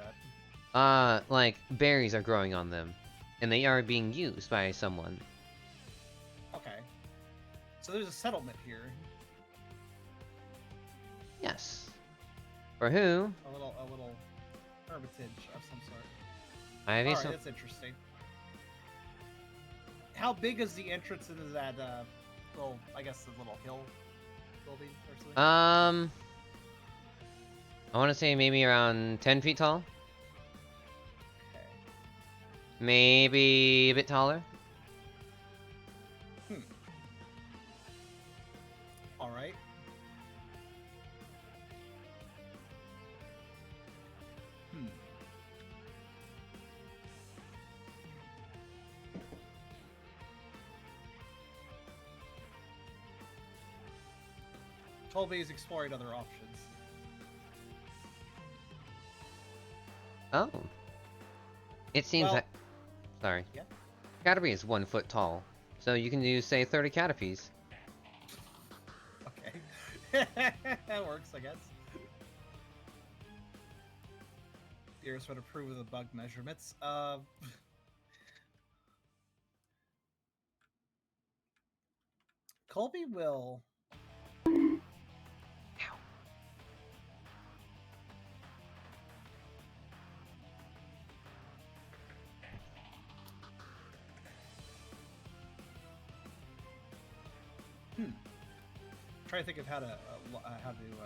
that? Like berries are growing on them, and they are being used by someone. Okay. So there's a settlement here. Yes. For who? A little hermitage of some sort. I have Alright, that's interesting. How big is the entrance into that little, I guess, the little hill building or something? I want to say maybe around 10 feet tall. Okay. Maybe a bit taller. Alright. Colby is exploring other options. Oh. It seems Well, that... Sorry. yeah. Caterpie is 1 foot tall. So you can use, say, 30 Caterpies. Okay. That works, I guess. Dearest would approve of the bug measurements. Colby will... Try to think of how to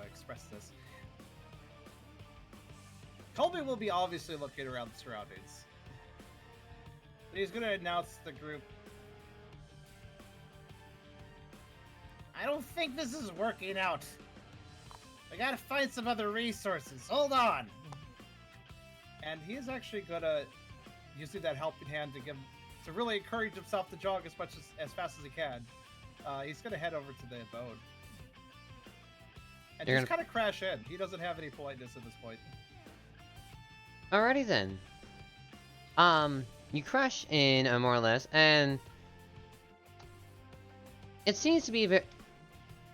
express this. Colby will be obviously looking around the surroundings. But he's gonna announce the group. I don't think this is working out. I gotta find some other resources. Hold on. And he is actually gonna using that helping hand to really encourage himself to jog as fast as he can. He's gonna head over to the abode and just kind of crash in. He doesn't have any politeness at this point. Alrighty then. You crash in, more or less, and it seems to be a bit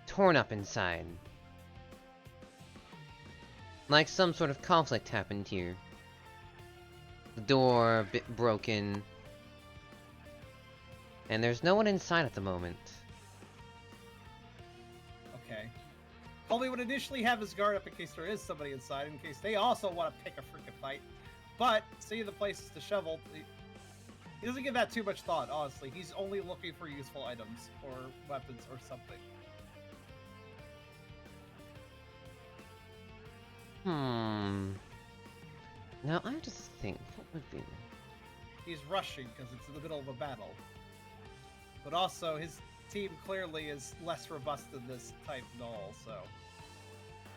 torn up inside. Like some sort of conflict happened here. The door a bit broken. And there's no one inside at the moment. Okay. Colby would initially have his guard up in case there is somebody inside, in case they also want to pick a freaking fight. But, seeing the place is disheveled, he doesn't give that too much thought, honestly. He's only looking for useful items, or weapons, or something. Now, I have to think, what would be... He's rushing, because it's in the middle of a battle. But also, his team clearly is less robust than this type null, so...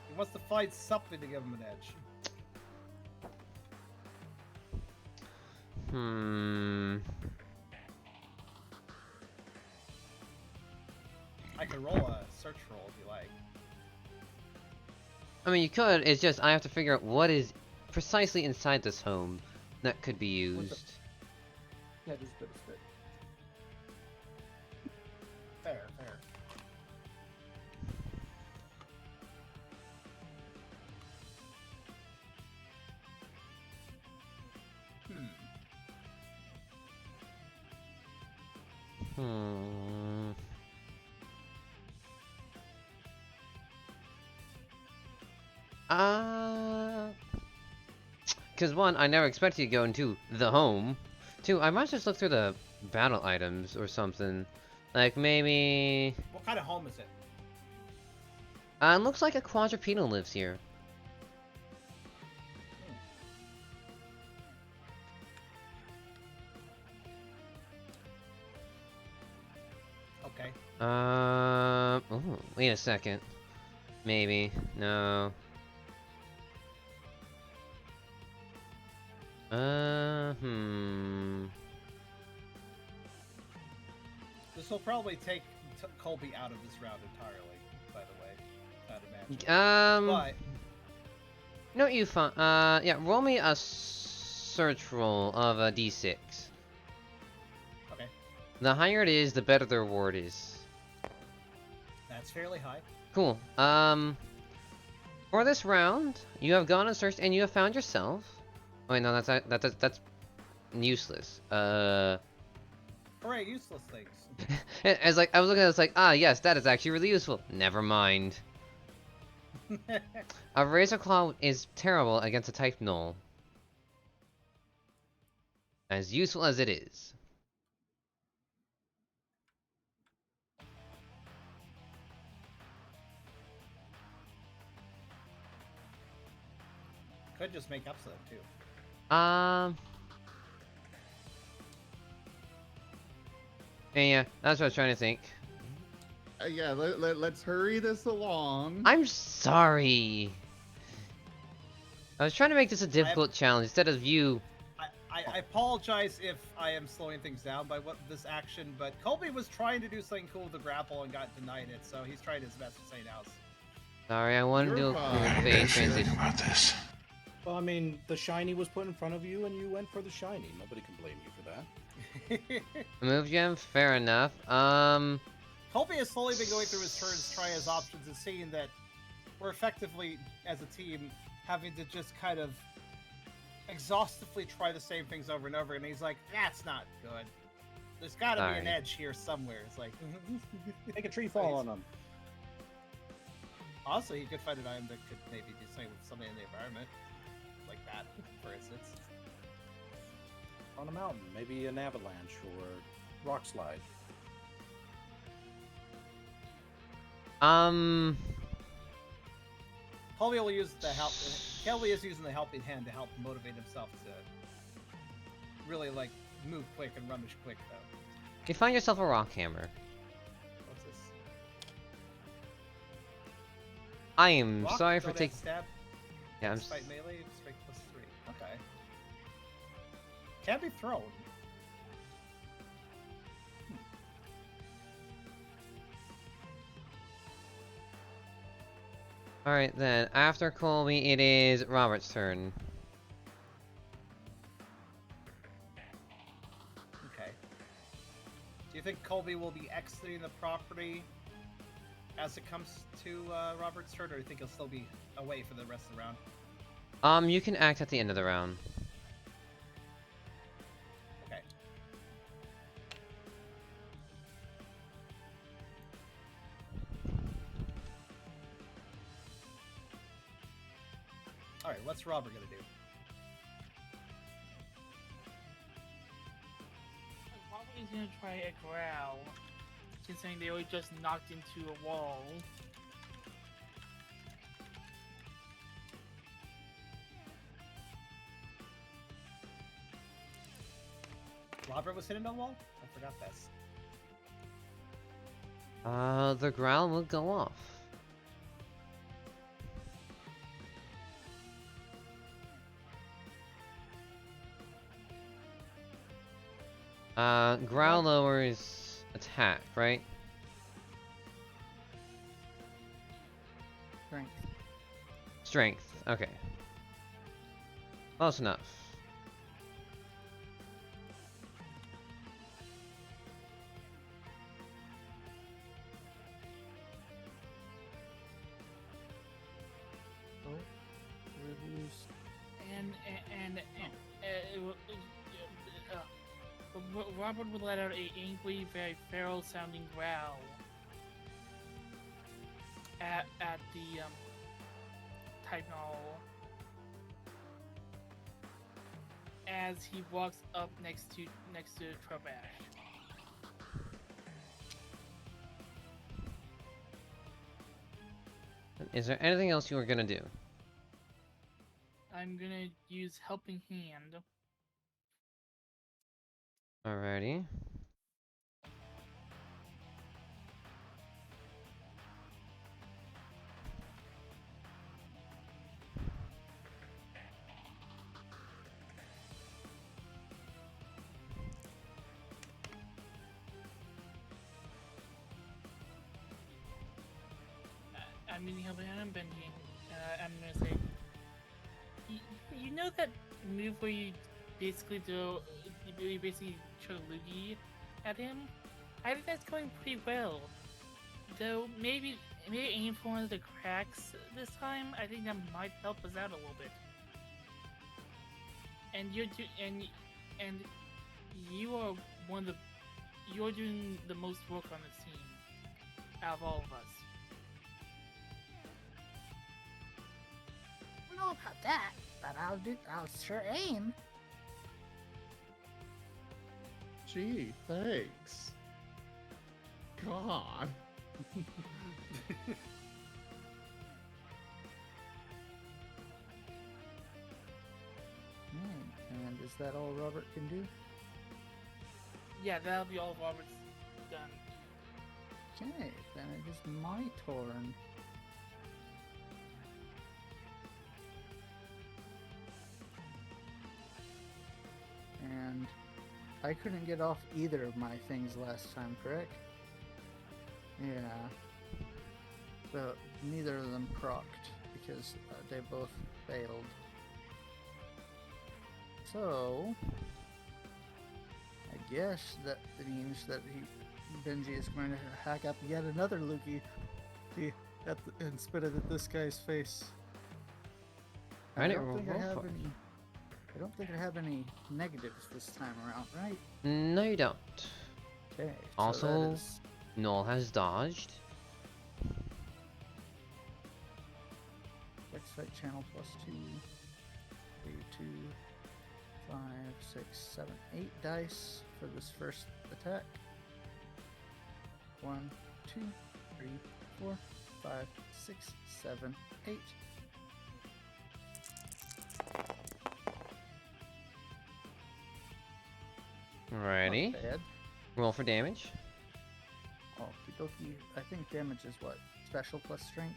He wants to find something to give him an edge. I could roll a search roll if you like. I mean, you could, it's just I have to figure out what is precisely inside this home that could be used. Yeah, just a bit of spit. Fair, fair. Because one, I never expected you to go into the home. Two, I might just look through the battle items or something. Like maybe... What kind of home is it? It looks like a quadrupedal lives here. Okay. Oh, wait a second. Maybe. No. This will probably take Colby out of this round entirely, by the way. I'd imagine. But... No, you fun. Yeah, roll me a search roll of a d6. Okay. The higher it is, the better the reward is. That's fairly high. Cool. For this round, you have gone and searched, and you have found yourself. Oh, wait, no, that's useless. Hooray, useless things. As like I was looking at it, it's like, ah, yes, that is actually really useful. Never mind. A razor claw is terrible against a type null. As useful as it is. Could just make up to them too. Yeah, that's what I was trying to think. Yeah, let's hurry this along. I'm sorry. I was trying to make this a difficult challenge instead of you. I apologize if I am slowing things down by this action, but Colby was trying to do something cool with the grapple and got denied it, so he's trying his best to say now. Sorry, I wanted to do a cool phase transition. About this. Well, I mean, the shiny was put in front of you, and you went for the shiny. Nobody can blame you for that. Move gem, fair enough. Colby has slowly been going through his turns, trying his options, and seeing that we're effectively, as a team, having to just kind of exhaustively try the same things over and over, and he's like, that's not good. There's gotta be an edge here somewhere. It's like... Make a tree fall on them. Also, he could find an item that could maybe do something with something in the environment. Like that, for instance. On a mountain, maybe an avalanche or rock slide. Colby will use the help. Colby is using the helping hand to help motivate himself to really like move quick and rummage quick though. You find yourself a rock hammer. What's this? I am Rock, sorry for don't add taking. stab. Yeah, I'm. Fight melee, strength +3. Okay. Can be thrown. Alright then, after Colby, it is Robert's turn. Okay. Do you think Colby will be exiting the property as it comes to Robert's turn, or do you think he'll still be away for the rest of the round? You can act at the end of the round. Okay. Alright, what's Robert gonna do? Probably gonna try a growl, considering they only just knocked into a wall. Robert was hitting a wall? I forgot this. The growl will go off. Growl lowers attack, right? Strength. Strength, okay. Close enough. Oh, reviews. Robert would let out a angry, very feral sounding growl at the Titanol as he walks up next to Trabash. Is there anything else you were gonna do? I'm gonna use Helping Hand. Alrighty. I'm meaning Helping Hand and Benji. I'm gonna say, you know that move where you basically throw loogie at him? I think that's going pretty well. Though maybe aim for one of the cracks this time. I think that might help us out a little bit. And you are you're doing the most work on this team out of all of us. I don't know about that, but I'll sure aim. Gee, thanks. God. And is that all Robert can do? Yeah, that'll be all Robert's done. Okay, then it is my turn. And I couldn't get off either of my things last time, correct? Yeah. So neither of them procced because they both failed. So I guess that means that Benji is going to hack up yet another loogie and spit it at this guy's face. I don't think I have any negatives this time around, right? No, you don't. Okay. Also, so that is Noel has dodged. X Fight Channel +2, 3, 2, 5, 6, 7, 8 dice for this first attack. 1, 2, 3, 4, 5, 6, 7, 8. Not Alrighty. bad. Roll for damage. Okie dokie. I think damage is what? Special plus strength?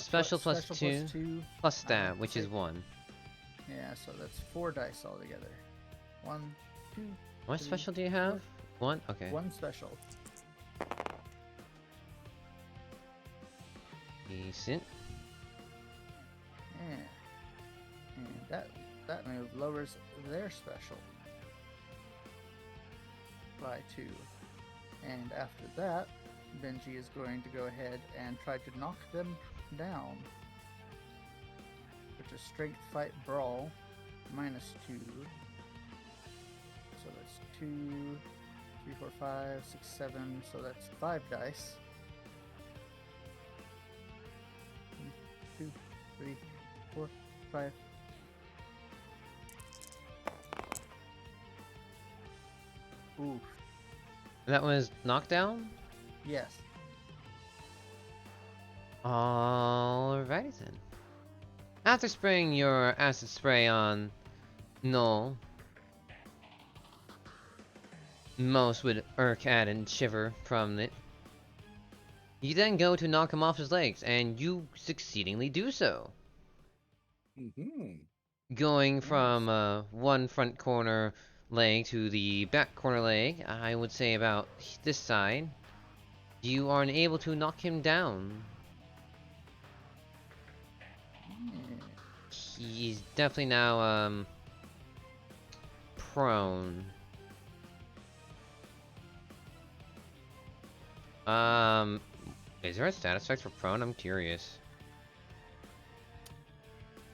Special plus special 2 plus 2. plus stab, which say- is 1. Yeah, so that's 4 dice altogether. 1, 2, What 3, special do you have? 1? Okay. 1 special. Decent. Yeah. And that move lowers their special by 2. And after that, Benji is going to go ahead and try to knock them down. Which is Strength Fight Brawl minus 2. So that's 2, 3, 4, 5, 6, 7. So that's 5 dice. 1, 2, 3, 4, 5. Oof. That was knockdown? Yes. Alrighty then. After spraying your acid spray on Null, most would irk at and shiver from it. You then go to knock him off his legs, and you succeedingly do so. Going from one front corner leg to the back corner leg, I would say about this side, you are unable to knock him down. Yeah. He's definitely now, prone. Is there a status effect for prone? I'm curious.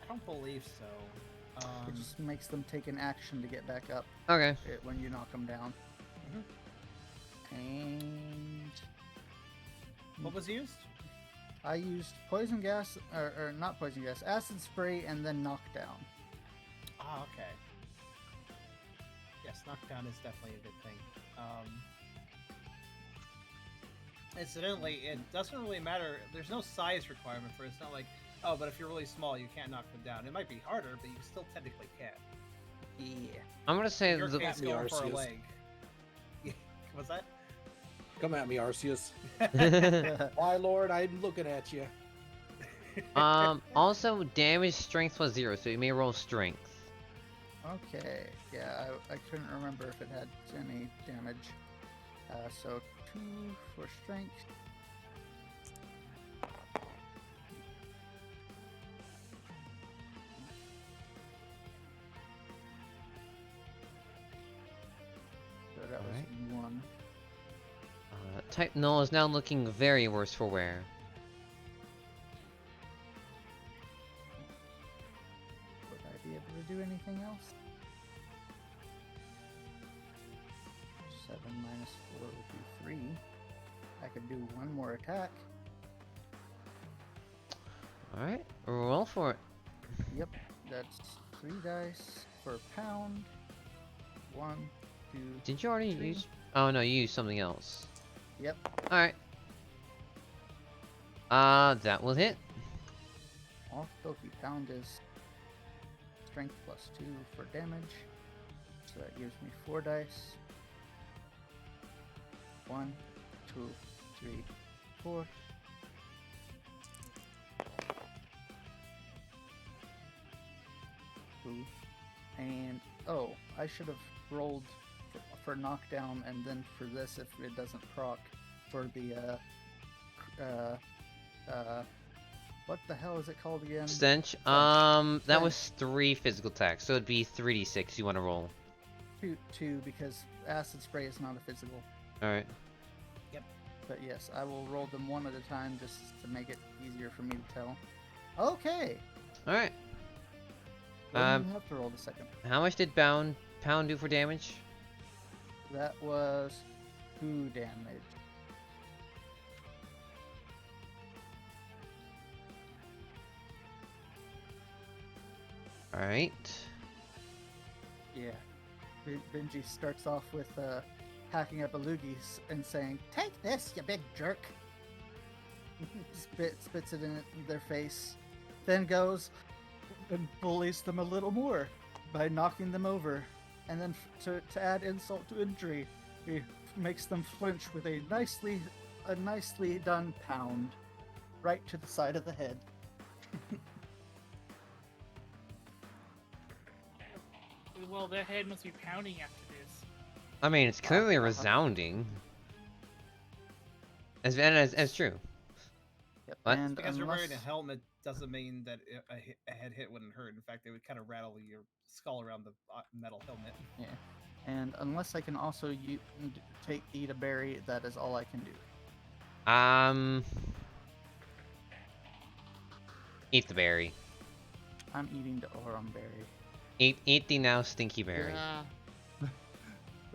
I don't believe so. It just makes them take an action to get back up Okay. when you knock them down. And What was used? I used poison gas, or not poison gas, acid spray, and then knockdown. Ah, okay. Yes, knockdown is definitely a good thing. Incidentally, it doesn't really matter. There's no size requirement for it. It's not like, oh, but if you're really small, you can't knock them down. It might be harder, but you still technically can. Yeah. I'm gonna say Your the case going for a Arceus. leg. What's that? Come at me, Arceus. Why, Lord, I'm looking at you. also damage strength was 0, so you may roll strength. Okay. Yeah, I couldn't remember if it had any damage. So 2 for strength. So that was Alright. 1. Type Null is now looking very worse for wear. Would I be able to do anything else? 7 minus 4 would be 3. I could do 1 more attack. Alright, roll for it. Yep, that's 3 dice for pound. 1, 2. Did you already 3. use? Oh no, you used something else. Yep. Alright. That will hit. Off Doki pound is strength plus 2 for damage. So that gives me 4 dice. 1, 2, 3, 4. And oh, I should have rolled for knockdown and then for this if it doesn't proc for the what the hell is it called again? Stench. That Stench. was 3 physical attacks, so it'd be 3d6 you want to roll. 2 because acid spray is not a physical. Alright. But yes, I will roll them one at a time just to make it easier for me to tell. Okay. Alright. Don't even have to roll the second. How much did Pound do for damage? That was 2 damage. Alright. Yeah. Benji starts off with hacking up a loogie and saying, "Take this, you big jerk." Spits it in their face, then goes and bullies them a little more by knocking them over and then to add insult to injury, he makes them flinch with a nicely done pound right to the side of the head. Well, their head must be pounding after this. I mean, it's clearly resounding. As true. Yep. What? And Because you're wearing a unless- helmet doesn't mean that a head hit wouldn't hurt. In fact, it would kind of rattle your skull around the metal helmet. Yeah. And unless I can also eat a berry, that is all I can do. Eat the berry. I'm eating the Orum berry. Eat the now stinky berry. Yeah.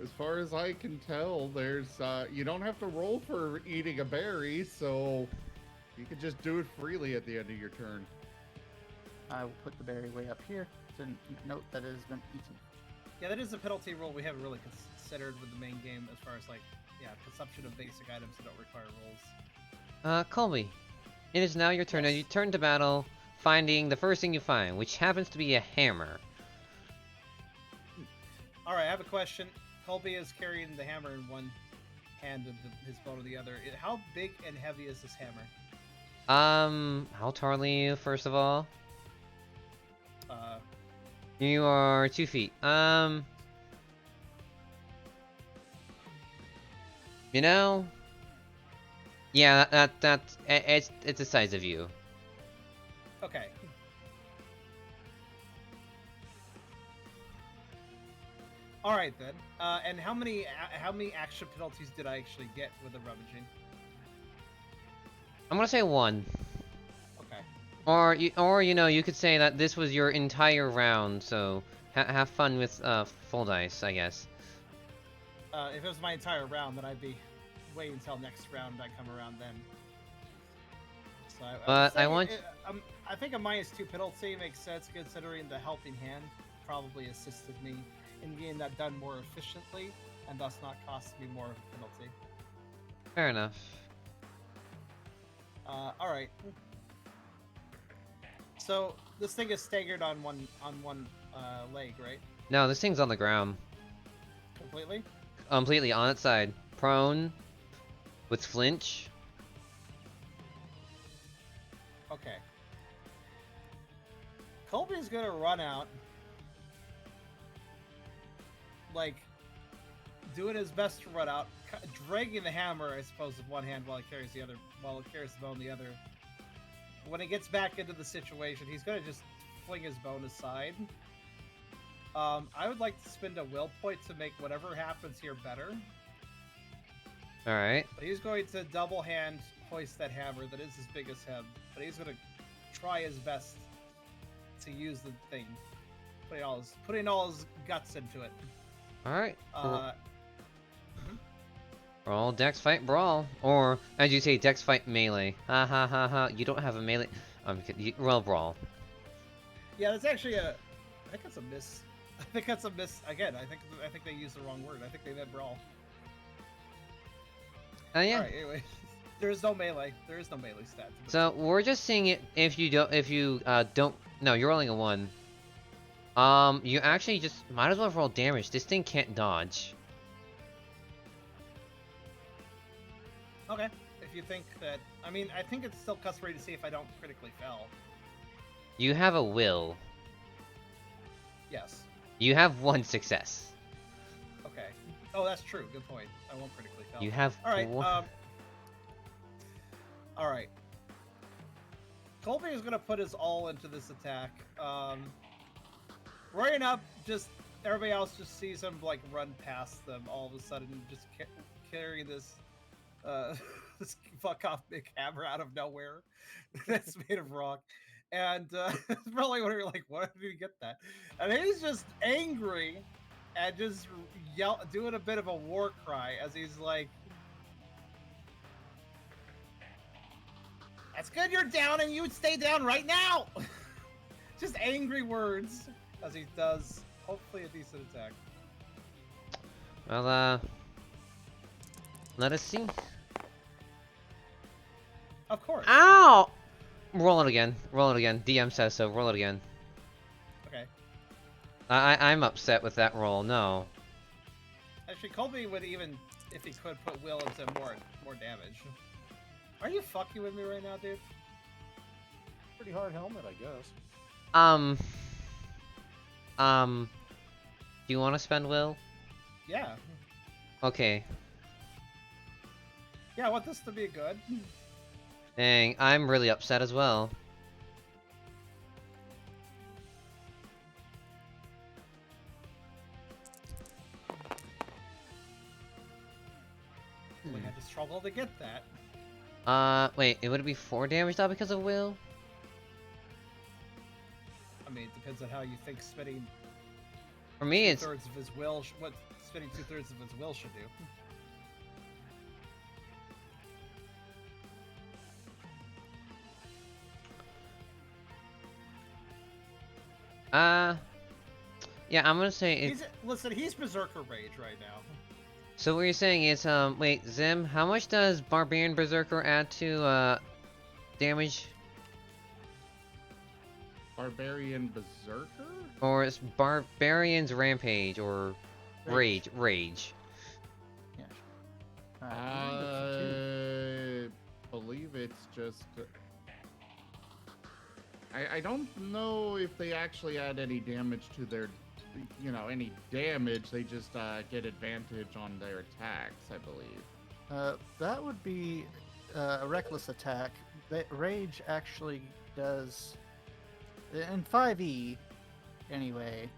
As far as I can tell, there's you don't have to roll for eating a berry, so you can just do it freely at the end of your turn. I will put the berry way up here to note that it has been eaten. Yeah, that is a penalty rule we haven't really considered with the main game as far as like, yeah, consumption of basic items that don't require rolls. Colby, it is now your turn. Yes. Now you turn to battle, finding the first thing you find, which happens to be a hammer. All right, I have a question. Colby is carrying the hammer in one hand and his bow in the other. How big and heavy is this hammer? How tall are you, first of all? Uh, You are 2 feet. You know, yeah, it's the size of you. okay. All right then. And how many action penalties did I actually get with the rummaging? I'm gonna say 1. Okay. Or you know, you could say that this was your entire round. So have fun with full dice, I guess. If it was my entire round, then I'd be waiting until next round I come around then. So But I want- I think a -2 penalty makes sense considering the helping hand probably assisted me in getting that done more efficiently and thus not costing me more of a penalty. Fair enough. All right. So this thing is staggered on one leg, right? No, this thing's on the ground, Completely. completely on its side, prone, with flinch. Okay. Colby's gonna run out, like, doing his best to run out, dragging the hammer, I suppose, with one hand while he carries the bow in the other. When he gets back into the situation, he's gonna just fling his bow aside. I would like to spend a will point to make whatever happens here better. All right. But he's going to double hand hoist that hammer that is as big as him. But he's going to try his best to use the thing, putting all his guts into it. All right. Uh, Roll Dex Fight Brawl, or as you say, Dex Fight Melee. Ha ha ha ha. You don't have a melee. Roll Brawl. yeah, that's actually I think that's a miss. I think that's a miss again. I think they used the wrong word. I think they meant brawl. Yeah. All right. Anyway, there is no melee. There is no melee stat. So we're just seeing it if you don't. No, you're rolling a 1. You actually just might as well roll damage. This thing can't dodge. Okay. If you think that, I mean, I think it's still customary to see if I don't critically fail. You have a will. Yes. You have 1 success. Okay. Oh, that's true. Good point. I won't critically fail. You have. All right. one- All right. Colby is gonna put his all into this attack. Running up, just everybody else just sees him like run past them. All of a sudden, just carry this, this fuck off big hammer out of nowhere that's made of rock. And probably wondering like, where did he get that? And he's just angry and just doing a bit of a war cry as he's like, "That's good, you're down, and you would stay down right now." Just angry words as he does, hopefully, a decent attack. Well, let us see. Of course. Ow! Roll it again. Roll it again. DM says so. Roll it again. Okay. I'm upset with that roll. No. Actually, Colby would even, if he could, put Will into more damage. Are you fucking with me right now, dude? Pretty hard helmet, I guess. Do you want to spend Will? Yeah. Okay. Yeah, I want this to be good. Dang, I'm really upset as well. We had to struggle to get that. Wait, it would be 4 damage now because of Will? I mean, it depends on how you think spinning For me, it's... two-thirds of his will, what spinning 2/3 of his will should do. Yeah, I'm gonna say it's... Listen, he's Berserker Rage right now. So what you're saying is, wait, Zim, how much does Barbarian Berserker add to, damage? Barbarian Berserker? Or it's Barbarian's Rampage, or Rage. Rage. Yeah. I believe it's just. I don't know if they actually add any damage to their, any damage. They just get advantage on their attacks, I believe. That would be a reckless attack. Rage actually does in 5e anyway.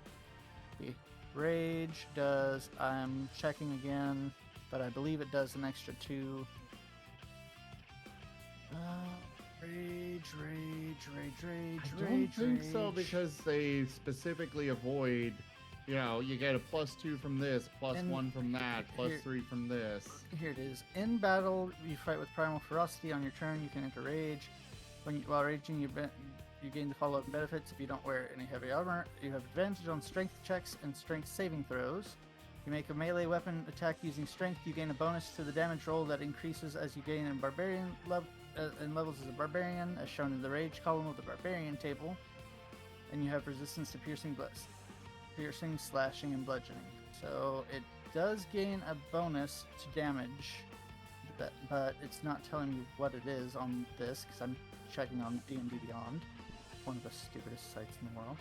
Rage does. I'm checking again, but I believe it does an extra 2. I don't think so because they specifically avoid. You get a +2 from this, +1 from that, +3 from this. Here it is. In battle, you fight with primal ferocity. On your turn, you can enter rage. While raging, you gain the follow-up benefits. If you don't wear any heavy armor, you have advantage on strength checks and strength saving throws. You make a melee weapon attack using strength. You gain a bonus to the damage roll that increases as you gain in barbarian levels as a barbarian, as shown in the rage column of the barbarian table. And you have resistance to piercing, slashing, and bludgeoning. So it does gain a bonus to damage, but it's not telling me what it is on this because I'm checking on D&D Beyond, one of the stupidest sites in the world.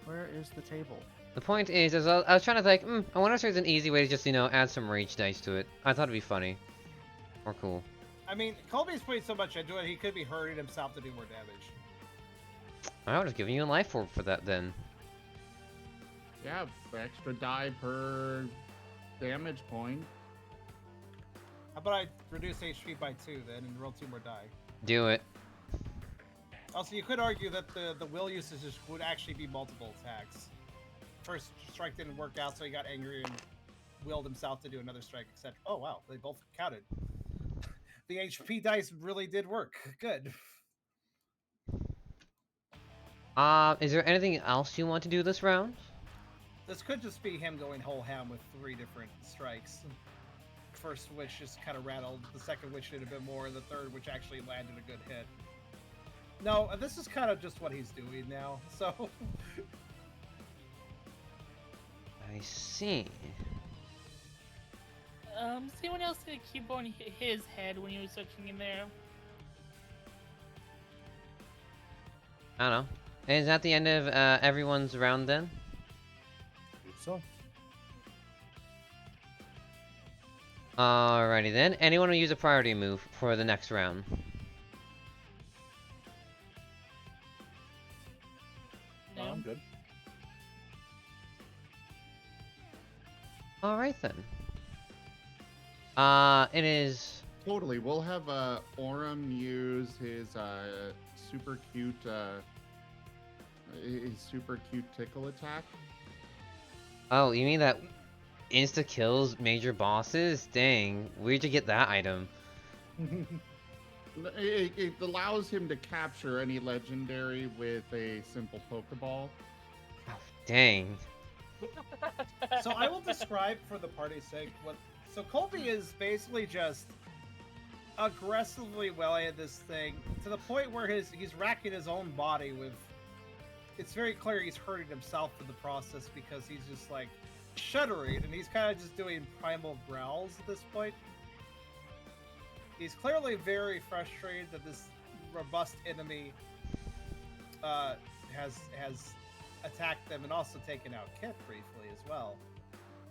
Where is the table? The point is I was trying to think, I wonder if there's an easy way to just, add some rage dice to it. I thought it'd be funny. Or cool. I mean, Colby's putting so much into it, he could be hurting himself to do more damage. I would have given you a life orb for that then. Yeah, extra die per damage point. How about I reduce HP by 2 then and roll 2 more die? Do it. Also, you could argue that the will usages would actually be multiple attacks. First strike didn't work out, so he got angry and willed himself to do another strike, etc. Oh wow, they both counted. The HP dice really did work. Good. Is there anything else you want to do this round? This could just be him going whole ham with 3 different strikes. First which just kind of rattled, the second which did a bit more, and the third which actually landed a good hit. No, this is kind of just what he's doing now, so... I see. Does anyone else see the keyboard on his head when he was searching in there? I don't know. Is that the end of everyone's round then? So. Alrighty then. Anyone will use a priority move for the next round? No. I'm good. Alright then. It is... Totally. We'll have Aurum use his super cute tickle attack. Oh, you mean that insta kills major bosses? Dang, where'd you get that item? It allows him to capture any legendary with a simple Pokeball. Oh, dang. So I will describe for the party's sake what... So Colby is basically just aggressively welling at this thing to the point where he's racking his own body with it's very clear he's hurting himself in the process because he's just like shuddering and he's kind of just doing primal growls at this point. He's clearly very frustrated that this robust enemy has attacked them and also taken out Kit briefly as well.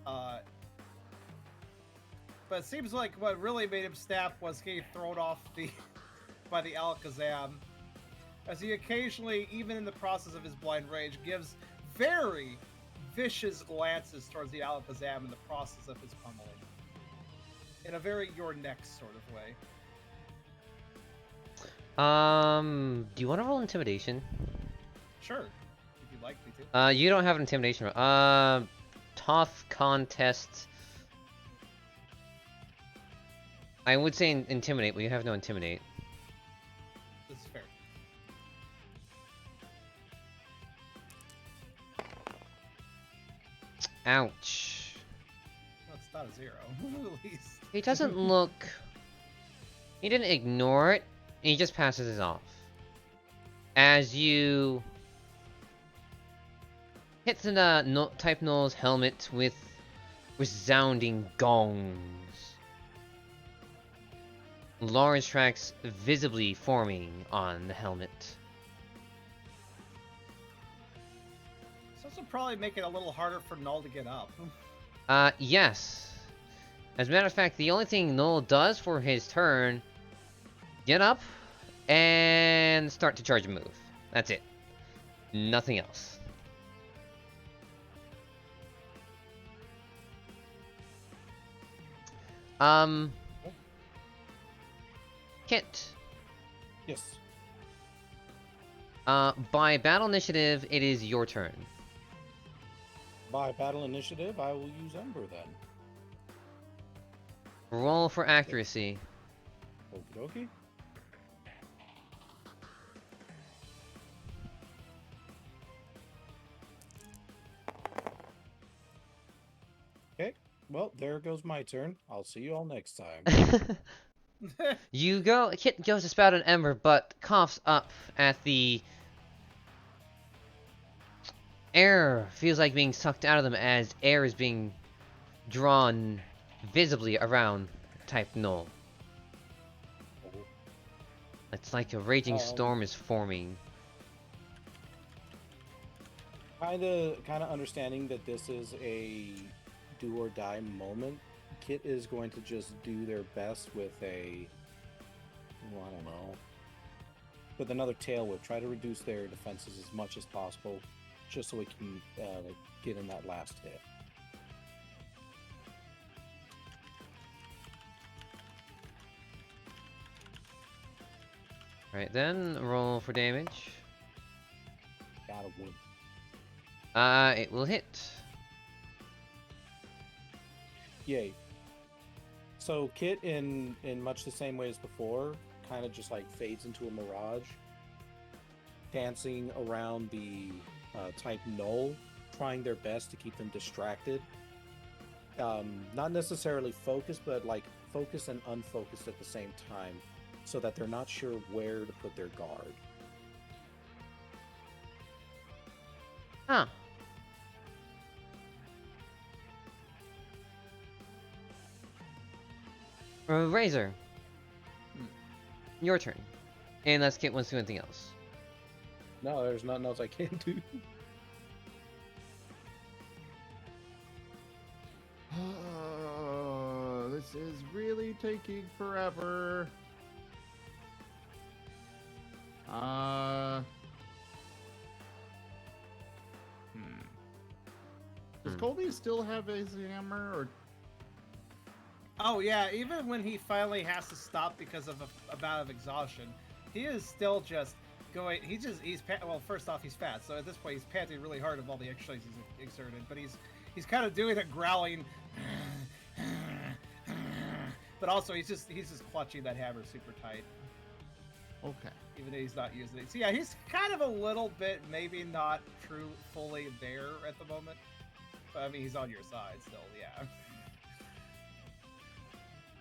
But it seems like what really made him snap was getting thrown off by the Alakazam, as he occasionally, even in the process of his blind rage, gives very vicious glances towards the Alakazam in the process of his pummeling. In a very your next sort of way. Do you want to roll intimidation? Sure, if you'd like me to. You don't have an intimidation roll. Tough contest. I would say intimidate, but you have no intimidate. This is fair. Ouch. Well, it's not a 0, at least. He doesn't look... He didn't ignore it, he just passes it off. As you... hit the Type Null's helmet with resounding gongs. Large tracks visibly forming on the helmet. So this will probably make it a little harder for Null to get up. Yes. As a matter of fact, the only thing Null does for his turn, get up and start to charge a move. That's it. Nothing else. Kit. Yes. By battle initiative, it is your turn. By battle initiative, I will use Ember then. Roll for accuracy. Okie dokie. Okay, well, there goes my turn. I'll see you all next time. Kit goes to spout an ember, but coughs up at the air. Feels like being sucked out of them as air is being drawn visibly around Type Null. It's like a raging storm is forming. Kinda understanding that this is a do or die moment. Kit is going to just do their best with I don't know, with another tail whip. Try to reduce their defenses as much as possible, just so we can get in that last hit. Right then, roll for damage. Gotta win. It will hit. Yay. So Kit, in much the same way as before, kind of just like fades into a mirage, dancing around the Type Null, trying their best to keep them distracted. Not necessarily focused, but like focused and unfocused at the same time, so that they're not sure where to put their guard. Huh. Razor. Your turn. Unless Kit wants to do anything else. No, there's nothing else I can do. This is really taking forever. Does Colby still have his hammer, or? Oh yeah, even when he finally has to stop because of a bout of exhaustion, he is still just going. Well, first off, he's fat, so at this point he's panting really hard of all the exercise he's exerted. But he's kind of doing it growling, but also he's just clutching that hammer super tight. Okay. Even though he's not using it. So yeah, he's kind of a little bit, maybe not fully there at the moment. But I mean, he's on your side still, yeah.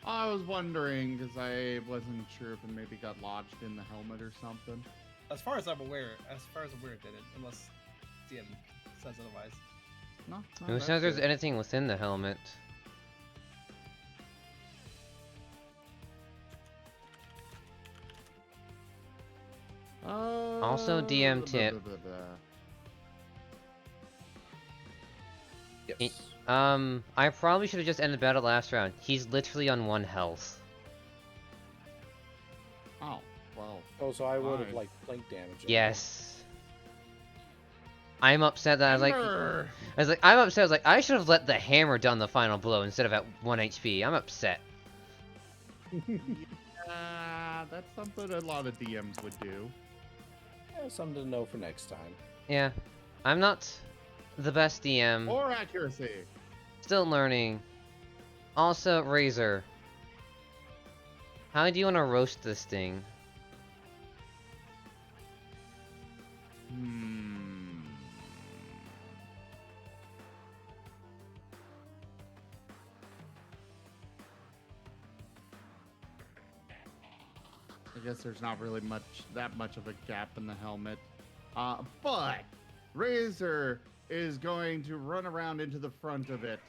I was wondering, because I wasn't sure if it maybe got lodged in the helmet or something. As far as I'm aware, it didn't, unless DM says otherwise. No, Who that's says there's good. anything within the helmet? Also, DM tip. Yes. I probably should have just ended battle last round. He's literally on 1 health. Oh, well. Oh, so I would have Fine. like blink damage. Yes. I'm upset that Ember! I'm upset. I was like, I should have let the hammer done the final blow instead of at 1 HP. I'm upset. That's something a lot of DMs would do. Yeah, something to know for next time. Yeah. I'm not the best DM. Or accuracy. Still learning. Also, Razor. How do you want to roast this thing? I guess there's not really that much of a gap in the helmet. But Razor is going to run around into the front of it.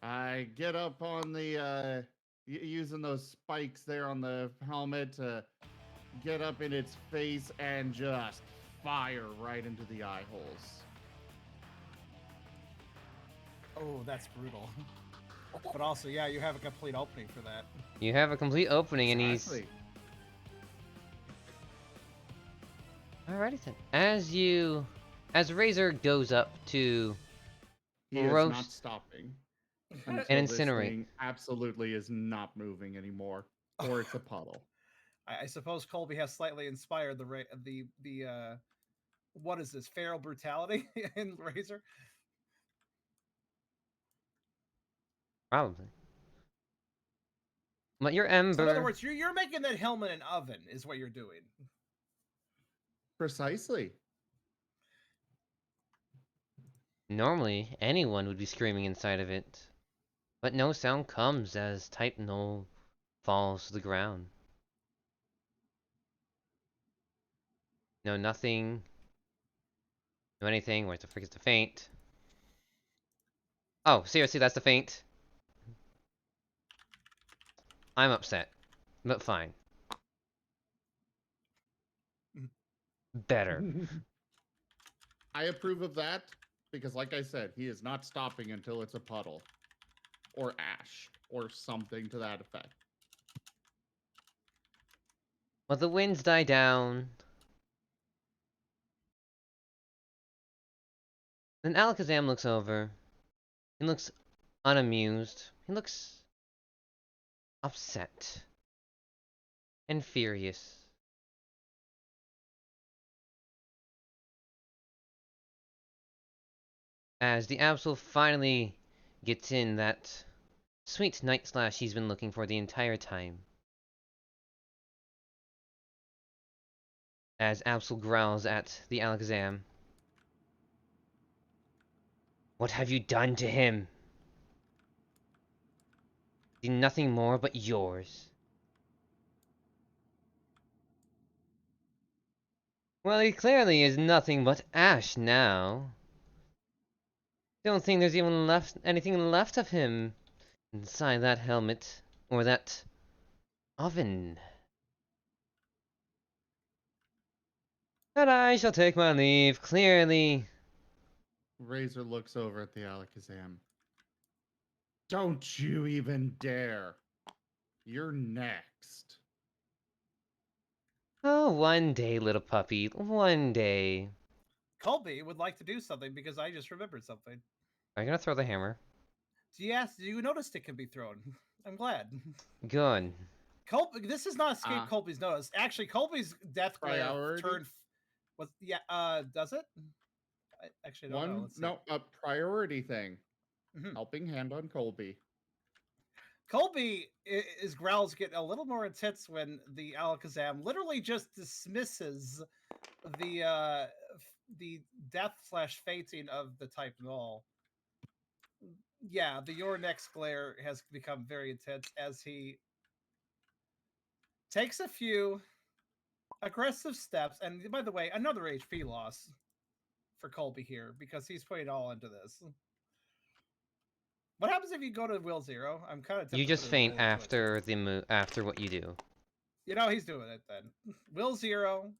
I get up on the using those spikes there on the helmet to get up in its face and just fire right into the eye holes. Oh, that's brutal. But also, yeah, you have a complete opening for that. You have a complete opening and he's... Exactly. Alrighty then. As Razor goes up to He is roast... not stopping. And Until this incinerate. thing absolutely is not moving anymore, or it's a puddle. I suppose Colby has slightly inspired the what is this, feral brutality in Razor? Probably. But your So in other Ember... words, you're making that helmet an oven, is what you're doing. Precisely. Normally, anyone would be screaming inside of it. But no sound comes as Type Null falls to the ground. No nothing. No anything. Where's the frick is the faint? Oh, seriously, that's the faint? I'm upset. But fine. Better. I approve of that because, like I said, he is not stopping until it's a puddle or ash or something to that effect. Well, the winds die down. Then Alakazam looks over. He looks unamused. He looks upset. And furious. As the Absol finally gets in that sweet night slash he's been looking for the entire time. As Absol growls at the Alakazam. What have you done to him? He's nothing more but yours. Well, he clearly is nothing but ash now. Don't think there's even anything left of him inside that helmet or that oven. And I shall take my leave, clearly. Razor looks over at the Alakazam. Don't you even dare. You're next. Oh, one day, little puppy, one day. Colby would like to do something because I just remembered something. Are you gonna throw the hammer? Yes, you noticed it can be thrown. I'm glad. Good. Colby, this has not escaped Colby's notice. Actually, Colby's death glare Priority? turned. Does it? I actually don't know. Let's see. A priority thing. Mhm. Helping hand on Colby. Colby, his growls get a little more intense when the Alakazam literally just dismisses the death / fainting of the type null. Yeah, the your next glare has become very intense as he takes a few aggressive steps, and by the way, another HP loss for Colby here because he's putting all into this. What happens if you go to Will Zero? I'm kind of tempted You to just put a faint roll into it. after the after what you do. You know he's doing it then. Will Zero,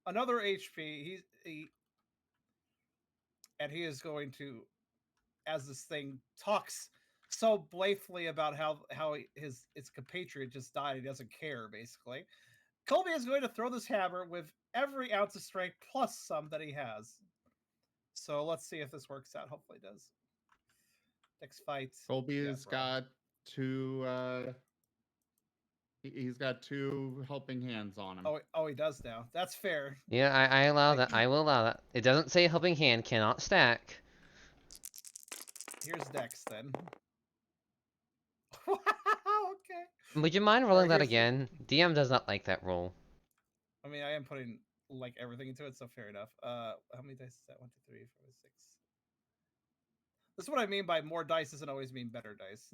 another HP. And he is going to, as this thing talks so blithely about how his compatriot just died, he doesn't care basically. Colby is going to throw this hammer with every ounce of strength plus some that he has. So let's see if this works out. Hopefully it does. Next fight. Colby Yeah, has bro. got two. He's got two helping hands on him. Oh, he does now. That's fair. Yeah, I allow that. I will allow that. It doesn't say helping hand cannot stack. Here's Dex then. Okay. Would you mind rolling that here's the- again? DM does not like that roll. I mean, I am putting like everything into it, so fair enough. How many dice is that? 1, 2, 3, 4, 6. This is what I mean by more dice doesn't always mean better dice.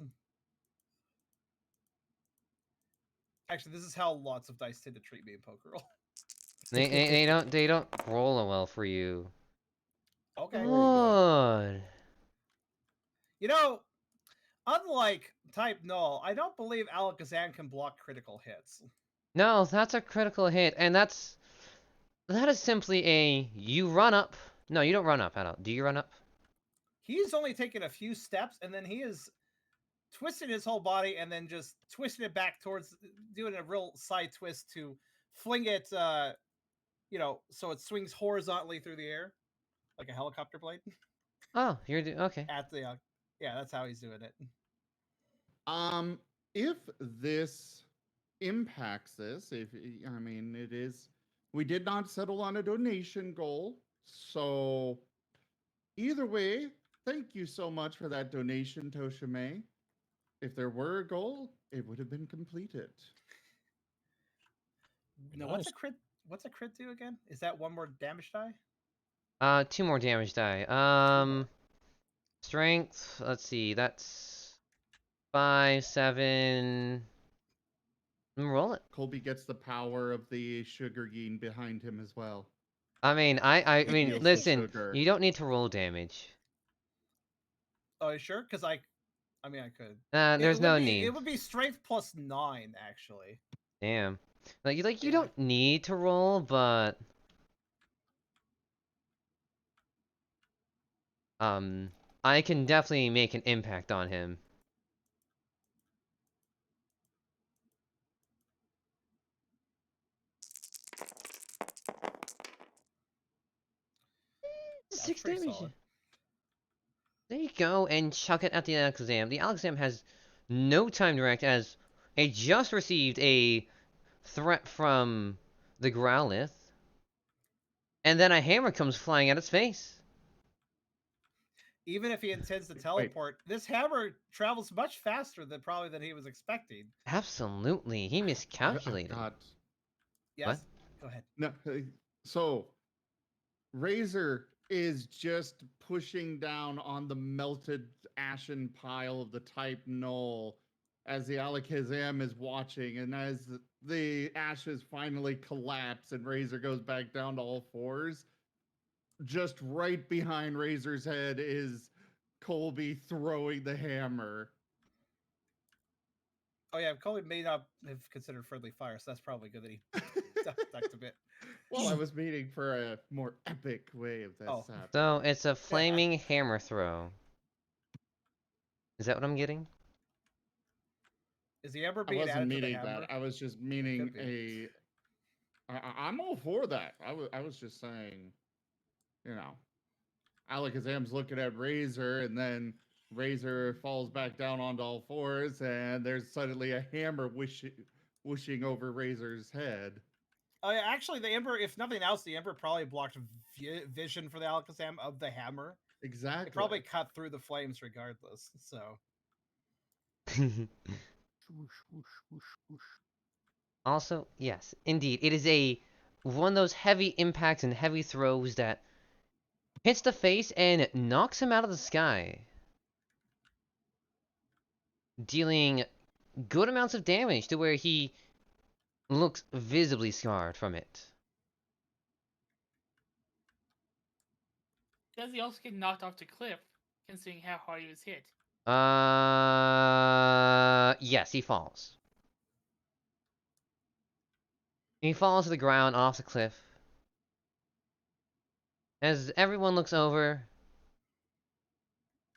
Actually, this is how lots of dice tend to treat me in Pokerole. They don't roll well for you. Okay. Good. You know, unlike Type Null, I don't believe Alakazam can block critical hits. No, that's a critical hit, and that is simply a you run up. No, you don't run up at all. Do you run up? He's only taken a few steps, and then he is twisting his whole body, and then just twisting it back towards, doing a real side twist to fling it, so it swings horizontally through the air, like a helicopter blade. Oh, okay. At the, yeah, that's how he's doing it. If this impacts this, it is, we did not settle on a donation goal, so either way, thank you so much for that donation, Toshime. If there were a goal, it would have been completed. No, what's a crit? What's a crit do again? Is that one more damage die? 2 more damage die. Strength. Let's see. That's 5, 7. Roll it. Colby gets the power of the sugar yin behind him as well. I mean, I mean, Feels the listen. sugar. You don't need to roll damage. Oh, you sure? Because I mean, I could. There's no need. It would be strength plus 9, actually. Damn. You Yeah. don't need to roll, but I can definitely make an impact on him. That's 6 pretty damage. solid. There you go, and chuck it at the Alakazam. The Alakazam has no time to react as it just received a threat from the Growlithe. And then a hammer comes flying at its face. Even if he intends to teleport, this hammer travels much faster than he was expecting. Absolutely, he miscalculated. Yes. What? Go ahead. No, so Razor is just pushing down on the melted ashen pile of the Type Null as the Alakazam is watching, and as the ashes finally collapse and Razor goes back down to all fours, just right behind Razor's head is Colby throwing the hammer. Oh yeah, Colby may not have considered friendly fire, so that's probably good that he ducked a bit. Well, I was meaning for a more epic way of this happening. So it's a flaming hammer throw. Is that what I'm getting? Is the ember I being wasn't added to the meaning hammer? that. I was just meaning I'm all for that. I was just saying, Alakazam's looking at Razor, and then Razor falls back down onto all fours, and there's suddenly a hammer whooshing over Razor's head. Yeah, actually, the ember, if nothing else, the ember probably blocked vision for the Alakazam of the hammer. Exactly. It probably cut through the flames regardless. So. Also, yes, indeed, it is one of those heavy impacts and heavy throws that hits the face and knocks him out of the sky, dealing good amounts of damage to where he looks visibly scarred from it. Does he also get knocked off the cliff, considering how hard he was hit? Yes, he falls. He falls to the ground off the cliff. As everyone looks over,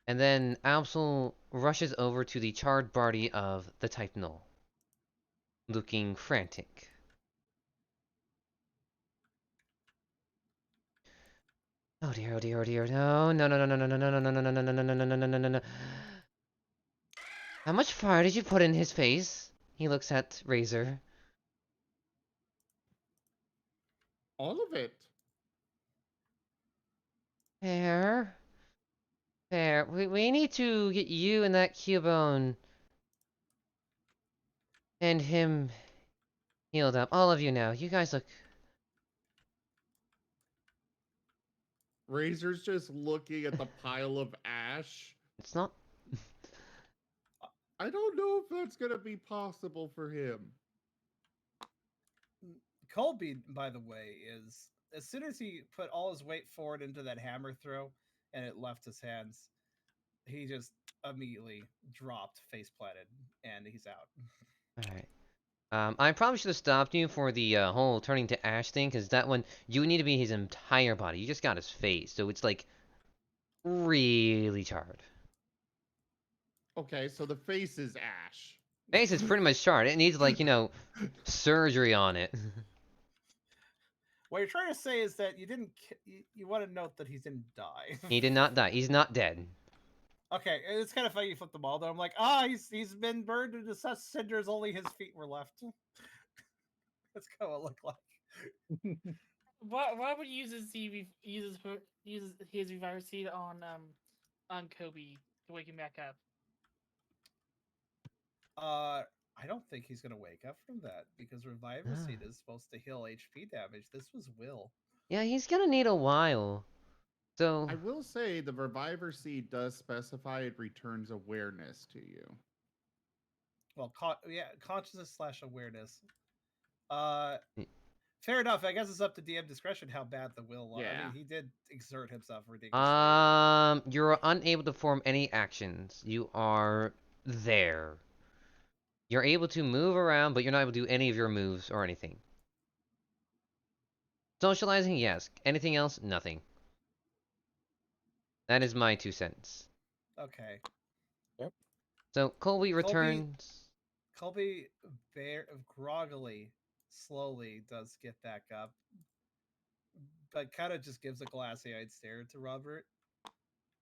and then Absol rushes over to the charred body of the Titanal, looking frantic. Oh dear, oh dear, oh dear, no, no, no, no, no, no, no, no, no, no, no, no, no, no, no, no, no, no, no. How much fire did you put in his face? He looks at Razor. All of it. Fair. Fair. We need to get you and that Cubone and him healed up. All of you now. You guys look... Razor's just looking at the pile of ash. It's not... I don't know if that's gonna be possible for him. Colby, by the way, is as soon as he put all his weight forward into that hammer throw and it left his hands, he just immediately dropped face planted and he's out. Alright. I probably should have stopped you for the whole turning to ash thing, because that one, you need to be his entire body. You just got his face, so it's like really charred. Okay, so the face is ash. Face is pretty much charred. It needs, like, you know, surgery on it. What you're trying to say is that you didn't. You want to note that he didn't die. He did not die. He's not dead. Okay, it's kind of funny you flipped them all though. I'm like, he's been burned into such cinders. Only his feet were left. That's kind of what it looked like. Why would he use his reviver seed on Kobe to wake him back up? I don't think he's gonna wake up from that because Reviver Seed is supposed to heal HP damage. This was Will. Yeah, he's gonna need a while. So I will say the Reviver Seed does specify it returns awareness to you. Well, consciousness / awareness. Fair enough. I guess it's up to DM discretion how bad the will was. Yeah. I mean, he did exert himself ridiculously. You're unable to perform any actions. You are there. You're able to move around, but you're not able to do any of your moves or anything. Socializing, yes. Anything else? Nothing. That is my 2 cents. Okay. Yep. So Colby returns. Colby groggily, slowly does get back up, but kind of just gives a glassy-eyed stare to Robert.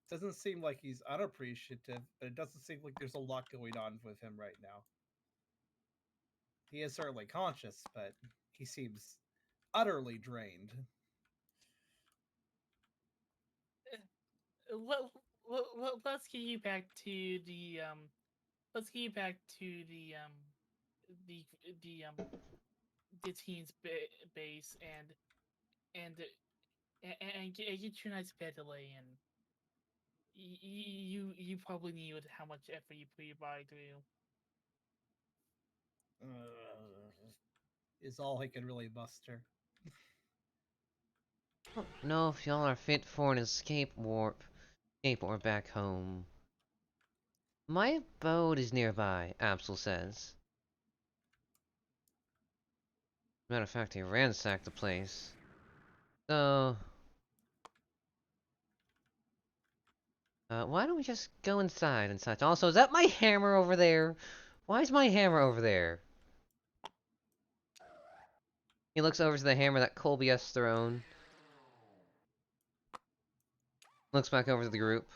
Doesn't seem like he's unappreciative, but it doesn't seem like there's a lot going on with him right now. He is certainly conscious, but he seems utterly drained. Let's get you back to the let's get you back to the team's base and get you a nice bed to lay in. You probably knew how much effort you put your body through. Is all he can really muster. I don't know if y'all are fit for an escape or back home. My boat is nearby, Absol says. Matter of fact, he ransacked the place. So... why don't we just go inside and such? Also, is that my hammer over there? Why is my hammer over there? He looks over to the hammer that Colby has thrown. Looks back over to the group.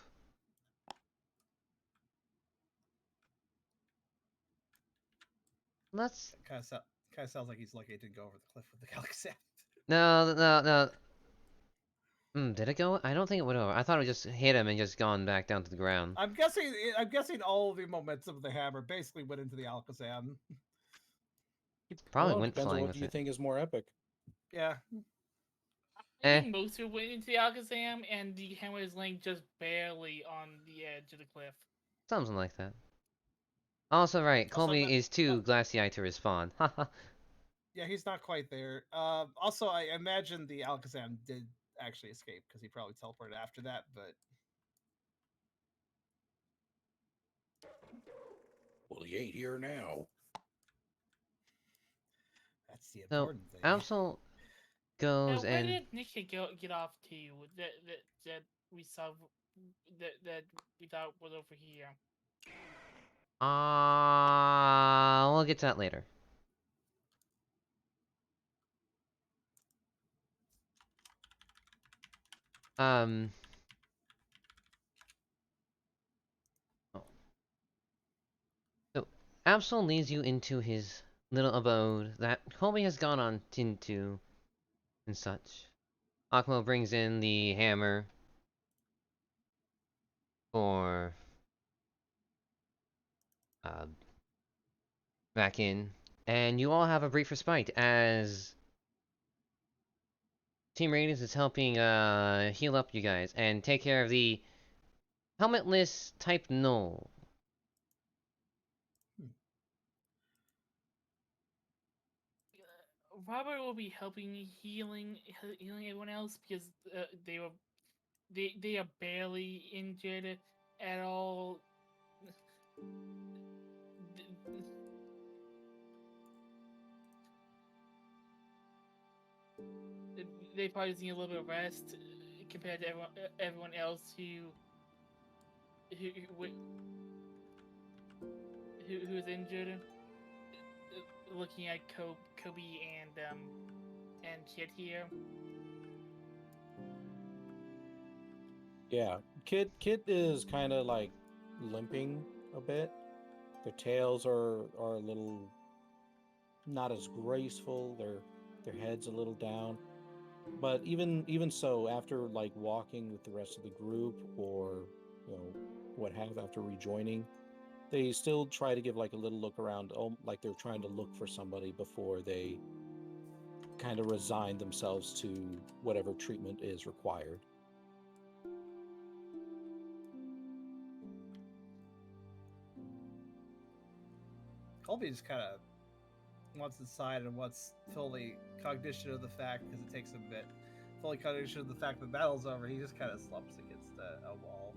Let's... Kind of sounds like he's lucky he didn't go over the cliff with the Galaxy. No. Did it go? I don't think it went over. I thought it just hit him and just gone back down to the ground. I'm guessing all of the momentum of the hammer basically went into the Alakazam. He probably Well, went depends on flying what with you it. think is more epic. Yeah. I think most of it went into the Alakazam, and the hammer is laying just barely on the edge of the cliff. Something like that. Also, right, Also, Colby is too glassy-eyed to respond. Haha. Yeah, he's not quite there. Also, I imagine the Alakazam did actually escape because he probably teleported after that. But Well, he ain't here now. that's the So important thing. Absol goes Where and did Nick get off to? That we saw that we thought was over here. we'll get to that later. Um. Oh. So Absol leads you into his little abode that Colby has gone on into and such. Akmo brings in the hammer for uh, back in, and you all have a brief respite as Team Radiance is helping heal up you guys and take care of the helmetless type null. Robert will be helping healing everyone else because they are barely injured at all. They probably just need a little bit of rest compared to everyone else who's injured. Looking at Kobe and Kit here. Yeah, Kit is kind of like limping a bit. Their tails are a little not as graceful. Their head's a little down. But even so, after like walking with the rest of the group, or what have after rejoining, they still try to give like a little look around, like they're trying to look for somebody before they kind of resign themselves to whatever treatment is required. Colby just kind of wants to decide and wants fully cognition of the fact, because it takes him a bit, fully cognition of the fact that battle's over. He just kind of slumps against a wall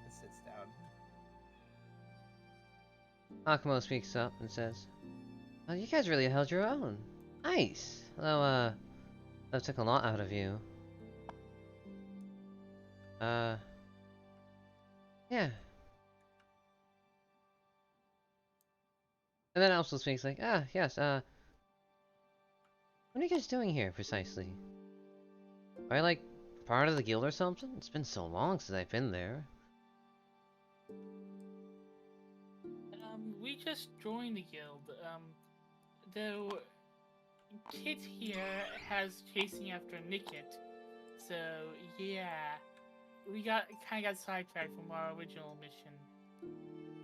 and sits down. Akmo speaks up and says, "Oh, you guys really held your own. Nice. Although, that took a lot out of you. Yeah." And then Absol speaks like, yes, what are you guys doing here, precisely? Are you, like, part of the guild or something? It's been so long since I've been there. We just joined the guild. Though Kit here has chasing after Nickit, so yeah, we kind of got sidetracked from our original mission.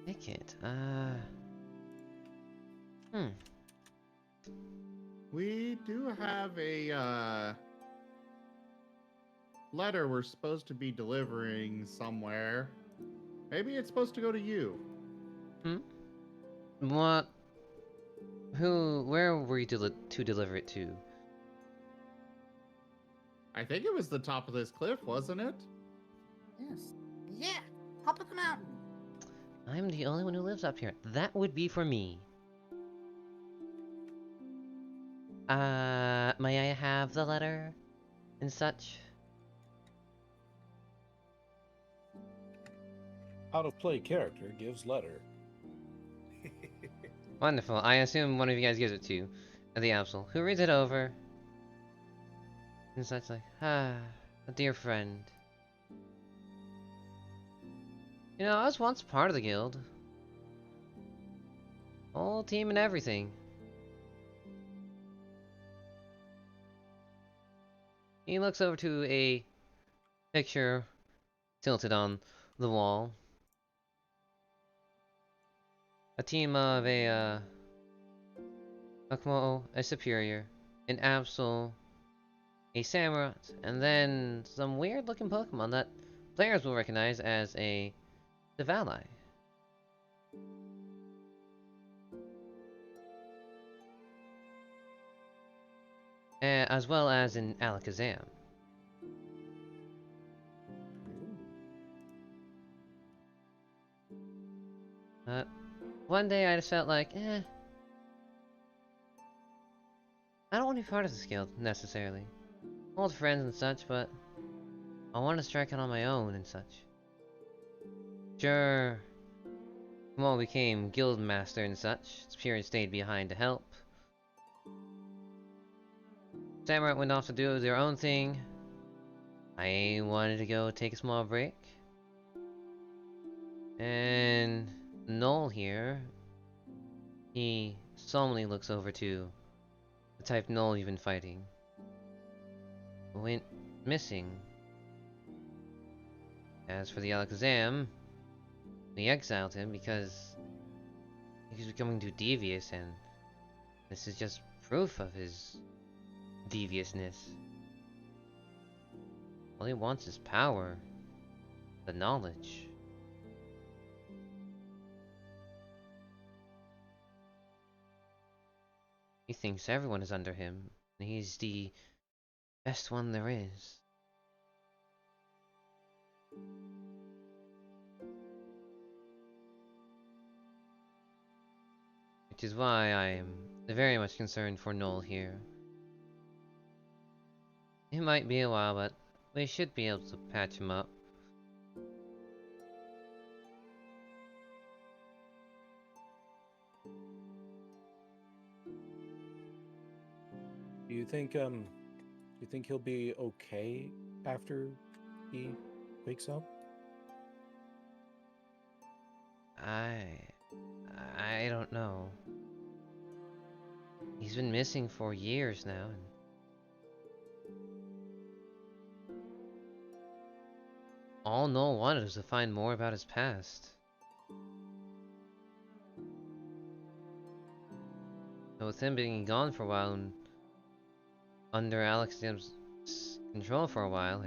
Nickit, We do have a letter we're supposed to be delivering somewhere. Maybe it's supposed to go to you. What? Where were you to deliver it to? I think it was the top of this cliff, wasn't it? Yes. Yeah. Top of the mountain. I'm the only one who lives up here. That would be for me. May I have the letter and such? Out of play character gives letter. Wonderful. I assume one of you guys gives it to the Absol, who reads it over and such like, a dear friend. You know, I was once part of the guild. Whole team and everything. He looks over to a picture tilted on the wall. A team of a Akmo, a superior, an Absol, a Samurott, and then some weird looking Pokemon that players will recognize as a Savali. as well as in Alakazam. One day I just felt like, I don't want to be part of this guild, necessarily. Old friends and such, but I want to strike out on my own and such. Sure, Kamal became guild master and such. Spirit stayed behind to help. Samurai went off to do their own thing. I wanted to go take a small break. And Noel here, he solemnly looks over to the type Noel you've been fighting. Went missing. As for the Alakazam, we exiled him because he was becoming too devious, and this is just proof of his deviousness. All he wants is power, the knowledge. He thinks everyone is under him, and he's the best one there is. Which is why I am very much concerned for Noel here. It might be a while, but we should be able to patch him up. Do you think he'll be okay after he wakes up? I don't know. He's been missing for years now, and all Noel wanted was to find more about his past. So with him being gone for a while and under Alex's control for a while,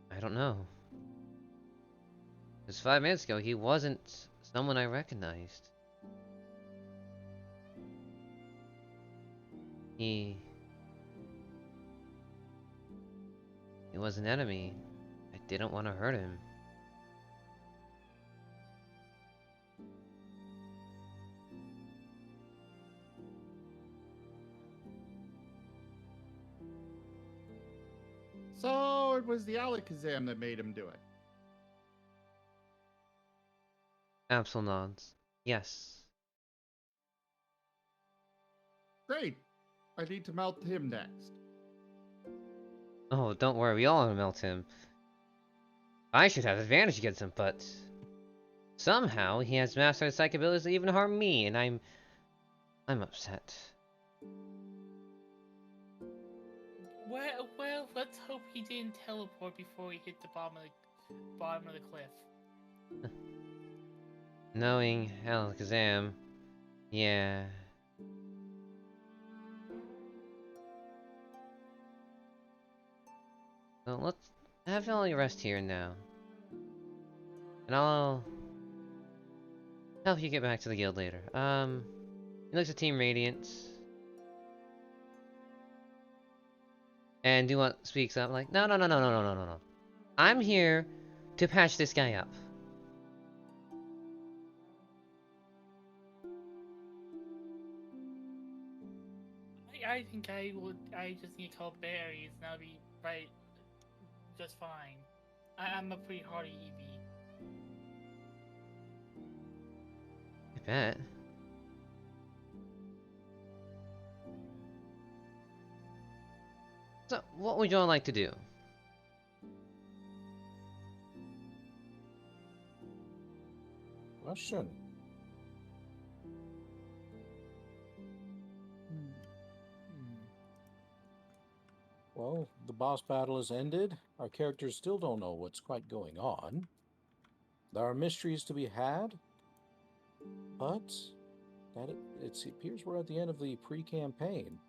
I don't know. Because 5 minutes ago, he wasn't someone I recognized. He was an enemy. I didn't want to hurt him. So it was the Alakazam that made him do it. Absol nods. Yes. Great. I need to melt him next. Oh, don't worry, we all want to melt him. I should have advantage against him, but somehow he has mastered psychic abilities that even harm me, and I'm upset. Well, let's hope he didn't teleport before he hit the bottom of the cliff. Knowing Alakazam, yeah. So let's have all your rest here now. And I'll help you get back to the guild later. He looks at Team Radiance. And Duant speaks up like, no. I'm here to patch this guy up. I think I just need to call berries and I'll be right just fine. I'm a pretty hardy EV. I bet. So, what would y'all like to do? Question. Well, the boss battle has ended. Our characters still don't know what's quite going on. There are mysteries to be had, but it appears we're at the end of the pre-campaign.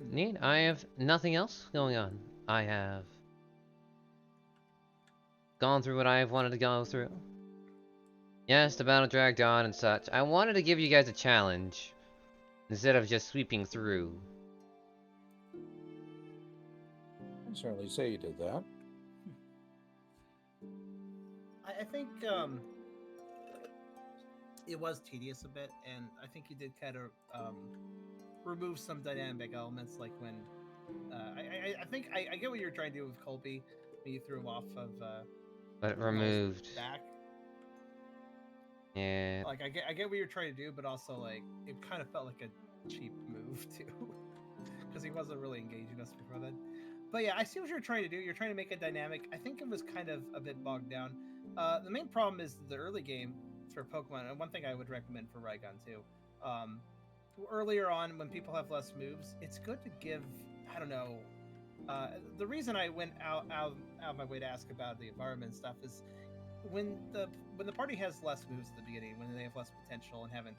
Neat. I have nothing else going on. I have gone through what I have wanted to go through. Yes, the battle dragged on and such. I wanted to give you guys a challenge. instead of just sweeping through. I certainly say you did that. I think it was tedious a bit, and I think you did kind of remove some dynamic elements, like when I think I get what you're trying to do with Colby when you threw him off of But Mel's removed. back. Yeah. Like I get what you're trying to do, but also like it kind of felt like a cheap move too, because he wasn't really engaging us before then. But yeah, I see what you're trying to do. You're trying to make it dynamic. I think it was kind of a bit bogged down. The main problem is the early game for Pokemon, and one thing I would recommend for Raigon too. Earlier on, when people have less moves, it's good to give, I don't know. The reason I went out of my way to ask about the environment and stuff is when the party has less moves at the beginning, when they have less potential and haven't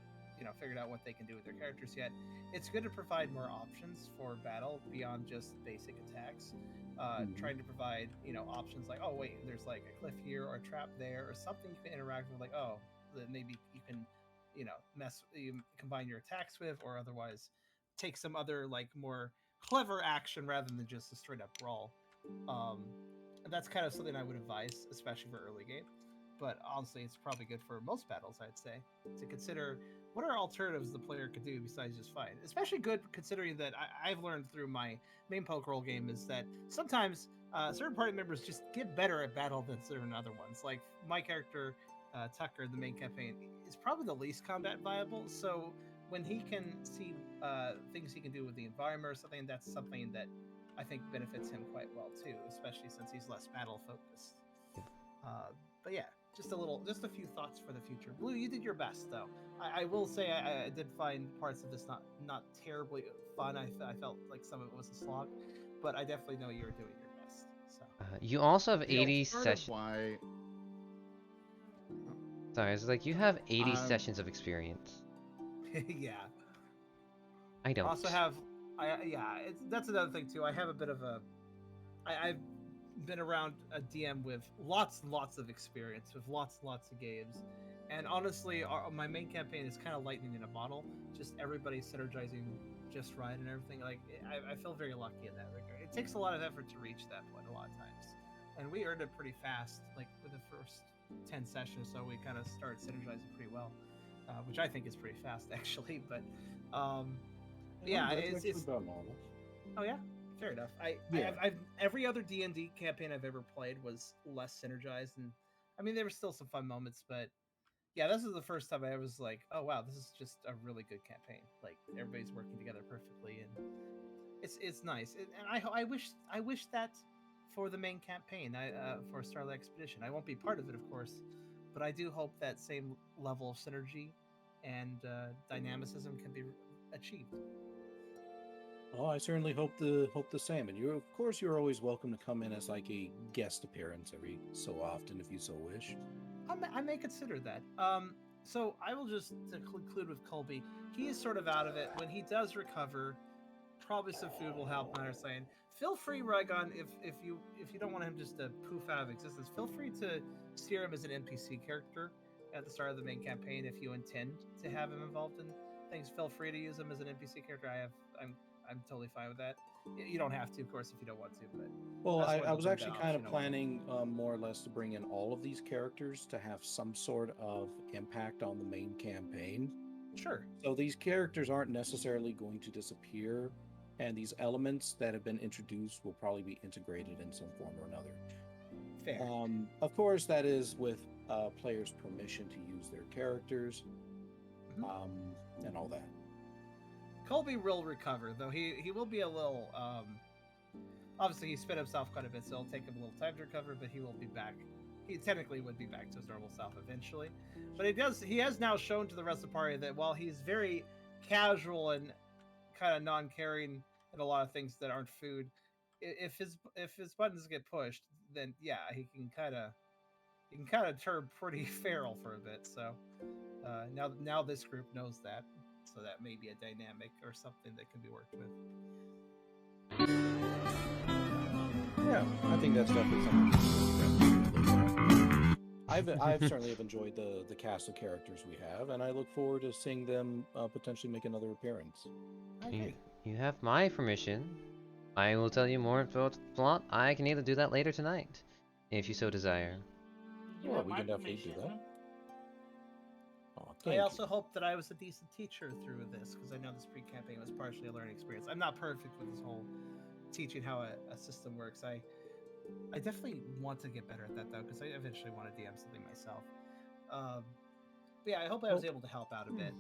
figured out what they can do with their characters yet, it's good to provide more options for battle beyond just basic attacks. Trying to provide options like, oh wait, there's like a cliff here or a trap there or something you can interact with, like, oh, that maybe you can combine your attacks with, or otherwise take some other like more clever action rather than just a straight up brawl. And that's kind of something I would advise, especially for early game. But honestly, it's probably good for most battles, I'd say, to consider what are alternatives the player could do besides just fight. Especially good considering that I've learned through my main Pokerole game is that sometimes certain party members just get better at battle than certain other ones. Like my character, Tucker, the main campaign, is probably the least combat viable. So when he can see things he can do with the environment or something, that's something that I think benefits him quite well too, especially since he's less battle focused. But yeah, just a few thoughts for the future. Blue, you did your best though. I will say I did find parts of this not terribly fun. I felt like some of it was a slog, but I definitely know you were doing your best. So You also have 80 Part of sessions. why Sorry, it's like you have 80 Um, sessions of experience. yeah. I don't. I also have that's another thing too. I have a bit of a I've been around a DM with lots and lots of experience with lots and lots of games, and honestly my main campaign is kind of lightning in a bottle. Just everybody synergizing just right and everything. Like I feel very lucky in that regard. It takes a lot of effort to reach that point a lot of times, and we earned it pretty fast. Like with the first 10 sessions, so we kind of started synergizing pretty well, which I think is pretty fast actually. But yeah, that's it's about normal. oh yeah, fair enough. Yeah. I've every other D&D campaign I've ever played was less synergized, and I mean there were still some fun moments, but yeah, this is the first time I was like, oh wow, this is just a really good campaign. Like everybody's working together perfectly, and it's nice. And I wish that for the main campaign, for Starlight Expedition. I won't be part of it, of course, but I do hope that same level of synergy and dynamicism can be achieved. Oh, I certainly hope the same. And of course, you're always welcome to come in as like a guest appearance every so often, if you so wish. I may consider that. So I will just to conclude with Colby. He is sort of out of it. When he does recover, probably some food will help. I understand. Feel free, Raigon, if you don't want him just to poof out of existence, feel free to steer him as an NPC character at the start of the main campaign if you intend to have him involved in things. Feel free to use him as an NPC character. I'm totally fine with that. You don't have to, of course, if you don't want to. But Well, that's one I of was the actually kind of optional- planning more or less to bring in all of these characters to have some sort of impact on the main campaign. Sure. So these characters aren't necessarily going to disappear, and these elements that have been introduced will probably be integrated in some form or another. Fair. Of course, that is with players' permission to use their characters, and all that. Colby will recover, though he will be a little. Obviously, he spit himself quite a bit, so it'll take him a little time to recover. But he will be back. He technically would be back to his normal self eventually. But he has now shown to the rest of the party that while he's very casual and kind of non-caring in a lot of things that aren't food, if his buttons get pushed, then yeah, he can kind of turn pretty feral for a bit. So now this group knows that. So that may be a dynamic or something that can be worked with. Yeah, I think that's definitely something. I've certainly have enjoyed the cast of characters we have, and I look forward to seeing them potentially make another appearance. I You, agree. you have my permission. I will tell you more about the plot. I can either do that later tonight, if you so desire. You Well, have we my can definitely do permission. that. Oh, I thank also you. hope that I was a decent teacher through this because I know this pre-campaign was partially a learning experience. I'm not perfect with this whole teaching how a system works. I definitely want to get better at that though because I eventually want to DM something myself. But yeah, I hope I was Well, able to help out a bit.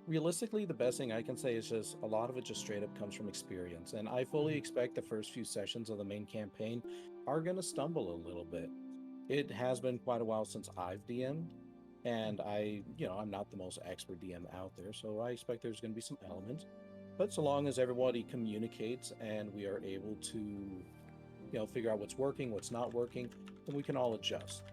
Realistically, the best thing I can say is just a lot of it just straight up comes from experience, and I fully expect the first few sessions of the main campaign are going to stumble a little bit. It has been quite a while since I've DM'd, and I'm not the most expert DM out there, so I expect there's going to be some elements. But so long as everybody communicates and we are able to, figure out what's working, what's not working, then we can all adjust.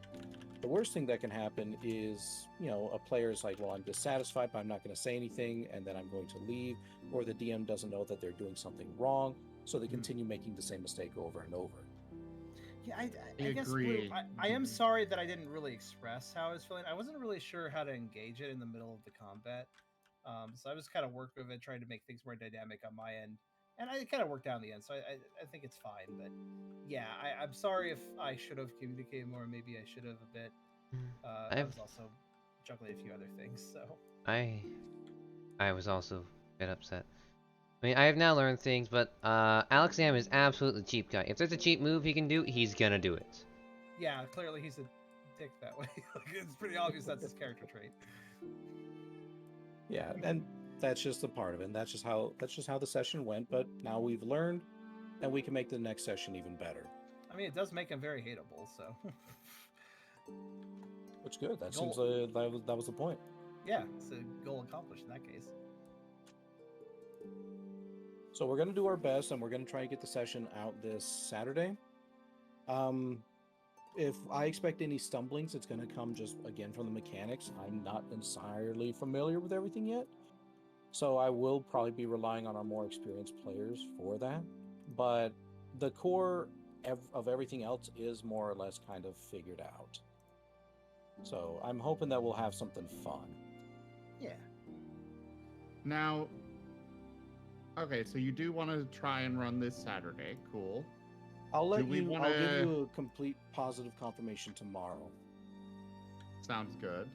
The worst thing that can happen is, a player is like, well, I'm dissatisfied, but I'm not going to say anything, and then I'm going to leave, or the DM doesn't know that they're doing something wrong, so they continue making the same mistake over and over. Yeah, I I guess Blue, agree. I am sorry that I didn't really express how I was feeling. I wasn't really sure how to engage it in the middle of the combat. So I was kind of worked with it, trying to make things more dynamic on my end, and I kind of worked out in the end. So I think it's fine. But yeah, I'm sorry if I should have communicated more. Maybe I should have a bit. I I've was also juggling a few other things. So I I was also a bit upset. I mean, I have now learned things, but Alexam is absolutely cheap guy. If there's a cheap move he can do, he's gonna do it. yeah, clearly he's a dick that way. It's pretty obvious that's his character trait. Yeah, and that's just a part of it. And that's just how the session went. But now we've learned, and we can make the next session even better. I mean, it does make him very hateable. So Which good. That Goal. seems that was the point. yeah, it's a goal accomplished in that case. So we're gonna do our best, and we're gonna try and get the session out this Saturday. If I expect any stumblings, it's gonna come just again from the mechanics. I'm not entirely familiar with everything yet, so I will probably be relying on our more experienced players for that. But the core of everything else is more or less kind of figured out. So I'm hoping that we'll have something fun. Yeah. Now, okay, so you do want to try and run this Saturday. Cool. I'll Do we I'll give wanna- you a complete positive confirmation tomorrow. Sounds good.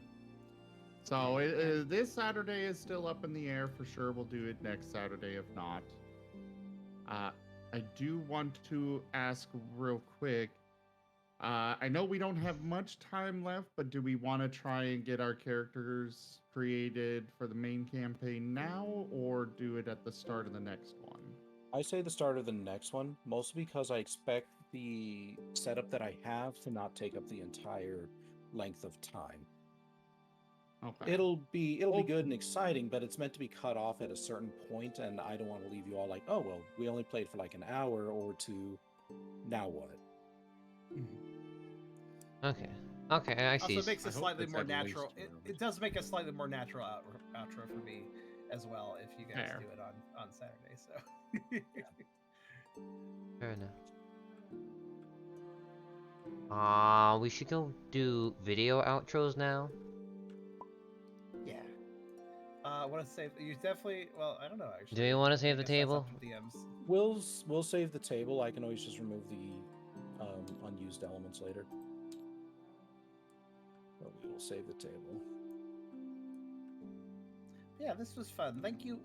So this Saturday is still up in the air for sure. We'll do it next Saturday if not. I do want to ask real quick. I know we don't have much time left, but do we want to try and get our characters created for the main campaign now, or do it at the start of the next one? I say the start of the next one, mostly because I expect the setup that I have to not take up the entire length of time. Okay. It'll be good and exciting, but it's meant to be cut off at a certain point, and I don't want to leave you all like, oh well, we only played for like an hour or two. Now what? Okay. Okay, I see. Also, it makes I it hope slightly it's more at least natural. 2 hours. It does make a slightly more natural outro for me as well if you guys Fair. do it on Saturday. So Fair enough. We should go do video outros now. yeah. I want to say you definitely. Well, I don't know actually. Do you want to I save the guess that's up table? to DMs. We'll save the table. I can always just remove the unused elements later. But we will save the table. Yeah, this was fun. Thank you,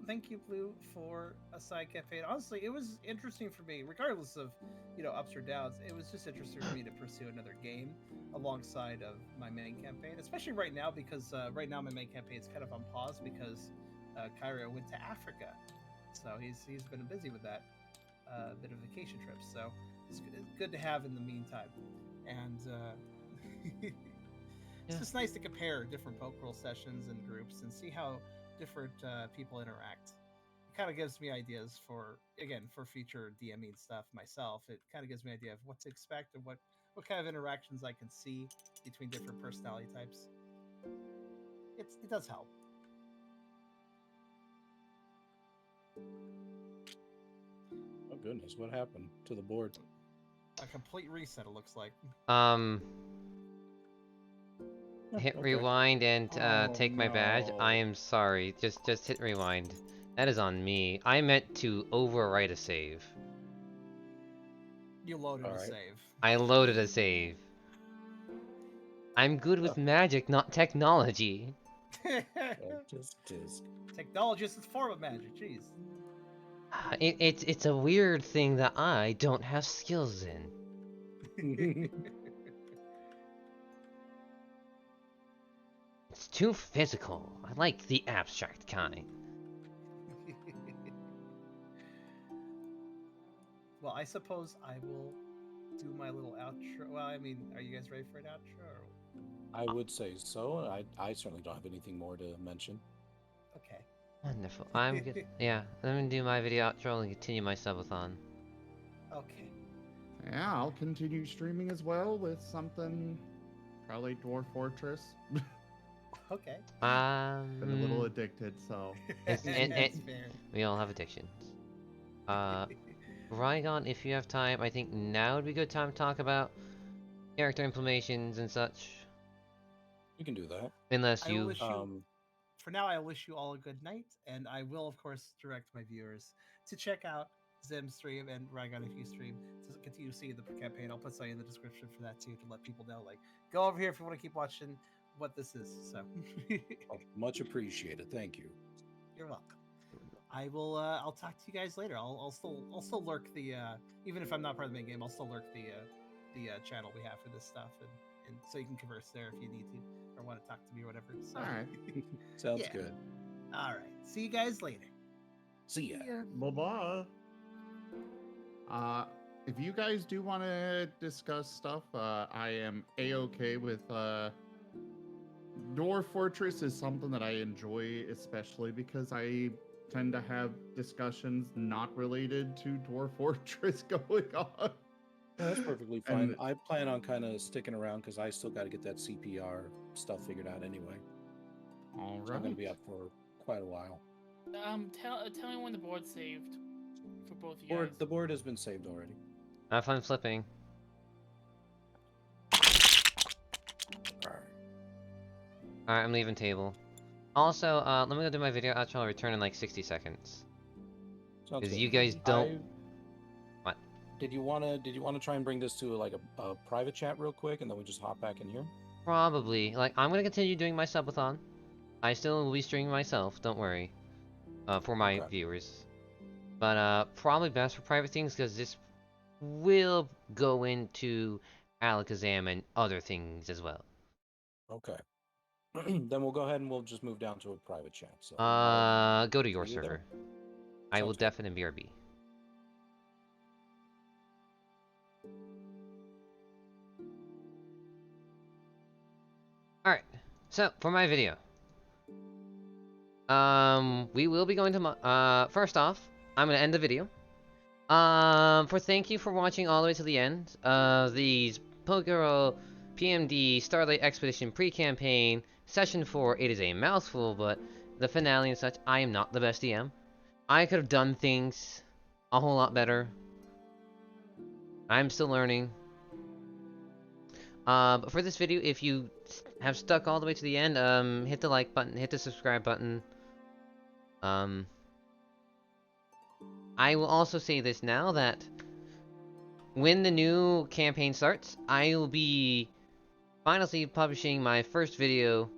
Blue, for a side campaign. Honestly, it was interesting for me, regardless of ups or downs. It was just interesting for me to pursue another game alongside of my main campaign, especially right now because right now my main campaign is kind of on pause because Kyrio went to Africa, so he's been busy with that bit of vacation trip. So it's good to have in the meantime, and it's just nice to compare different Pokerole sessions and groups and see how different people interact. It kind of gives me ideas for future DMing stuff myself. It kind of gives me an idea of what to expect and what kind of interactions I can see between different personality types. It does help. Oh goodness, what happened to the board? A complete reset, it looks like. hit Okay. rewind and Oh, take my badge. I no. am sorry. Just hit rewind. That is on me. I meant to overwrite a save. You loaded a Alright. save. I loaded a save. I'm good with magic, not technology. Just tisk. Technology is a form of magic. Jeez. It's a weird thing that I don't have skills in. It's too physical. I like the abstract kind. Well, I suppose I will do my little outro. Well, I mean, are you guys ready for an outro? I would say so. I certainly don't have anything more to mention. Okay. Wonderful. I'm good. Yeah, I'm gonna do my video outro and continue my subathon. Okay. Yeah, I'll continue streaming as well with something, probably Dwarf Fortress. Okay. Been a little addicted, so. That's fair. We all have addictions. Rygon, if you have time, I think now would be a good time to talk about character implementations and such. You can do that. Unless I you... wish you, for now, I wish you all a good night, and I will, of course, direct my viewers to check out Zim's stream and Rygon if you stream to continue seeing the campaign. I'll put something in the description for that too to let people know, like, go over here if you want to keep watching what this is. So, Oh, much appreciated. Thank you. you're welcome. I will. I'll talk to you guys later. I'll still lurk the even if I'm not part of the main game. I'll still lurk the channel we have for this stuff, and so you can converse there if you need to or want to talk to me or whatever. So, All right. Sounds Yeah. good. all right. See you guys later. See ya. Bye-bye. If you guys do want to discuss stuff, I am A-okay with Dwarf Fortress is something that I enjoy, especially because I tend to have discussions not related to Dwarf Fortress going on. That's perfectly fine. And- I plan on kind of sticking around because I still got to get that CPR stuff figured out anyway. All So I'm going to be right. up for quite a while. Tell me when the board's saved for both of you guys. The board has been saved already. Have fun flipping. Alright. Alright, I'm leaving table. Also, let me go do my video outro. I'll return in like 60 seconds. Sounds Because good. you guys don't... What? Did you wanna try and bring this to like a private chat real quick, and then we just hop back in here? Probably. Like, I'm gonna continue doing my subathon. I still will be streaming myself, don't worry. For my Okay. viewers. But, probably best for private things, because this will go into Alakazam and other things as well. Okay. Then we'll go ahead and we'll just move down to a private chat. So Go to your see you there. server. I will Sounds good. definitely BRB. Alright, so for my video. We will be going to first off, I'm gonna end the video. Thank you for watching all the way to the end of these Pokerole PMD Starlight Expedition pre-campaign Session 4. It is a mouthful, but the finale and such, I am not the best DM. I could have done things a whole lot better. I'm still learning. But for this video, if you have stuck all the way to the end, hit the like button, hit the subscribe button. I will also say this now that when the new campaign starts, I will be finally publishing my first video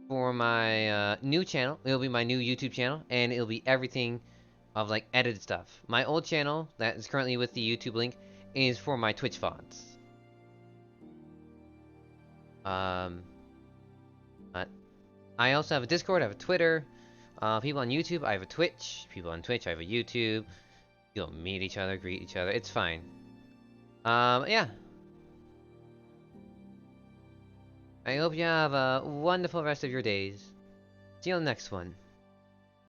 for my new channel. It'll be my new YouTube channel, and it'll be everything of like edited stuff. My old channel that is currently with the YouTube link is for my Twitch VODs. But I also have a Discord, I have a Twitter. People on YouTube, I have a Twitch. People on Twitch, I have a YouTube. You'll meet each other, greet each other. It's fine. Yeah. I hope you have a wonderful rest of your days. See you on the next one.